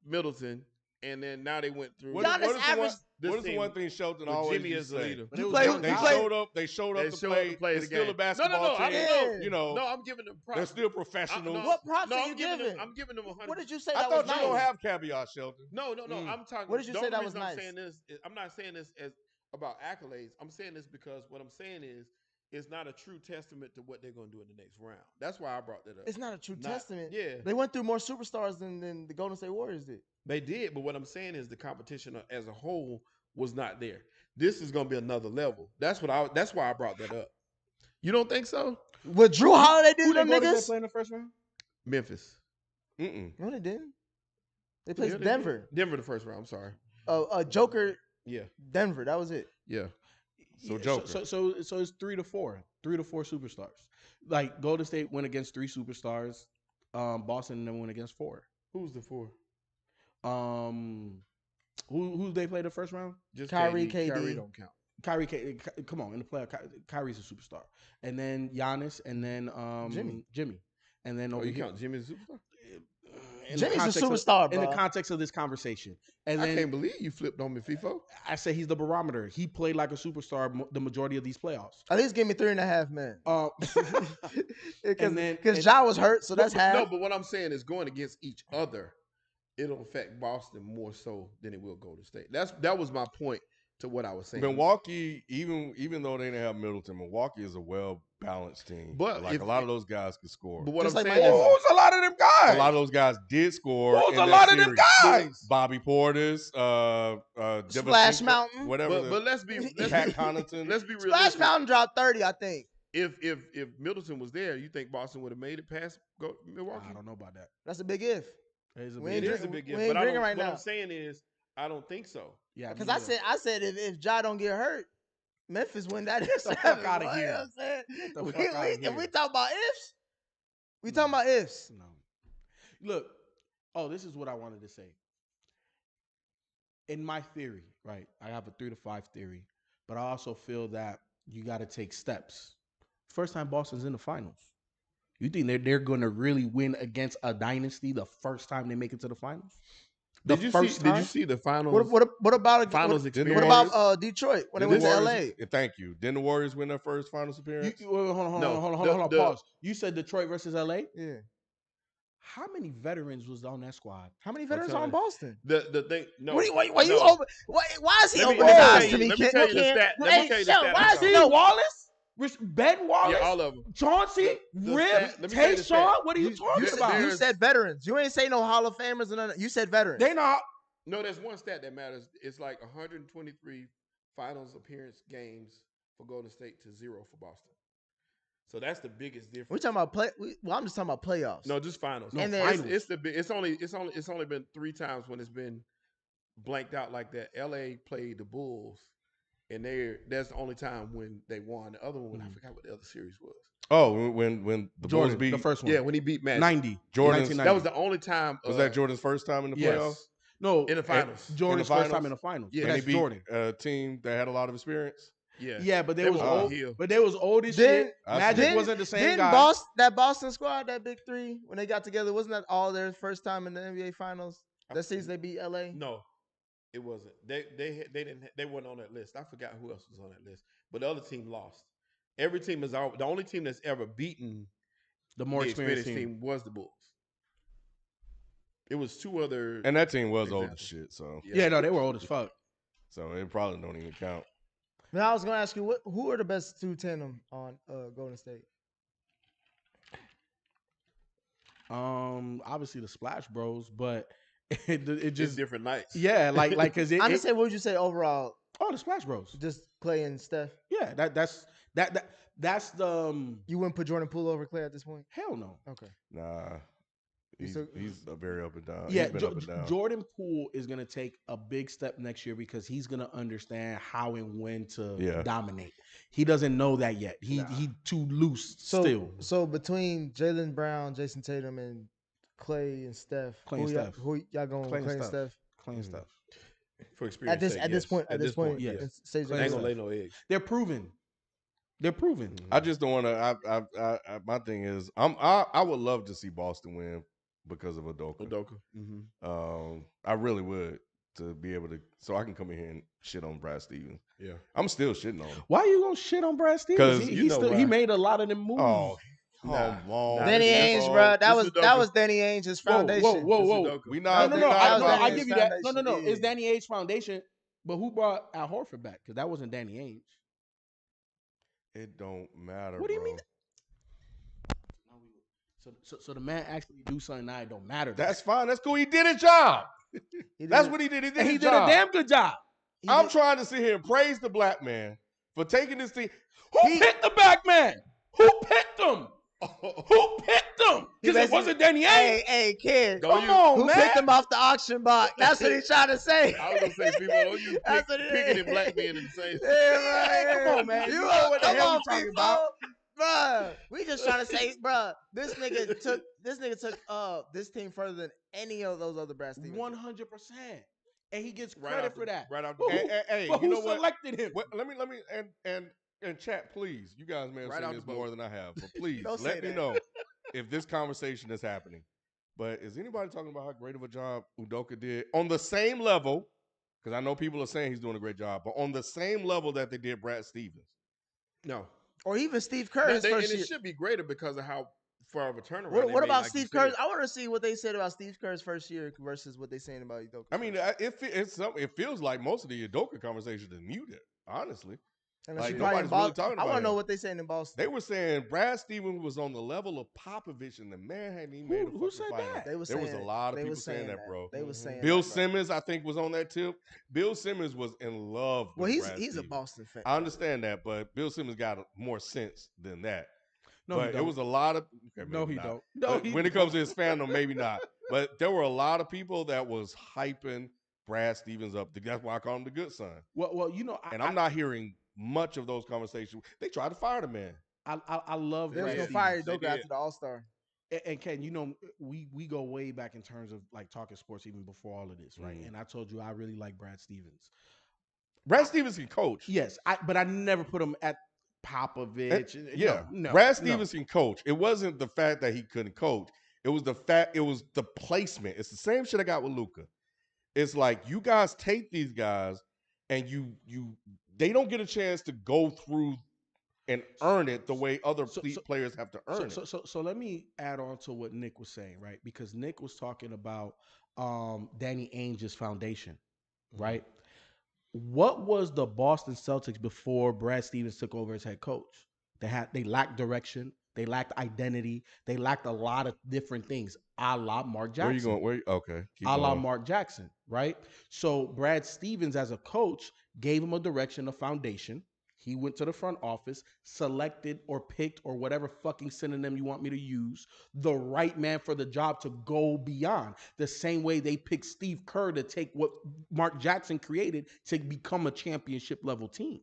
Middleton, and then now they went through. What is Giannis the averaged- This what is the team one thing Shelton with always Jimmy used as to the say? leader. But it You was play- young you They guys. play- showed up. They showed up They to showed play. up to play It's the still game. a basketball I team. know. You know, No, I'm giving them props. they're still professionals. no. What props No, are I'm you giving giving? them. I'm giving them 100. What did you say I that thought was you nice? don't have caveat, Shelton. No. Mm. I'm talking. What did you the say only that was reason nice? I'm saying this. I'm not saying this as about accolades. I'm saying this because what I'm saying is it's not a true testament to what they're going to do in the next round. That's why I brought that up. It's not a true Not- testament. Yeah, They went through more superstars than the Golden State Warriors did. they did. But what I'm saying is the competition as a whole was not there. This is going to be another level. That's why I brought that up. You don't think so? What Drew Holiday did Who to them did Golden State niggas? play in the first round? Memphis. Mm-mm. No, they didn't. They played Yeah, they Denver. did. Denver the first round. I'm sorry. Joker, Yeah. Denver. That was it. Yeah. So Yeah, Joker. So it's 3 to 4 superstars. Like Golden State went against 3 superstars. Boston then went against 4. Who's the 4? Who they played the first round? Just Kyrie, Kyrie KD. don't count. Come on, in the playoff, Kyrie's a superstar, and then Giannis, and then Jimmy, and then Oh, over you here. count Jimmy as a superstar? in the Jimmy's a context of- superstar, in the bro. context of this conversation. And I then can't believe you flipped on me, FIFO. I say he's the barometer. He played like a superstar the majority of these playoffs. At least give me 3.5 men. And then- Because Ja was hurt, so that's half. No, but what I'm saying is going against each other, it'll affect Boston more so than it will Golden State. That was my point to what I was saying. Milwaukee, even though they didn't have Middleton, Milwaukee is a well-balanced team. But like if- a lot of those guys could score. But what Just I'm like saying my is, dad. Who's a lot of them guys? A lot of those guys did score. Who's in a that lot of them series. guys? Bobby Portis, Splash Devasinko, Mountain. whatever. but let's be Pat realistic. Connaughton. Let's be Splash realistic. Mountain dropped 30, I think. If Middleton was there, you think Boston would have made it past Milwaukee? I don't know about that. That's a big if. It is a We big ain't It deal. is a big we gift, ain't but drinking right what now. I'm saying is, I don't think so. Yeah, Because me I neither. said if Ja don't get hurt, Memphis win that. Get the fuck outta here. You know what I'm saying? Get the fuck outta If we here. talk about ifs, we talking about ifs. No. Look, this is what I wanted to say. In my theory, right? I have a 3 to 5 theory, but I also feel that you got to take steps. First time Boston's in the finals. You think they're going to really win against a dynasty the first time they make it to the finals? Did you see the finals? What about finals what experience? about Detroit when they went to LA? Thank you. Didn't the Warriors win their first finals appearance? Hold on. Pause. You said Detroit versus LA? Yeah. How many veterans was on that squad? How many veterans are on Boston? The thing. No. Why is he Let me opening his tell eyes you- to me? let me tell you the stat. Let me tell you the stat. Why is I'm he sorry. Wallace? Ben Wallace? Yeah, all of them. Chauncey? The Rip? stat- let me tell you the stat. Tayshaun? What are you talking about? You said veterans. You ain't say no Hall of Famers or none. You said veterans. They not. No, there's one stat that matters. It's like 123 finals appearance games for Golden State to 0 for Boston. So that's the biggest difference. We talking about I'm just talking about playoffs. No, just finals. No, And finals. It's only been 3 times when it's been blanked out like that. LA played the Bulls, and that's the only time when they won. The other one, I forgot what the other series was. Oh, when the Jordan, Bulls beat the first one. Yeah, when he beat Magic. 90. Jordan's- 1990. That was the only time. Was that Jordan's first time in the Yes. playoffs? No, in the finals? Jordan's In the first time finals? in the finals. Yeah. But And that's he beat Jordan. a team that had a lot of experience. Yeah, Yeah, but they They was was all old. heel. But they was old as Then- shit. That's- Magic wasn't the same guy. That Boston squad, that big three, when they got together, wasn't that all their first time in the NBA Finals? That season they beat LA. No, it wasn't. They weren't on that list. I forgot who else was on that list. But the other team lost. Every team is the only team that's ever beaten the more the experienced team was the Bulls. It was 2 other. And that team was old as Exactly. shit, so Yeah, no, they were old as fuck. it probably don't even count. Now I was gonna ask you, who are the best 2 tandem on Golden State? Obviously the Splash Bros, but it just just different nights. yeah, like because I'm just saying, what would you say overall? the Splash Bros. Just Clay and Steph. Yeah, that's the You wouldn't put Jordan Poole over Clay at this point? hell no. Okay. Nah, he's So- a very up and down. Yeah, He's been up and down. Jordan Poole is going to take a big step next year because he's going to understand how and when to dominate. He doesn't know that yet. He too loose still. So between Jaylen Brown, Jayson Tatum, and Clay and Steph, Clay and Steph. who y'all going Clay with? Clay and and Steph. Clean stuff. For experience. At this point, yes. it's stage of I ain't the gonna season. lay no eggs. They're proven. They're proven. I just don't want to. My thing is, I would love to see Boston win because of Udoka. Udoka. I really would, to be able to, so I can come in here and shit on Brad Stevens. Yeah. I'm still shitting on him. Why are you gonna shit on Brad Stevens? 'Cause He made a lot of them moves. Oh, Nah. come on. Nah, Danny this is Ainge, all- bro. this is That Udoka. was Danny Ainge's foundation. Whoa. Udoka. We No, not. no, we no. not that was I about- give you that. No. Foundation, yeah. It's Danny Ainge's foundation, but who brought Al Horford back? Because that wasn't Danny Ainge. It don't matter. What do you bro. mean? So the man actually do something that don't matter. That's fine. That's cool. He did his job. He did That's it. what he did. He did and he his did job. a damn good job. He I'm did- trying to sit here and praise the black man for taking this team. Who picked the back man? Who picked him? Who picked him? He Because it basically- wasn't Danny Ainge. Hey, kid. Don't Come on, Who man. picked him off the auction block? That's what he's trying to say. I was gonna say, people, don't you That's what it picking is. and black men in the same. Yeah, right. Come on, man. You You know know what the come hell on, we talking people. about. Bruh, we just trying to say, bruh, this nigga took this team further than any of those other Brad Stevens. 100%. And he gets Right credit out for the- that. right out the But gate. who, Hey, but you who know what? selected him? Let me and chat, please. You guys may have Right seen out this the boat. more than I have, but please Don't say let me that. know if this conversation is happening. But is anybody talking about how great of a job Udoka did on the same level? Because I know people are saying he's doing a great job, but on the same level that they did Brad Stevens. No. Or even Steve Kerr his And first it year. should be greater because of how far of a turnaround. What they about made, like you Steve said. Kerr? I want to see what they said about Steve Kerr's first year versus what they saying about Udoka. I mean, it feels like most of the Udoka conversation is muted, honestly. Unless like, you probably nobody's in really Boston. talking I about want to know him. what they saying in Boston. They were saying Brad Stevens was on the level of Popovich, and the man hadn't even made a Who fucking said final. that? They was There was saying a it. lot of They people was saying that, bro. They was saying Bill that, bro. Simmons, I think, was on that tip. Bill Simmons was in love with Well, he's Brad a Stevens. Boston fan. I understand that, but Bill Simmons got more sense than that. No, but he it don't. was a lot of No, maybe he not. don't. No, But he when it don't. comes to his fandom, maybe not. But there were a lot of people that was hyping Brad Stevens up. That's why I call him the good son. Well, you know, And I'm not hearing much of those conversations. They tried to fire the man. I love They was Brad gonna Stevens. fire They Udoka did. after the All-Star. And Ken, you know, we go way back in terms of like talking sports even before all of this, right? And I told you I really like Brad Stevens. Brad Stevens can coach. Yes, but I never put him at Popovich. No. Brad Stevens can coach. It wasn't the fact that he couldn't coach. It was the placement. It's the same shit I got with Luka. It's like you guys take these guys and they don't get a chance to go through and earn it the way other players have to earn it. So let me add on to what Nick was saying, right? Because Nick was talking about Danny Ainge's foundation, right? What was the Boston Celtics before Brad Stevens took over as head coach? They lacked direction, they lacked identity, they lacked a lot of different things, a la Mark Jackson. Where you going? Okay. A la Mark Jackson, right? So Brad Stevens as a coach gave him a direction, a foundation. He went to the front office, selected or picked or whatever fucking synonym you want me to use, the right man for the job to go beyond. The same way they picked Steve Kerr to take what Mark Jackson created to become a championship level team.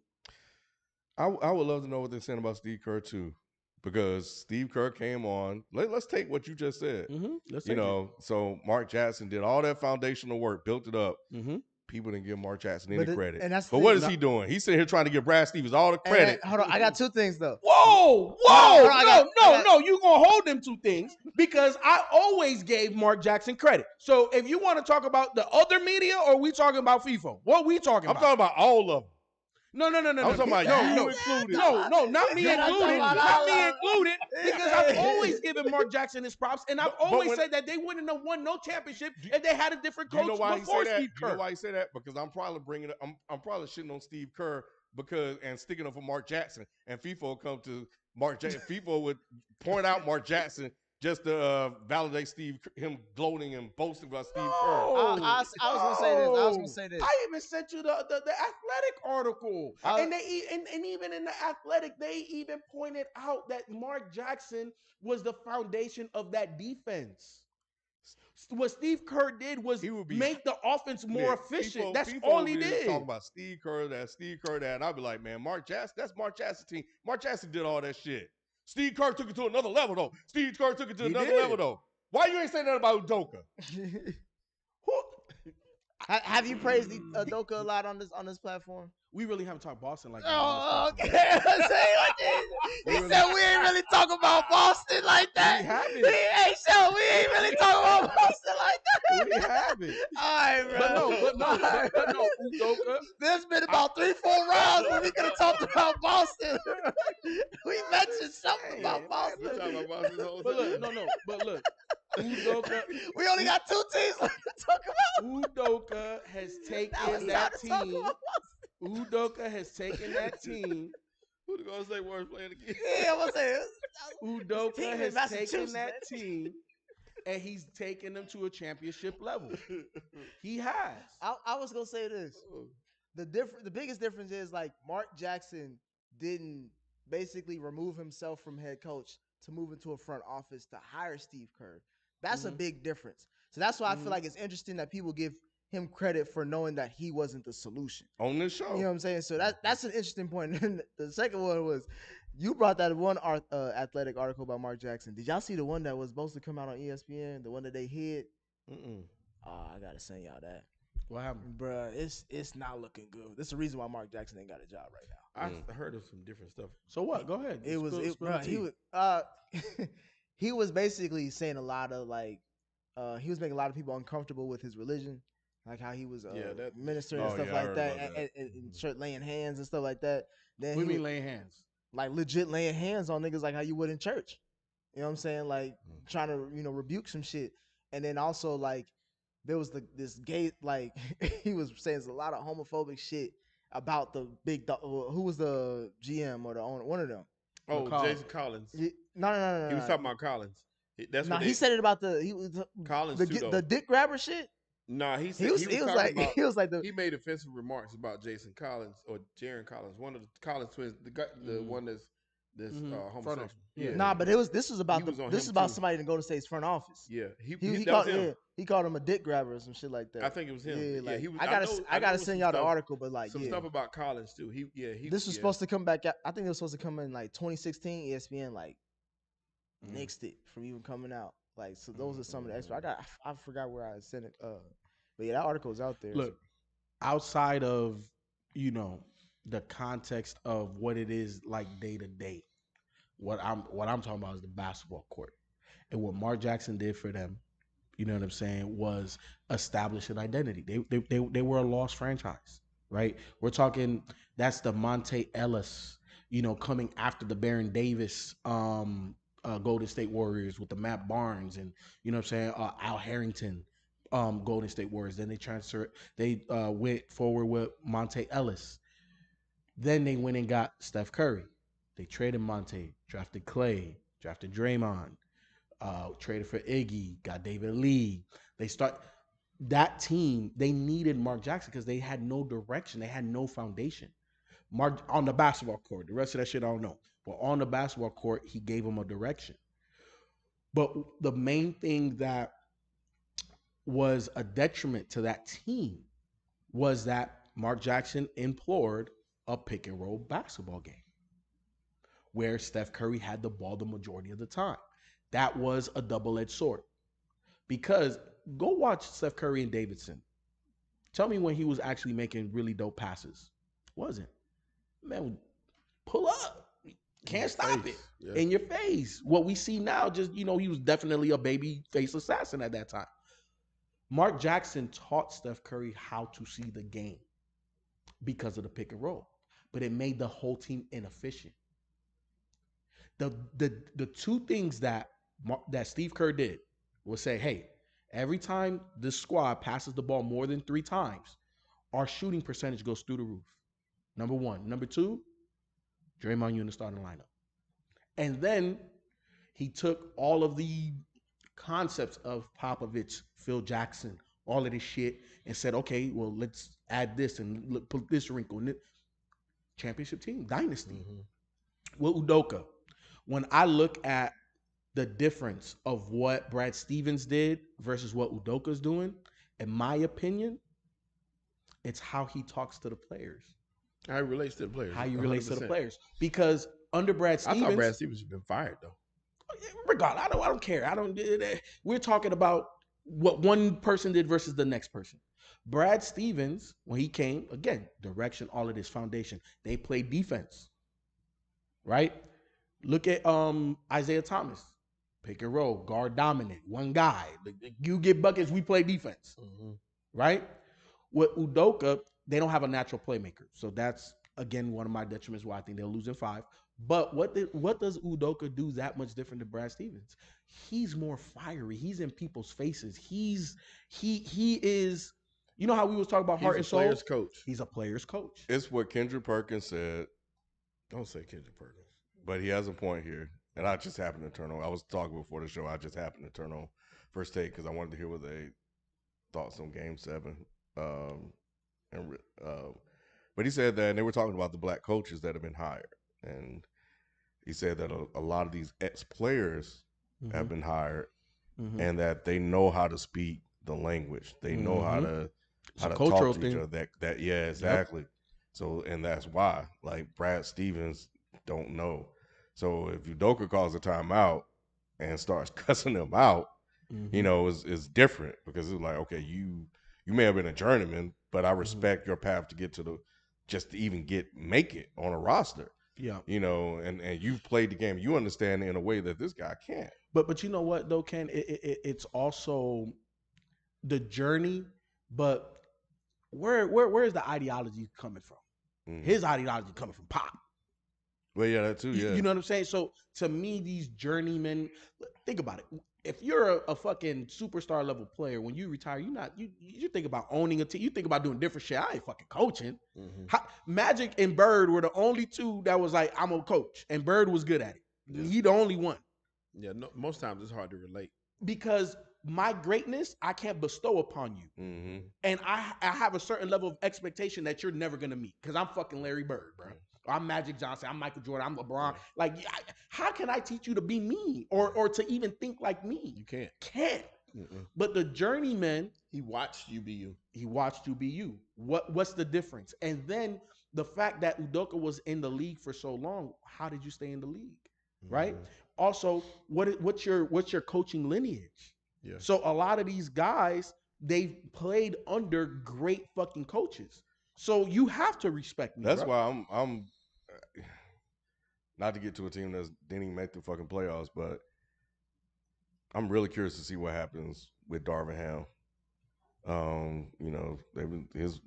I would love to know what they're saying about Steve Kerr too, because Steve Kerr came on. Let's take what you just said. So Mark Jackson did all that foundational work, built it up. People didn't give Mark Jackson any credit. But what is he doing? He's sitting here trying to give Brad Stevens all the credit. Hold on, I got two things though. Whoa! No, you gonna hold them two things because I always gave Mark Jackson credit. So if you want to talk about the other media, or we talking about FIFA? What we talking about? I'm talking about all of them. No. I'm talking about you included. No, not me included. Not me included. Because I've always given Mark Jackson his props, and I've always said that they wouldn't have won no championship if they had a different coach before Steve Kerr. You know why he say that? Because I'm probably bringing it. I'm probably shitting on Steve Kerr and sticking up for Mark Jackson, and FIFA will come to Mark Jackson. FIFA would point out Mark Jackson just to validate him gloating and boasting about Steve Kerr. I was gonna say this. I even sent you the Athletic article, and even in the Athletic, they even pointed out that Mark Jackson was the foundation of that defense. What Steve Kerr did was make the offense more efficient. That's all he did. Talking about Steve Kerr, that, and I'd be like, man, Mark Jackson, that's Mark Jackson's team. Mark Jackson did all that shit. Steve Kerr took it to another level, though. Why you ain't saying that about Udoka? Have you praised Udoka a lot on this platform? We really haven't talked Boston like that. Oh, okay. He said we ain't really talking about Boston like that. We haven't. We ain't really talking about Boston like that. We haven't. All right, bro. But no, Udoka. There's been about 3-4 rounds where we could have talked about Boston. We mentioned something about Boston. We're talking about Boston the whole time. But look. Udoka. We only got 2 teams left to talk about. Udoka has taken that team. Udoka has taken that team. Who's gonna say words playing again? Yeah, I'm gonna say it. Udoka has taken that team, and he's taken them to a championship level. He has. I was gonna say this. The biggest difference is like Mark Jackson didn't basically remove himself from head coach to move into a front office to hire Steve Kerr. That's a big difference. So that's why I feel like it's interesting that people give him credit for knowing that he wasn't the solution on this show. You know what I'm saying? So that's an interesting point. And the second one was you brought that one Athletic article about Mark Jackson. Did y'all see the one that was supposed to come out on ESPN? The one that they hid? Oh, I gotta send y'all that. What happened, bruh? It's not looking good. That's the reason why Mark Jackson ain't got a job right now. I heard of some different stuff. So what? Go ahead. He was basically saying a lot of like he was making a lot of people uncomfortable with his religion, like how he was ministering and stuff like that, and laying hands and stuff like that. Then what do you mean laying hands? Like legit laying hands on niggas like how you would in church. You know what I'm saying? Like trying to rebuke some shit, and then also like there was this gay like he was saying a lot of homophobic shit about the big dog. Who was the GM or the owner? One of them. Oh, Jason Collins. No. He was talking about Collins. He said it about Collins the dick grabber shit. No, he made offensive remarks about Jason Collins or Jaron Collins, one of the Collins twins, the one That's Front homosexual. office. Yeah. Nah, but this was about He was on this him is about too. somebody in the Golden State's front office. Yeah, He that called was him. he called him a dick grabber or some shit like that. I think it was him. Yeah, Yeah, like he was. I know gotta it was send some y'all the stuff, article, but like some yeah, stuff about Collins too. this was supposed to come back. I think it was supposed to come in like 2016. ESPN like nixed it from even coming out. Like so, those are some of the extra. I forgot where I sent it. But yeah, that article is out there. Look, outside of the context of what it is like day to day, what I'm talking about is the basketball court and what Mark Jackson did for them. You know what I'm saying? Was establish an identity. They were a lost franchise, right? We're talking that's the Monte Ellis, coming after the Baron Davis Golden State Warriors with the Matt Barnes and you know what I'm saying, Al Harrington Golden State Warriors. Then they went forward with Monte Ellis. Then they went and got Steph Curry. They traded Monte, drafted Clay, drafted Draymond, traded for Iggy, got David Lee. That team, they needed Mark Jackson because they had no direction. They had no foundation. Mark on the basketball court, the rest of that shit I don't know. But on the basketball court, he gave them a direction. But the main thing that was a detriment to that team was that Mark Jackson implored a pick and roll basketball game where Steph Curry had the ball the majority of the time. That was a double-edged sword. Because go watch Steph Curry and Davidson. Tell me when he was actually making really dope passes. Wasn't. Man, pull up. Can't stop it. Yeah. In your face. What we see now, just, he was definitely a baby face assassin at that time. Mark Jackson taught Steph Curry how to see the game because of the pick and roll. But it made the whole team inefficient. The two things that Steve Kerr did was say, hey, every time this squad passes the ball more than 3 times, our shooting percentage goes through the roof. Number one. Number two, Draymond, you in the starting lineup. And then he took all of the concepts of Popovich, Phil Jackson, all of this shit, and said, okay, well, let's add this and put this wrinkle in it. Championship team, dynasty. With Udoka, when I look at the difference of what Brad Stevens did versus what Udoka's doing, in my opinion, it's how he talks to the players. How he relates to the players. How he relates 100%. To the players. Because under Brad Stevens, I thought Brad Stevens had been fired though. Regardless, I don't care. We're talking about what one person did versus the next person. Brad Stevens, when he came, again, direction, all of this foundation. They played defense. Right? Look at Isaiah Thomas. Pick and roll, guard dominant, one guy. You get buckets, we play defense. Right? With Udoka, they don't have a natural playmaker. So that's, again, one of my detriments why I think they'll lose in 5. But what does Udoka do that much different than Brad Stevens? He's more fiery. He's in people's faces. He is, you know how we was talking about heart and soul? He's a player's coach. He's a player's coach. It's what Kendrick Perkins said. Don't say Kendrick Perkins. But he has a point here. And I just happened to turn on. I was talking before the show. I just happened to turn on First Take because I wanted to hear what they thoughts on Game 7. But he said that, and they were talking about the black coaches that have been hired. And he said that a lot of these ex-players have been hired and that they know how to speak the language. They know how to talk to each other. Yeah, exactly. Yep. So, and that's why, like, Brad Stevens don't know. So if Udoka calls a timeout and starts cussing them out, is different because it's like, okay, you may have been a journeyman, but I respect your path to get to just to even make it on a roster. Yeah. And you've played the game. You understand in a way that this guy can't. But you know what though, Ken? It's also the journey, but where is the ideology coming from? His ideology coming from Pop. Well, yeah, that too, yeah. You know what I'm saying? So to me, these journeymen, think about it. If you're a fucking superstar level player, when you retire, you think about owning a team. You think about doing different shit. I ain't fucking coaching. Magic and Bird were the only two that was like, I'm a coach. And Bird was good at it. Yeah. He the only one. Yeah, most times it's hard to relate. Because my greatness, I can't bestow upon you. And I have a certain level of expectation that you're never going to meet. Because I'm fucking Larry Bird, bro. I'm Magic Johnson. I'm Michael Jordan. I'm LeBron. Like, how can I teach you to be me or to even think like me? You can't. Can't. But the journeyman, he watched you be you. He watched you be you. What's the difference? And then the fact that Udoka was in the league for so long, how did you stay in the league? Right? Also, what's your coaching lineage? Yeah. So a lot of these guys, they've played under great fucking coaches. So you have to respect me. That's bro. why I'm not to get to a team that didn't even make the fucking playoffs, but I'm really curious to see what happens with Darvin Ham. His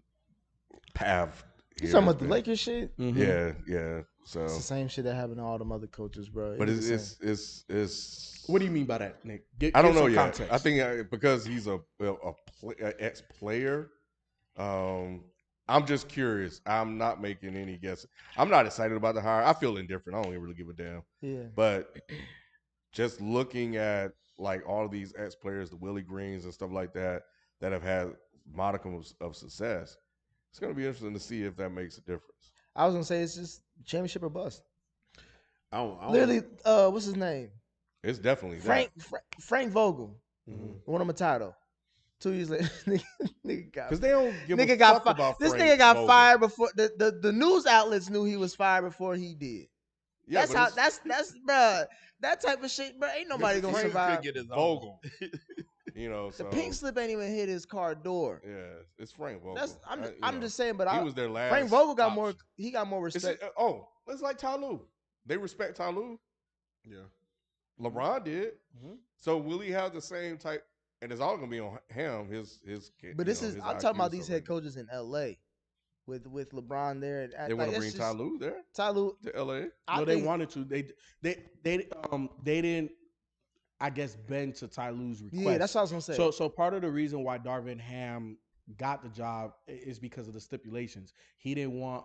path. You talking about the Lakers shit? Mm-hmm. Yeah. So it's the same shit that happened to all them other coaches, bro. But it's. What do you mean by that, Nick? I don't know yet. Context. I think because he's a ex-player. I'm just curious. I'm not making any guesses. I'm not excited about the hire. I feel indifferent. I don't even really give a damn. Yeah. But just looking at like all of these ex-players, the Willie Greens and stuff like that have had modicum of success, it's going to be interesting to see if that makes a difference. I was going to say it's just championship or bust. I don't literally, what's his name? It's definitely Frank Vogel. Won him a title. 2 years later, nigga got because they don't give a fuck about this Frank nigga got Vogel. fired before the news outlets knew he was fired before he did. Yeah, that's bruh. That type of shit, bruh. Ain't nobody gonna survive. Get his Vogel. The pink slip ain't even hit his car door. Yeah, it's Frank Vogel. I'm just saying, but he was their last. Frank Vogel got option. more. He got more respect. It's like Ty Lue. They respect Ty Lue. Yeah, LeBron did. So will he have the same type? And it's all gonna be on him. But I'm talking about these head coaches in L.A. with LeBron there. They want to bring Ty Lue there. Ty Lue to L.A. No, they wanted to. They didn't. I guess bend to Ty Lue's request. Yeah, that's what I was gonna say. So part of the reason why Darvin Ham got the job is because of the stipulations. He didn't want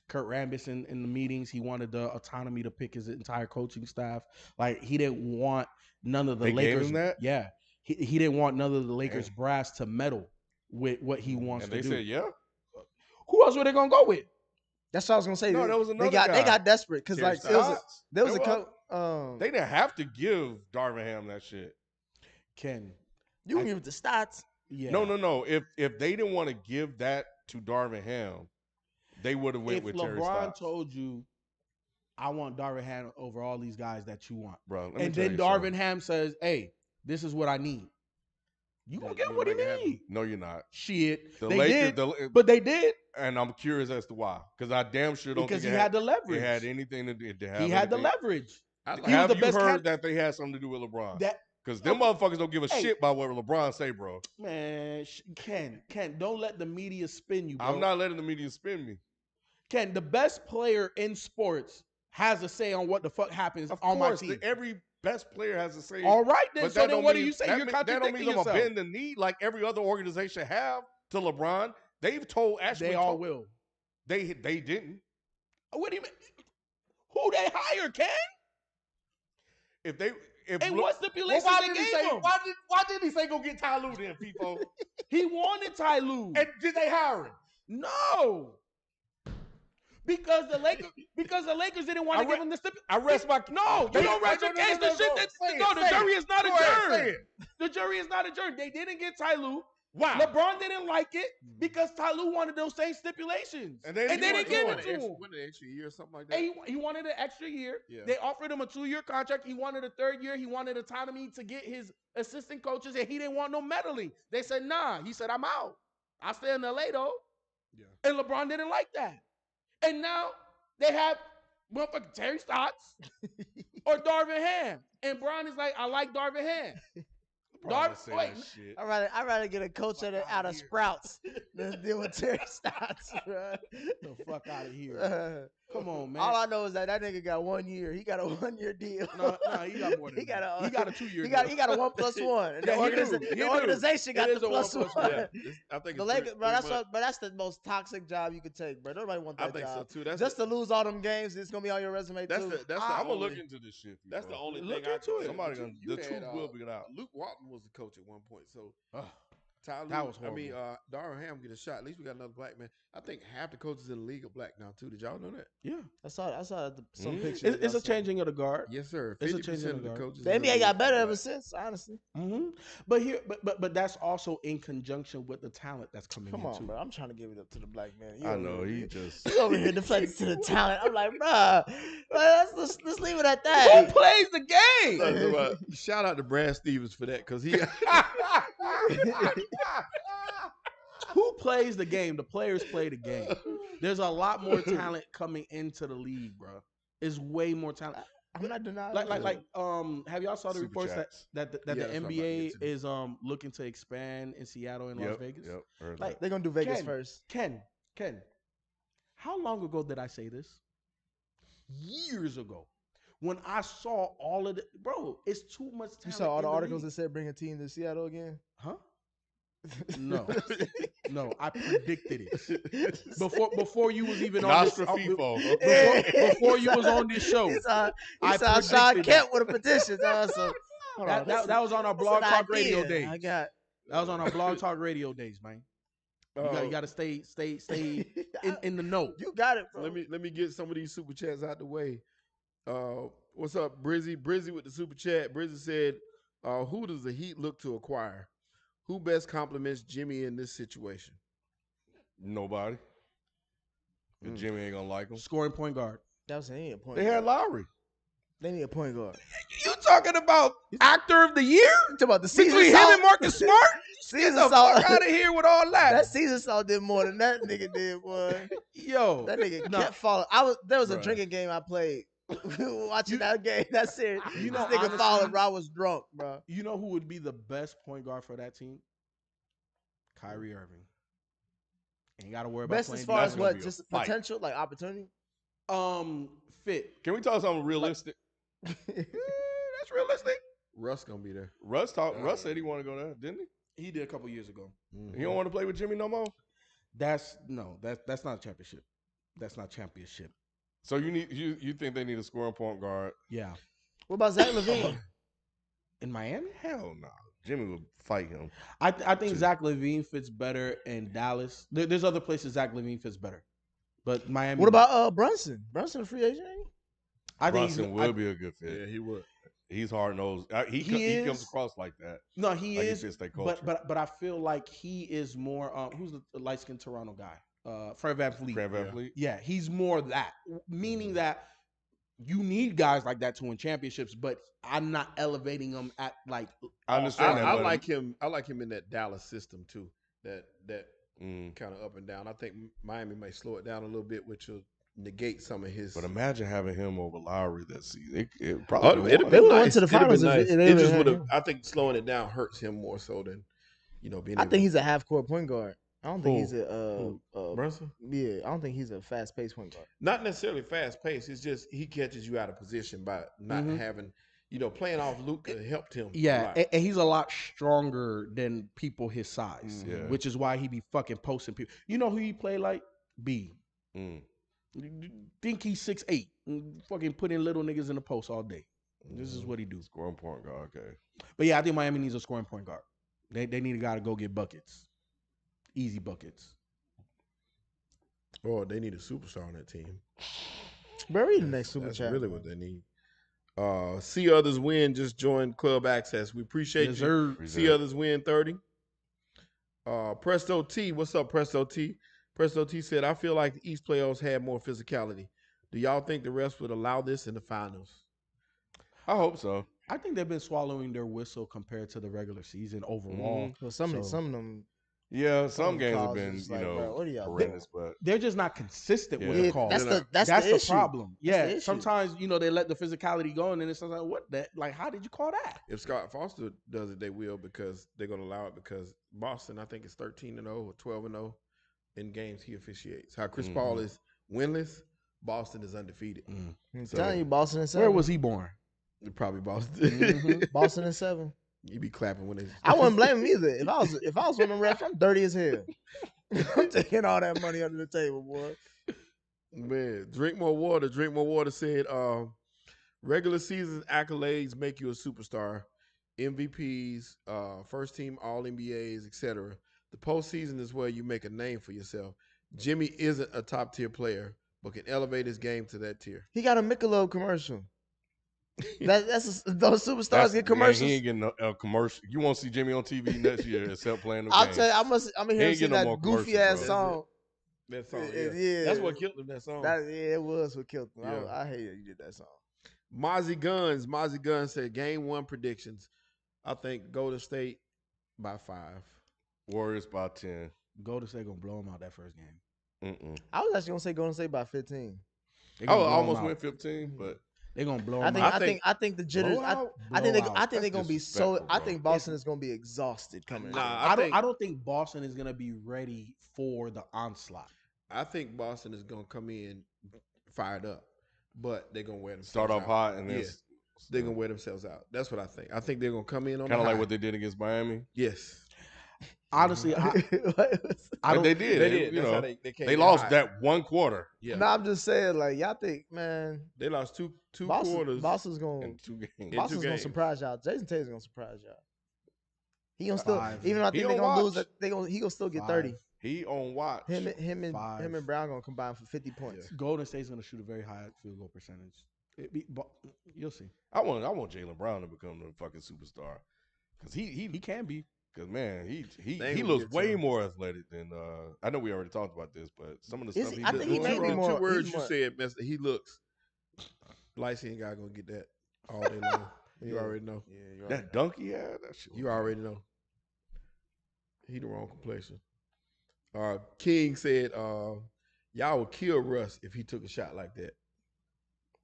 Kurt Rambis in the meetings. He wanted the autonomy to pick his entire coaching staff. Like he didn't want none of the Lakers. Gave him that? Yeah, he didn't want none of the Lakers brass to meddle with what he wants to do. And they said, yeah. Who else were they gonna go with? That's what I was gonna say. No, that was another guy. They got desperate because like there was a couple. They didn't have to give Darvin Ham that shit. Ken, you can give it to Stotts. Yeah. No. If they didn't want to give that to Darvin Ham, they would have went with Terry Stotts. If LeBron told you, I want Darvin Ham over all these guys that you want, bro, and then Darvin Ham says, "Hey, this is what I need." You gonna get what he need? No, you're not. Shit, they did, but they did. And I'm curious as to why, because I damn sure don't because think he had the leverage. It had anything to do. He had the leverage. Have you heard that they had something to do with LeBron? Because them motherfuckers don't give a shit about what LeBron say, bro. Man, Ken, don't let the media spin you, bro. I'm not letting the media spin me. Ken, the best player in sports has a say on what the fuck happens on my team. Every best player has a say. All right, then. But So then what do you say? You're contradicting that don't mean yourself. I'm gonna bend the knee like every other organization have to LeBron. They've told Ashley. They all will. They didn't. What do you mean? Who they hire, Ken? What stipulations they gave him? Why did he say go get Ty Lue then, people? He wanted Ty Lue. And did they hire him? No. Because the Lakers didn't want to give him the stipulation. I rest my No, you don't rest your case. The jury is not adjourned. The jury is not adjourned. They didn't get Ty Lue. Wow. LeBron didn't like it because Ty Lue wanted those same stipulations. And they didn't give it to him. Wanted an extra year or something like that. And he wanted an extra year. Yeah. They offered him a 2-year contract. He wanted a 3rd year. He wanted autonomy to get his assistant coaches, and he didn't want no meddling. They said, nah. He said, I'm out. I stay in LA, though. Yeah. And LeBron didn't like that. And now they have motherfucking Terry Stotts or Darvin Ham. And Bron is like, I like Darvin Ham. I'd rather get a coach out of Sprouts than deal with Terry Stotts, bro. The fuck out of here. Come on, man. All I know is that nigga got 1 year. He got a 1-year deal. No, he got more than that. He got a 2-year deal. He got a 1+1. The organization got the +1. Yeah. I think the Lakers, bro. That's the most toxic job you could take, bro. Nobody want that job. I think so too. Just to lose all them games, it's gonna be on your resume too. I'm gonna look into this shit. That's the only thing. Look into it. Somebody the truth will be out. Luke Walton was the coach at one point, so Tyler, was I mean, horrible. Darvin Ham get a shot. At least we got another black man. I think half the coaches in the league are black now too. Did y'all know that? Yeah, I saw some Mm. pictures. it's a changing of the guard. Yes, sir. It's a 50% changing of of the the guard. coaches. The in the NBA league got are better black. ever since, honestly. But that's also in conjunction with the talent that's coming Come in on, too. bro. I'm trying to give it up to the black man. I know he just. He over here deflecting to the talent. I'm like, bro, let's leave it at Who that. plays the game? So, shout out to Brad Stevens for that because he. Who plays the game? The players play the game. There's a lot more talent coming into the league, bro. It's way more talent. I'm not denying. Have y'all saw the Super reports chats. that the Yeah, that's what I'm about to NBA get to. is looking to expand in Seattle and Las Vegas? Yep. Heard Like, that. They're gonna do Vegas first. Ken, how long ago did I say this? Years ago. When I saw all of the it's too much talent. You saw all the articles that league. said bring a team to Seattle again? Huh? No, I predicted it before you was even on this. Before you was on this show, He saw I Sean predicted Kemp with a petition. So that was on our blog talk radio days. That was on our blog talk radio days, man. You got to stay in the know. You got it, bro. Let me get some of these super chats out the way. What's up, Brizzy? Brizzy with the super chat. Brizzy said, "Who does the Heat look to acquire? Who best compliments Jimmy in this situation?" Nobody. Jimmy ain't gonna like him. Scoring point guard. That was a point. They had Lowry. They need a point guard. You talking about actor of the year? You talking about the season Between him and Marcus Smart? Get the fuck out of here with all that. That season salt did more than that nigga did, boy. Yo, That nigga kept falling. There was a drinking game I played. Watching that game, that series. You This know, nigga honestly, falling, bro. I was drunk, bro. You know who would be the best point guard for that team? Kyrie Irving. Ain't got to worry about Best playing as far as gonna what? be a Just fight. potential, like opportunity. Fit. Can we talk something realistic? That's realistic. Russ gonna be there. Russ said he want to go there, didn't he? He did a couple years ago. He don't want to play with Jimmy no more. That's not a championship. That's not championship. So you think they need a scoring point guard? Yeah. What about Zach LaVine? In Miami? Hell no. Jimmy would fight him. I think Zach LaVine fits better in Dallas. There's other places Zach LaVine fits better, but Miami. What about Brunson? Brunson a free agent? Ain't he? I think Brunson will be a good fit. Yeah, he would. He's hard nosed. He comes across like that. No, he Like is. He fits their culture. But I feel like he is more. Who's the light skinned Toronto guy? Fred VanVleet. Fred VanVleet. Yeah, he's more that. Meaning that you need guys like that to win championships, but I'm not elevating them at like. I understand that. I but like him. I like him in that Dallas system too. That Mm. kind of up and down. I think Miami may slow it down a little bit, which will negate some of his. But imagine having him over Lowry that season. It Oh, probably it'd They been would've went nice. to the It'd finals been if nice. they It would've just had would have. him. I think slowing it down hurts him more so than being. I think he's a half court point guard. I don't think Who? he's a Brunson. yeah. I don't think he's a fast paced point guard. Not necessarily fast paced. It's just he catches you out of position by not having. Playing off Luka helped him. Yeah, a lot. and he's a lot stronger than people his size, Yeah. which is why he be fucking posting people. You know who he play like? B. Mm. Think he's 6'8", fucking putting little niggas in the post all day. This is what he do. Scoring point guard. Okay. But yeah, I think Miami needs a scoring point guard. They need a guy to go get buckets, easy buckets. Oh, they need a superstar on that team. Bro, read the next super That's chat. really what they need. See Others Win just joined Club Access. We appreciate you. Deserve. See Others Win 30. Presto T, what's up, Presto T? Presto T said, I feel like the East playoffs had more physicality. Do y'all think the refs would allow this in the finals? I hope so. I think they've been swallowing their whistle compared to the regular season overall. Well, some of So- them. Yeah, some Some games have calls been, is like, bro, what are y'all horrendous, but They're just not consistent with Yeah. the calls. That's the issue. problem. Yeah, the issue. sometimes they let the physicality go, and then it's like, what that? Like, how did you call that? If Scott Foster does it, they will because they're going to allow it because Boston, I think, is 13-0 or 12-0 in games he officiates. How Chris Paul is winless, Boston is undefeated. I'm So- telling you, Boston and 7. Where was he born? Probably Boston. Boston and 7? You be clapping when they. I wouldn't blame him either. If I was one of them refs, I'm dirty as hell. I'm taking all that money under the table, boy. Man, drink more water. Drink more water said, regular season accolades make you a superstar. MVPs, first team All NBAs, etc. The postseason is where you make a name for yourself. Jimmy isn't a top tier player, but can elevate his game to that tier. He got a Michelob commercial. Those superstars That's, get man, commercials. he ain't getting a commercial. You won't see Jimmy on TV next year except playing the I'll games. tell you, I'm gonna He hear him ain't sing getting no that more goofy commercials, ass bro. song. That song, Yeah. That's what killed him, that song. It was what killed him. Yeah. I hate that you did that song. Mozzie Guns said game 1 predictions. I think Golden State by 5. Warriors by 10. Golden State gonna blow them out that first game. I was actually gonna say Golden State by 15. They I gonna blow 'em almost out. went 15, but They gonna blow I them think out. I think the jitters. blowout? I think Blowout. they're gonna be so. disrespectful, I bro. think Boston is gonna be exhausted coming. Nah, in. I don't think Boston is gonna be ready for the onslaught. I think Boston is going to come in fired up, but they're going to wear themselves start off out. hot and then Yeah, they're going to wear themselves out. That's what I think. I think they're going to come in on kind of the like high. what they did against Miami. Yes. Honestly, I don't. They did. They did. You That's how know, they came they in lost hot. that one quarter Yeah. No, I'm just saying, like y'all think, man, They lost two Boston, quarters. Boston's gonna in 2 games. Boston's gonna games. surprise y'all. Jayson Tatum's gonna surprise y'all. He gonna still, 5. even though I He think they're on gonna lose, watch. he gonna still get 5. 30. He on watch. Him 5. and Brown gonna combine for 50 points. Golden State's gonna shoot a very high field goal percentage. You'll see. I want Jaylen Brown to become the fucking superstar because He can be. because man They he ain't gonna looks get to way him. more athletic than I know we already talked about this, but some of the Is stuff he? he I does think he may be the more. two words he's you more- said, Mister, he looks. Light-skinned guy going to get that all day long. You Yeah. already know. Yeah, you're right. that dunk he had. That shit. You already know. He the wrong complexion. King said, y'all would kill Russ if he took a shot like that.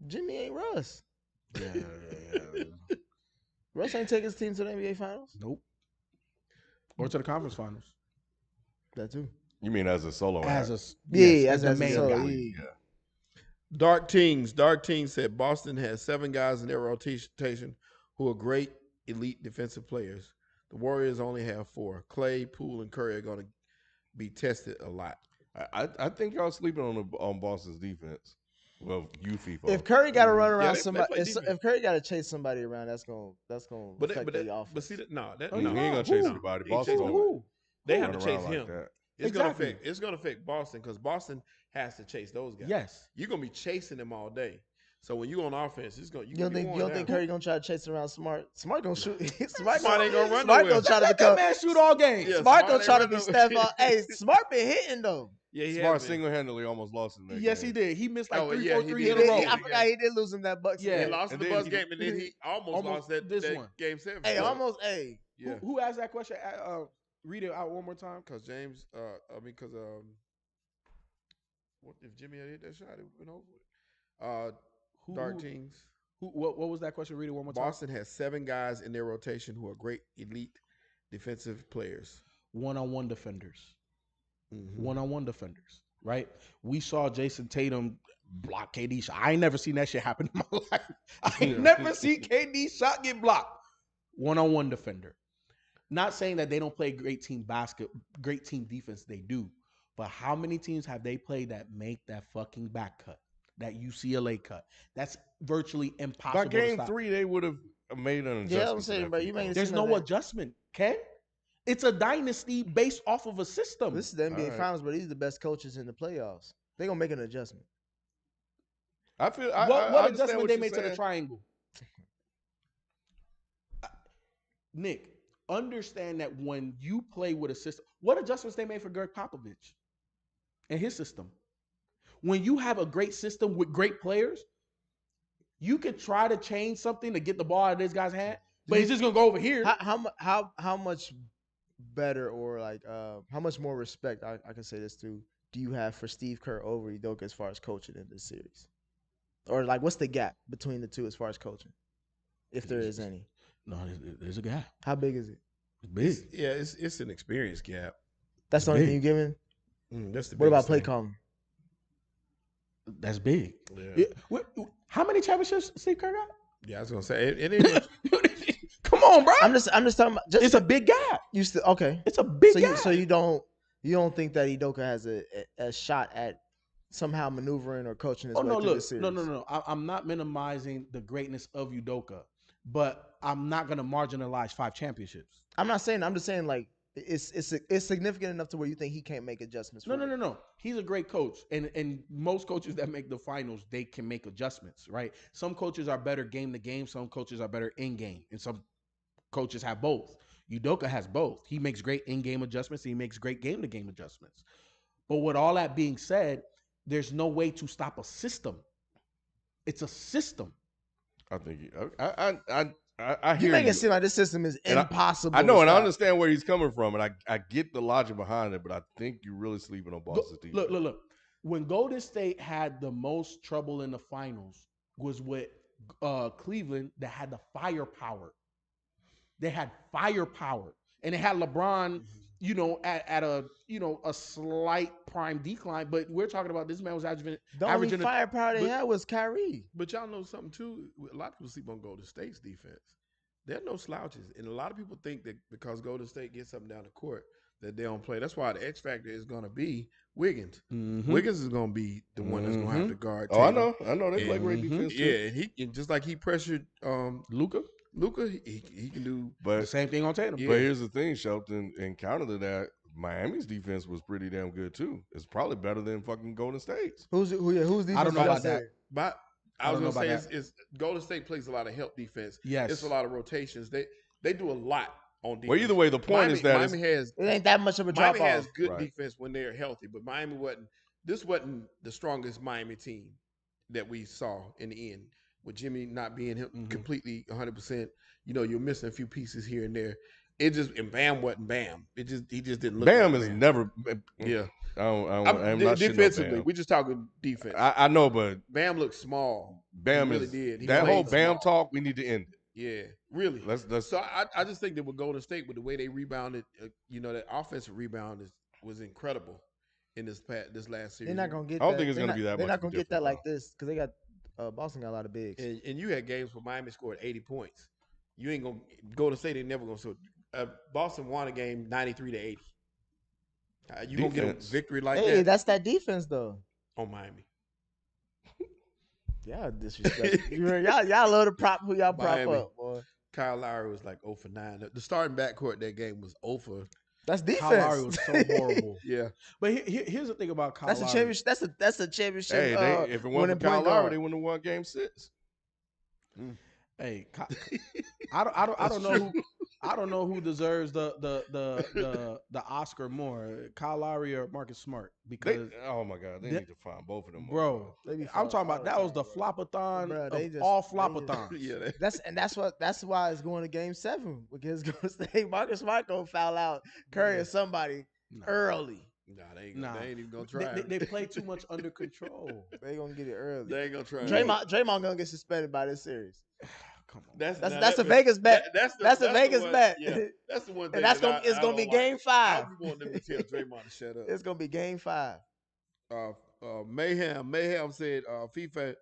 Jimmy ain't Russ. Yeah. Russ ain't take his team to the NBA Finals. Nope. Or to the conference finals. That too. You mean as a solo As act? a Yeah, as as the a main solo, guy. yeah. Dark Teens said Boston has 7 guys in their rotation who are great elite defensive players. The Warriors only have 4. Clay, Poole, and Curry are going to be tested a lot. I think y'all sleeping on Boston's defense. Well, you FIFO. If Curry got to run around they somebody, play defense. if Curry got to chase somebody around, that's gonna affect the offense. But see, no, that he no. ain't gonna chase No. anybody. He ain't Boston's chasing gonna nobody. They have run to chase around him. like that. Exactly. It's gonna affect Boston because Boston has to chase those guys. Yes. You're gonna be chasing them all day. So when you on offense, it's gonna You don't think Curry gonna try to chase around Smart? Smart gonna shoot. Smart ain't gonna run Smart nowhere. gonna try to Let that become. man shoot all game. Yeah, Smart Smart gonna ain't try to run be no- Steph. Hey, Smart been hitting though. Yeah, he Smart has been. single-handedly almost lost in that Yes, game. he did. He missed like Oh, 3, yeah, 4 he threes did. in a row. I forgot he did lose him that Bucks. Yeah. He game. lost in And the then Bucks game, and then he almost lost that one. game 7. Hey, almost. Hey, Yeah, Who asked that question? Read it out one more time. because James. What if Jimmy had hit that shot? It would been over. Dark Teens. What was that question? Read it one more time. Boston has 7 guys in their rotation who are great elite defensive players. One-on-one defenders. Mhm. One-on-one defenders. Right? We saw Jayson Tatum block KD shot. I ain't never seen that shit happen in my life. I ain't never seen KD shot get blocked. One-on-one defender. Not saying that they don't play great team defense. They do. But how many teams have they played that make that fucking back cut? That UCLA cut? That's virtually impossible. By game to stop. 3, they would have made an adjustment. Yeah, I'm to saying, that bro, you FIFO. made it There's seem no like that. adjustment, Ken. It's a dynasty based off of a system. This is the NBA All right. Finals, but these are the best coaches in the playoffs. They gonna make an adjustment. I feel. What I understand adjustment what they you're made to the saying. triangle? Nick, understand that when you play with a system, what adjustments they made for Greg Popovich and his system? When you have a great system with great players, you could try to change something to get the ball out of this guy's hand, but he's just gonna go over here. How much better or like how much more respect I can say this to do you have for Steve Kerr over Udoka as far as coaching in this series? Or like what's the gap between the two as far as coaching? If there is any. No, there's a gap. How big is it? It's big. Yeah, it's an experience gap. That's the only thing you giving? That's the. What about biggest play thing. calling? That's big. Yeah. How many championships Steve Kerr got? Yeah, I was gonna say it ain't much. Come on, bro. I'm just talking about It's a big gap. you still okay. It's a big gap. So you don't think that Udoka has a shot at somehow maneuvering or coaching his way through this series? No. I'm not minimizing the greatness of Udoka. but I'm not gonna marginalize 5 championships. I'm not saying. I'm just saying like it's significant enough to where you think he can't make adjustments. No. He's a great coach, and most coaches that make the finals, they can make adjustments, right? Some coaches are better game to game. Some coaches are better in game, and some coaches have both. Udoka has both. He makes great in-game adjustments. And he makes great game-to-game adjustments. But with all that being said, there's no way to stop a system. It's a system. I think I hear You make you. it seem like this system is impossible. I know, to and I stop. understand where he's coming from, and I get the logic behind it, but I think you're really sleeping on Boston's defense. Look. When Golden State had the most trouble in the finals was with Cleveland that had the firepower. They had firepower, and they had LeBron, at a slight prime decline. But we're talking about this man was averaging. The only firepower they had was Kyrie. But y'all know something too. A lot of people sleep on Golden State's defense. They're no slouches, and a lot of people think that because Golden State gets something down the court that they don't play. That's why the X factor is going to be Wiggins. Mm-hmm. Wiggins is going to be the one that's going to have to guard. Oh, Tatum. I know. They play great defense too. Yeah, and just like he pressured Luka, he can do the same thing on Tatum. But here's the thing, Shelton, in counter to that, Miami's defense was pretty damn good too. It's probably better than fucking Golden State's. Who's defense? I don't know about that. But I was gonna say it's Golden State plays a lot of help defense. Yes, it's a lot of rotations. They do a lot on defense. Well, either way, the point is that Miami has It ain't that much of a drop Miami off. has good defense when they're healthy, but Miami wasn't. This wasn't the strongest Miami team that we saw in the end. With Jimmy not being completely 100%, you're missing a few pieces here and there. It just and Bam wasn't Bam. He just didn't look. Bam like is Bam. never. Yeah, I'm not defensively. We're just talking defense. I know, but Bam looked small. Bam he really is did. He that whole played Bam small. talk. We need to end it. Yeah, really. Let's. So I just think that with Golden State, with the way they rebounded, that offensive rebound was incredible in this last series. They're not gonna get. I don't think it's gonna be that. They're much not gonna get that like this because they got Boston got a lot of bigs. And you had games where Miami scored 80 points. You ain't gonna Golden State ain't never gonna score. Boston won a game 93 to 80. You gonna get a victory like that? Hey, that's that defense though. On Miami. Y'all disrespect. y'all love to prop who y'all prop Miami. up, boy. Kyle Lowry was like 0 for 9. The starting backcourt that game was 0 for. That's defense. Kyle Lowry was so horrible. Yeah, but here's the thing about Kyle that's Lowry. A championship. That's a championship. Hey, if it wasn't for Kyle Lowry, they wouldn't have won Game 6. Hey, I don't know who I don't know who deserves the Oscar more, Kyle Lowry or Marcus Smart, because oh my God, they need to find both of them, bro. I'm talking about that was the flopathon of all flopathons. Yeah, that's why it's going to Game 7 because Golden State Marcus Smart gonna foul out Curry or somebody early. Nah, they ain't even gonna try. They play too much under control. They gonna get it early. They ain't gonna try. Draymond gonna get suspended by this series. Come on. That's a Vegas bet. That's a Vegas bet. Yeah, that's the one thing. And it's gonna be Game 5. I want them to tell Draymond to shut up. It's gonna be Game 5. Mayhem said FIFA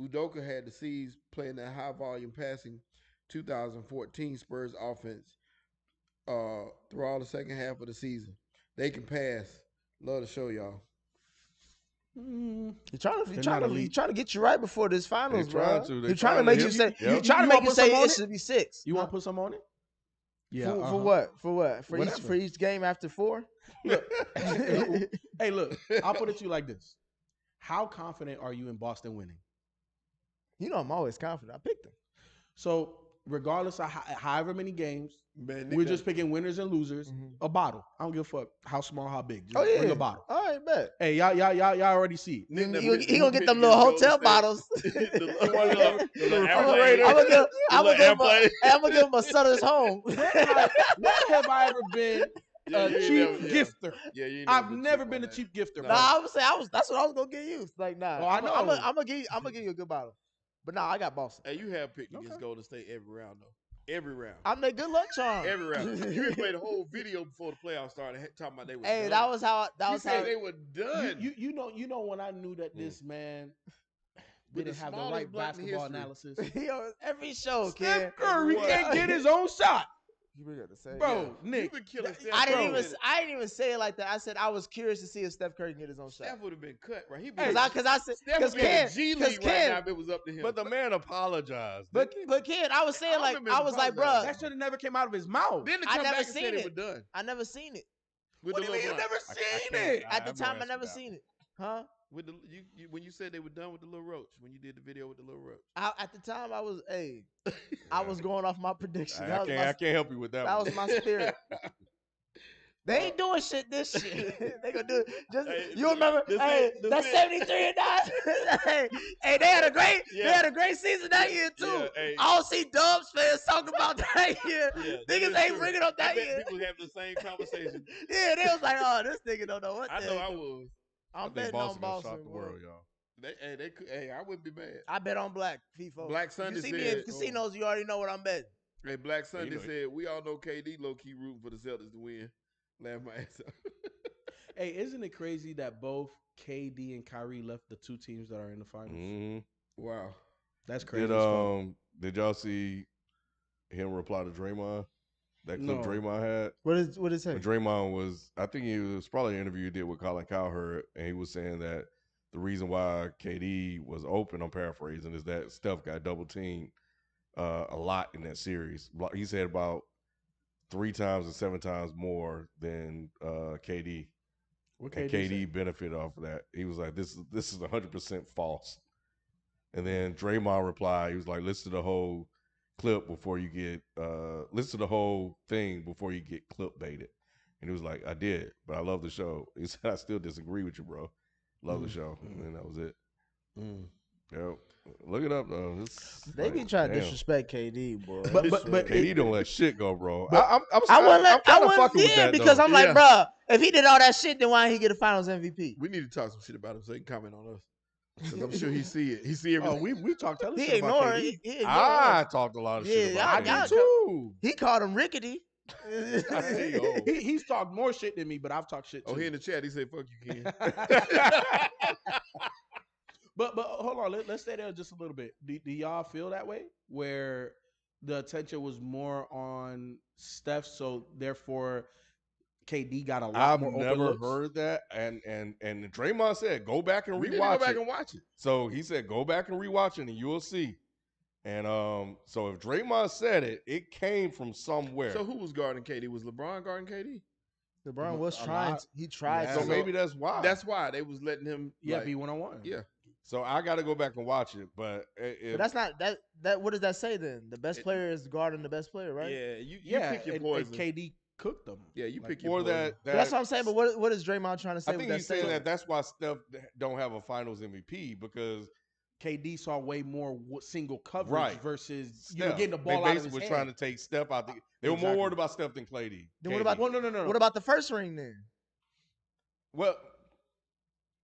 Udoka had to cease playing that high volume passing 2014 Spurs offense through all the second half of the season. They can pass. Love to show y'all. He's trying to get you right before this finals, bro. He's trying to make you say. Yep. He's trying to make you say it should be 6. You want to put some on it? Yeah. For what? For what? For each game after 4? Look, hey, look. I'll put it to you like this: how confident are you in Boston winning? You know, I'm always confident. I picked them. So, regardless of however many games, Man, we're just picking winners and losers. A bottle. I don't give a fuck how small, how big. Just bring a bottle. All right, bet. Hey, y'all already see it. He gonna get them little hotel bottles. I'm gonna give him a Sutter's Home. When have I ever been a cheap gifter? I've never been a cheap gifter. Nah, I would say that's what I was gonna get you. Like, nah. Oh, I know. I'm gonna give you a good bottle. But nah, I got Boston. Hey, you have picked against Golden State every round though. Every round. I'm their good luck charm. Every round. You played a whole video before the playoffs started talking about they were done. Hey, that was how they were done. You know when I knew that this man didn't have the right basketball analysis. Every show, kid. Steph Curry can't get his own shot. You got to say, Bro, You've Nick, been killing Steph. I Curry. didn't even say it like that. I said I was curious to see if Steph Curry can get his own shot. Steph would have been cut, right? Because I said Steph would be in Ken, the G because League right now if it was up to him. But the man apologized. but Ken, I was saying like remember I was like, apologizing. bro, that should have never came out of his mouth. then to I come never back and say seen they it. were done. I never seen it. With What the do you mean you little never roach. seen it? At the time, I never seen it. Huh? With the when you said they were done with the little roach, when you did the video with the little roach. At the time, I was I was going off my prediction. I That was can't help you with that. that one. was my spirit. They ain't doing shit this shit. They gonna do it. Just Hey, you remember? That's 73 and 9. hey, they had a great season that year too. Yeah, hey. I don't see Dubs fans talking about that year. Niggas ain't bringing up that year. People have the same conversation. Yeah, they was like, oh, this nigga don't know what. I know I was. I'm I think betting on Boston gonna Boston. shock the world, y'all. They could. Hey, I wouldn't be mad. I bet on Black FIFA. Black Sunday If you see me in said- casinos, you already know what I'm betting. Hey, Black Sunday know it. said we all know KD low key rooting for the Celtics to win. Laugh my ass off. Hey, isn't it crazy that both KD and Kyrie left the two teams that are in the finals? Mm-hmm. Wow. That's crazy. Did y'all see him reply to Draymond? That clip No. Draymond had. What is it say? When Draymond was, I think it was probably an interview he did with Colin Cowherd, and he was saying that the reason why KD was open, I'm paraphrasing, is that Steph got double teamed a lot in that series. He said about 3 times and 7 times more than KD. What And KD KD said? benefited off of that. He was like, "This is 100% false." And then Draymond replied, he was like, "Listen to the whole clip before you get listen to the whole thing before you get clip baited." And he was like, "I did, but I love the show." He said, "I still disagree with you, bro. Love the show." And then that was it. Yep. Look it up though. They be trying to disrespect KD, boy. But KD don't let shit go, bro. I wouldn't I'm kind of let, fucking with that because though. I'm like, Yeah. bruh, if he did all that shit, then why didn't he get a Finals MVP? We need to talk some shit about him so he can comment on us. Because I'm sure he see it. He see everything. Oh, we talked hella He shit about ignored KD. it. He ignored I it. talked a lot of Yeah, shit y'all- about y'all KD. too. He called him rickety. I see. Oh. He's talked more shit than me, but I've talked shit too. Oh, he in the chat. He said, "Fuck you, Ken." But hold on, let's stay there just a little bit. Do y'all feel that way, where the attention was more on Steph, so therefore KD got a lot I've more open never looks? heard that, and Draymond said, "Go back and We need to rewatch go back it." and watch it. So he said, "Go back and rewatch it, and you will see." And so if Draymond said it, it came from somewhere. So who was guarding KD? Was LeBron guarding KD? LeBron was A trying. lot. He tried. Yeah. So to. maybe that's why. That's why they was letting him. Yeah, like, be 1-on-1. yeah. So I got to go back and watch it. But But that's not that. What does that say then? The best player is guarding the best player, right? Yeah, you Yeah, pick your and poison. KD cooked them. Yeah, you Like, pick your for poison. that. But that's what I'm saying. But what is Draymond trying to say? I think with he's that saying statement? that's why Steph don't have a Finals MVP because KD saw way more single coverage Right. versus Steph, getting the ball they out of his basically hand. were trying to take Steph out. They were more Exactly. worried about Steph than KD. Then what about Well, no. What about the first ring then? Well,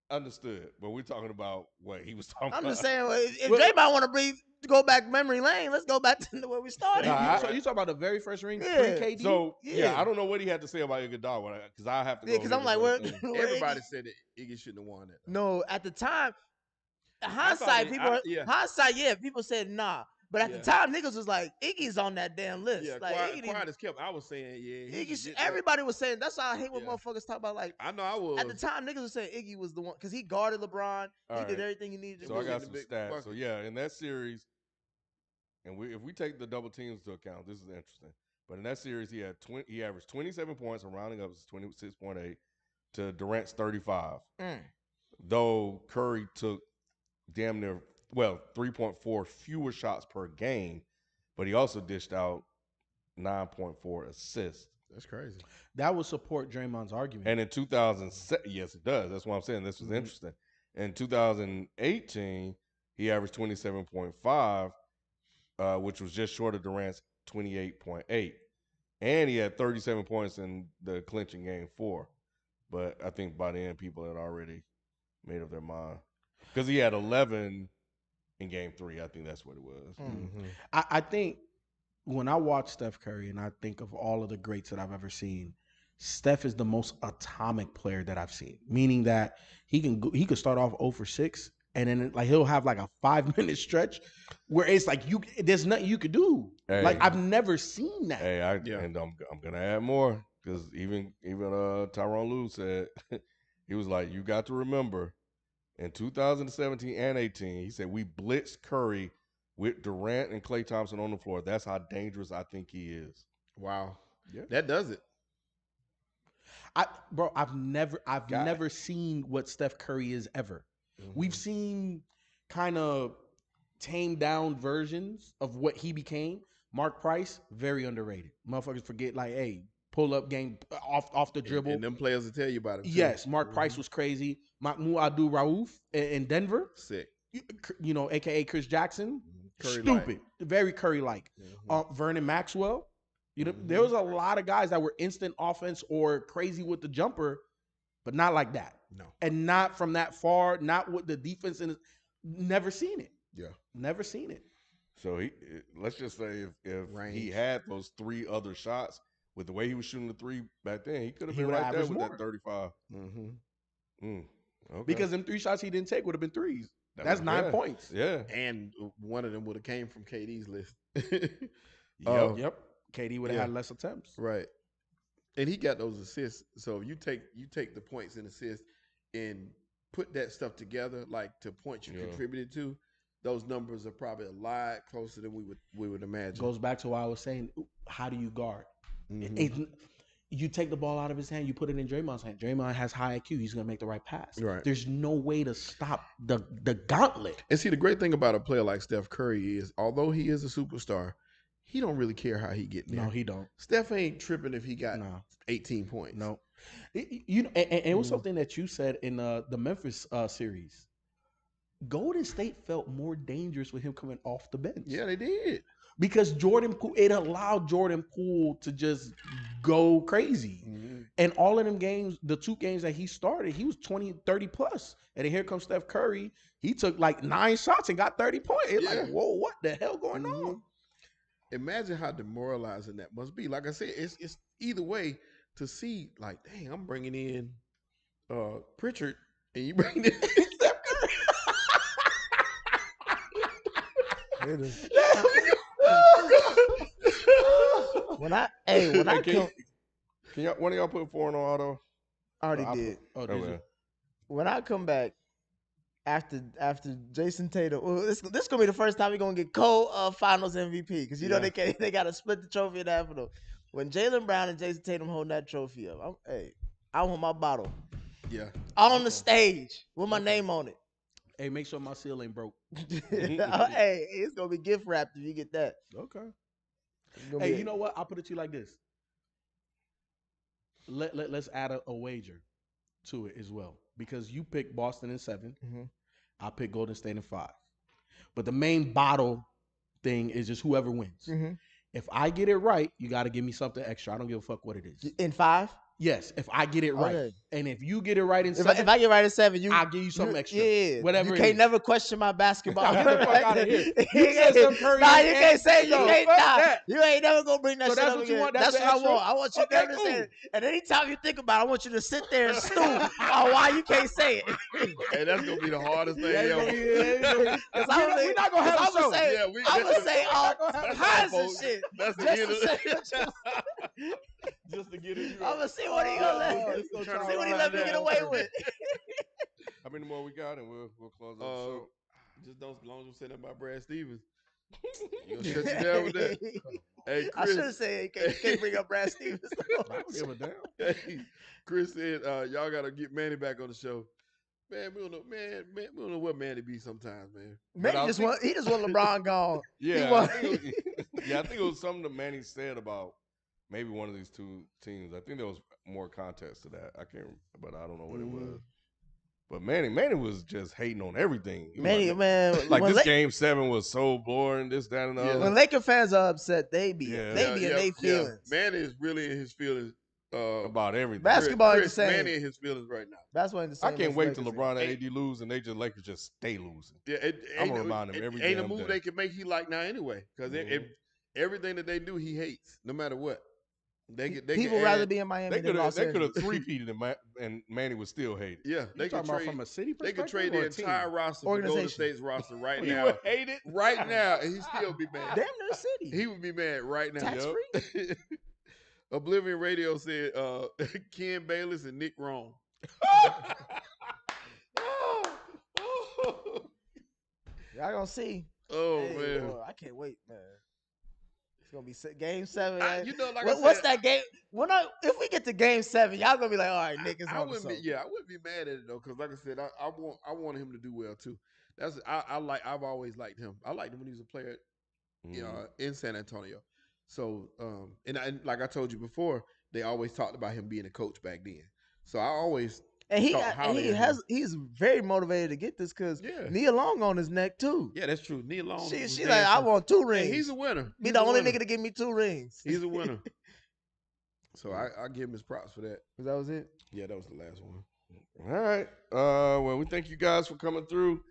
understood. But we're talking about what he was talking about. I'm just saying, if Well- Draymond want to go back memory lane, let's go back to where we started. Nah, So you talking about the very first ring Yeah. pre-KD? So Yeah. I don't know what he had to say about Iguodala because I have to. Yeah, go because hear I'm this like, whole where? thing. where Everybody Iggy- said that Iggy shouldn't have won that. No, at the time, thought hindsight, yeah, people said nah. But at Yeah. the time, niggas was like, Iggy's on that damn list. Yeah, like quiet as kept. I was saying, yeah. he should get that. everybody was saying. That's why I hate when Yeah. motherfuckers talk about like. I know I was. At the time, niggas was saying Iggy was the one because he guarded LeBron. All He did right. everything he needed to So do. I got in some the big stats. bucket. So yeah, in that series, and if we take the double teams into account, this is interesting. But in that series, he averaged 27 points. I'm rounding up, it's 26.8 to Durant's 35. Though Curry took damn near 3.4 fewer shots per game, but he also dished out 9.4 assists. That's crazy. That would support Draymond's argument. And in 2007, yes, it does. That's why I'm saying this was interesting. In 2018, he averaged 27.5, which was just short of Durant's 28.8. And he had 37 points in the clinching game 4. But I think by the end, people had already made up their mind. Because he had 11 in game 3. I think that's what it was. I think when I watch Steph Curry and I think of all of the greats that I've ever seen, Steph is the most atomic player that I've seen. Meaning that he could start off 0 for 6 and then like he'll have like a 5-minute stretch where it's like there's nothing you could do. Hey. Like I've never seen that. Hey, and I'm gonna add more because even Tyronn Lue said he was like, you got to remember in 2017 and 18, he said we blitzed Curry with Durant and Klay Thompson on the floor. That's how dangerous I think he is. Wow. Yeah. That does it. I've never seen what Steph Curry is ever. Mm-hmm. We've seen kind of tamed down versions of what he became. Mark Price, very underrated. Motherfuckers forget, like, hey, pull up game off the dribble. And them players will tell you about him. Yes, Mark Price was crazy. Mahmoud Abdul-Rauf in Denver. Sick. You know, a.k.a. Chris Jackson. Curry-like. Stupid. Very Curry-like. Vernon Maxwell. You know, there was a lot of guys that were instant offense or crazy with the jumper, but not like that. No. And not from that far, not with the defense. Never seen it. Yeah. Never seen it. So let's just say if he had those 3 other shots with the way he was shooting the 3 back then, he could have been right there with that 35. Okay. Because them 3 shots he didn't take would have been threes. That's 9 points. Yeah. And one of them would have came from KD's list. Yep. KD would have had less attempts. Right. And he got those assists. So if you take the points and assists and put that stuff together, like to points you contributed to, those numbers are probably a lot closer than we would imagine. Goes back to what I was saying. How do you guard? You take the ball out of his hand, you put it in Draymond's hand. Draymond has high IQ. He's going to make the right pass. Right. There's no way to stop the gauntlet. And see, the great thing about a player like Steph Curry is, although he is a superstar, he don't really care how he get there. No, he don't. Steph ain't tripping if he got 18 points. No. You know, and it was something that you said in the Memphis series. Golden State felt more dangerous with him coming off the bench. Yeah, they did. Because Jordan Poole, it allowed Jordan Poole to just go crazy. And all of them games, the 2 games that he started, he was 20, 30 plus. And then here comes Steph Curry. He took like 9 shots and got 30 points. It's like, whoa, what the hell going on? Imagine how demoralizing that must be. Like I said, it's either way to see, like, dang, I'm bringing in Pritchard and you bring in Steph Curry. When I can one of y'all put 4 on auto? I already did. Oh, did you? When I come back after Jayson Tatum, this gonna be the first time we're gonna get Finals MVP because you know they gotta split the trophy in half of them. When Jaylen Brown and Jayson Tatum holding that trophy up, I want my bottle. Yeah. On the stage with my name on it. Hey, make sure my seal ain't broke. Hey, it's gonna be gift wrapped if you get that. Okay. Hey, you know what? I'll put it to you like this. Let's add a wager to it as well. Because you pick Boston in 7. I pick Golden State in 5. But the main bottle thing is just whoever wins. If I get it right, you got to give me something extra. I don't give a fuck what it is. In 5? Yes, if I get it right. Okay. And if you get it right in 7. If I get right in 7, I'll give you something extra. Yeah. Whatever. You can't never question my basketball. Get the fuck out of here. You said some Curry. Nah, you can't say you ain't. Nah, you ain't never gonna bring that shit up again. That's what I want. I want you to understand. And anytime you think about it, I want you to sit there and stew on why you can't say it. Hey, that's gonna be the hardest thing ever. We're not gonna have a show. I'm gonna say all kinds of shit. That's the end of just to get it. I'm gonna see what he gonna let me get away with. How many more we got, and we'll close up the show. Just don't say that about Brad Stevens. You gonna shut you down with that? Hey, Chris. I should have said you can't bring up Brad Stevens. I don't give a damn. Hey, Chris said y'all gotta get Manny back on the show. Man, we don't know. Man, we don't know what Manny be sometimes, man. Manny just want LeBron gone. Yeah, I think it was something that Manny said about maybe one of these 2 teams. I think there was more context to that. I can't, but I don't know what it was. But Manny was just hating on everything. Manny, man, like this game 7 was so boring. This, that, and the other. When Laker fans are upset, they be in their feelings. Manny is really in his feelings about everything. Basketball ain't the same. Manny in his feelings right now. Basketball ain't the same. I can't wait till LeBron and AD lose and Lakers just stay losing. Yeah, I'm gonna remind him every day. Ain't a move they can make he like now anyway. Because everything that they do, he hates, no matter what. People rather be in Miami They than Los could have Angeles. three-peated and Manny would still hate it. Yeah, You talking about from a city They perspective? could trade or the a team? entire roster for Golden Organization. State's roster right He now. would hate it. Right now, and he still be mad. Damn near city. He would be mad right now. Tax free. Oblivion Radio said Ken Bayless and Nick Wrong. Y'all gonna see. Oh Hey, man, boy, I can't wait, man. It's gonna be game 7. you know, like what's that game? If we get to game 7, y'all gonna be like, all right, Nick is I on wouldn't be. Yeah, I wouldn't be mad at it though, because like I said, I want him to do well too. I've always liked him. I liked him when he was a player, in San Antonio. So and like I told you before, they always talked about him being a coach back then. So I always he's very motivated to get this because Nia Long on his neck too. Yeah, that's true. Nia Long. She's like, I want 2 rings. Hey, he's a winner. Be the only nigga to give me 2 rings. He's a winner. So I give him his props for that. That was it? Yeah, that was the last one. All right. Well, we thank you guys for coming through.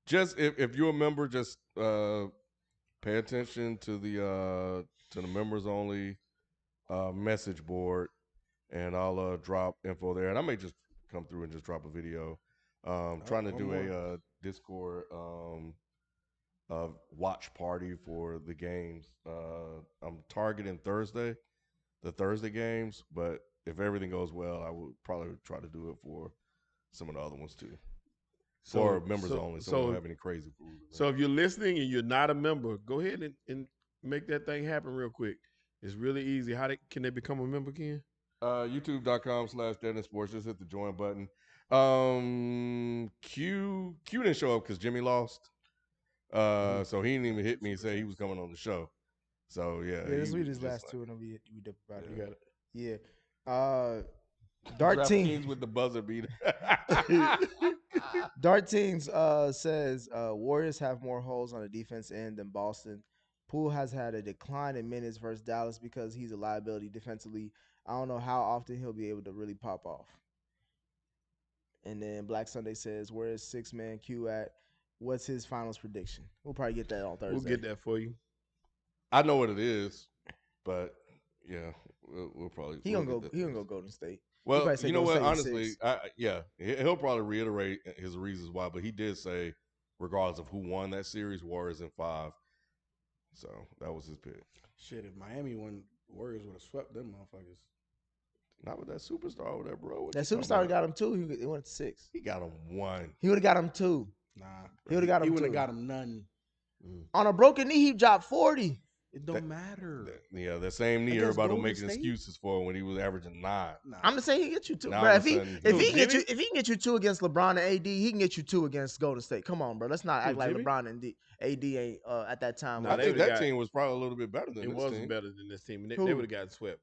Just if you're a member, just pay attention to the members only message board, and I'll drop info there. And I may just come through and just drop a video. Trying to do a Discord watch party for the games. I'm targeting the Thursday games, but if everything goes well, I will probably try to do it for some of the other ones too. For members only, so we don't have any crazy food. So if you're listening and you're not a member, go ahead and make that thing happen real quick. It's really easy. Can they become a member, Ken? YouTube.com/DeadEndSports. Just hit the join button. Q didn't show up because Jimmy lost. So he didn't even hit me and say he was coming on the show. So yeah. This week his last 2 and we dip about it. You got it. Yeah. Dart Teams with the buzzer beater. Dart Teams says Warriors have more holes on the defense end than Boston. Poole has had a decline in minutes versus Dallas because he's a liability defensively. I don't know how often he'll be able to really pop off. And then Black Sunday says, where is 6-man Q at? What's his finals prediction? We'll probably get that on Thursday. We'll get that for you. I know what it is, but yeah, we'll probably. He gonna go Golden State. Well, you know what? Honestly, he'll probably reiterate his reasons why, but he did say, regardless of who won that series, Warriors in 5. So that was his pick. Shit, if Miami won, Warriors would have swept them motherfuckers. Not with that superstar over there, bro. That superstar got him 2. He went to 6. He got him 1. He would have got him 2. Nah, he would have got him. He wouldn't have got him none. On a broken knee, he dropped 40. It don't matter. The same knee everybody was making excuses for when he was averaging 9. Nah. I'm just saying he get you 2. Bro, if he can get you 2 against LeBron and AD, he can get you 2 against Golden State. Come on, bro. Let's not act like LeBron and AD ain't at that time. I think that team was probably a little bit better than this team. It wasn't better than this team. They would have gotten swept.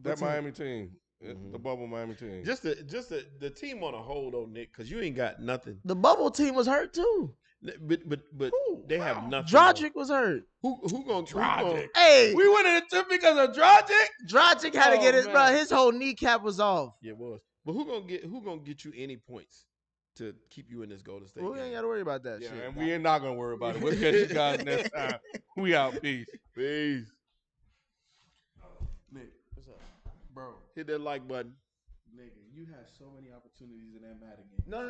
That Miami team. The bubble Miami team. Just the team on a whole though, Nick, because you ain't got nothing. The bubble team was hurt too. But they have nothing. Dragic was hurt. Who gonna Dragic? Hey, we went in the tip because of Dragic. Dragic had to get it, bro. His whole kneecap was off. Yeah, it was. But who gonna get you any points to keep you in this Golden State? We ain't got to worry about that shit. And we ain't not gonna worry about it. We'll catch you guys next time. We out. Peace. Peace. Nick, what's up, bro? Hit that like button. Nigga, you had so many opportunities in that Madden game. No.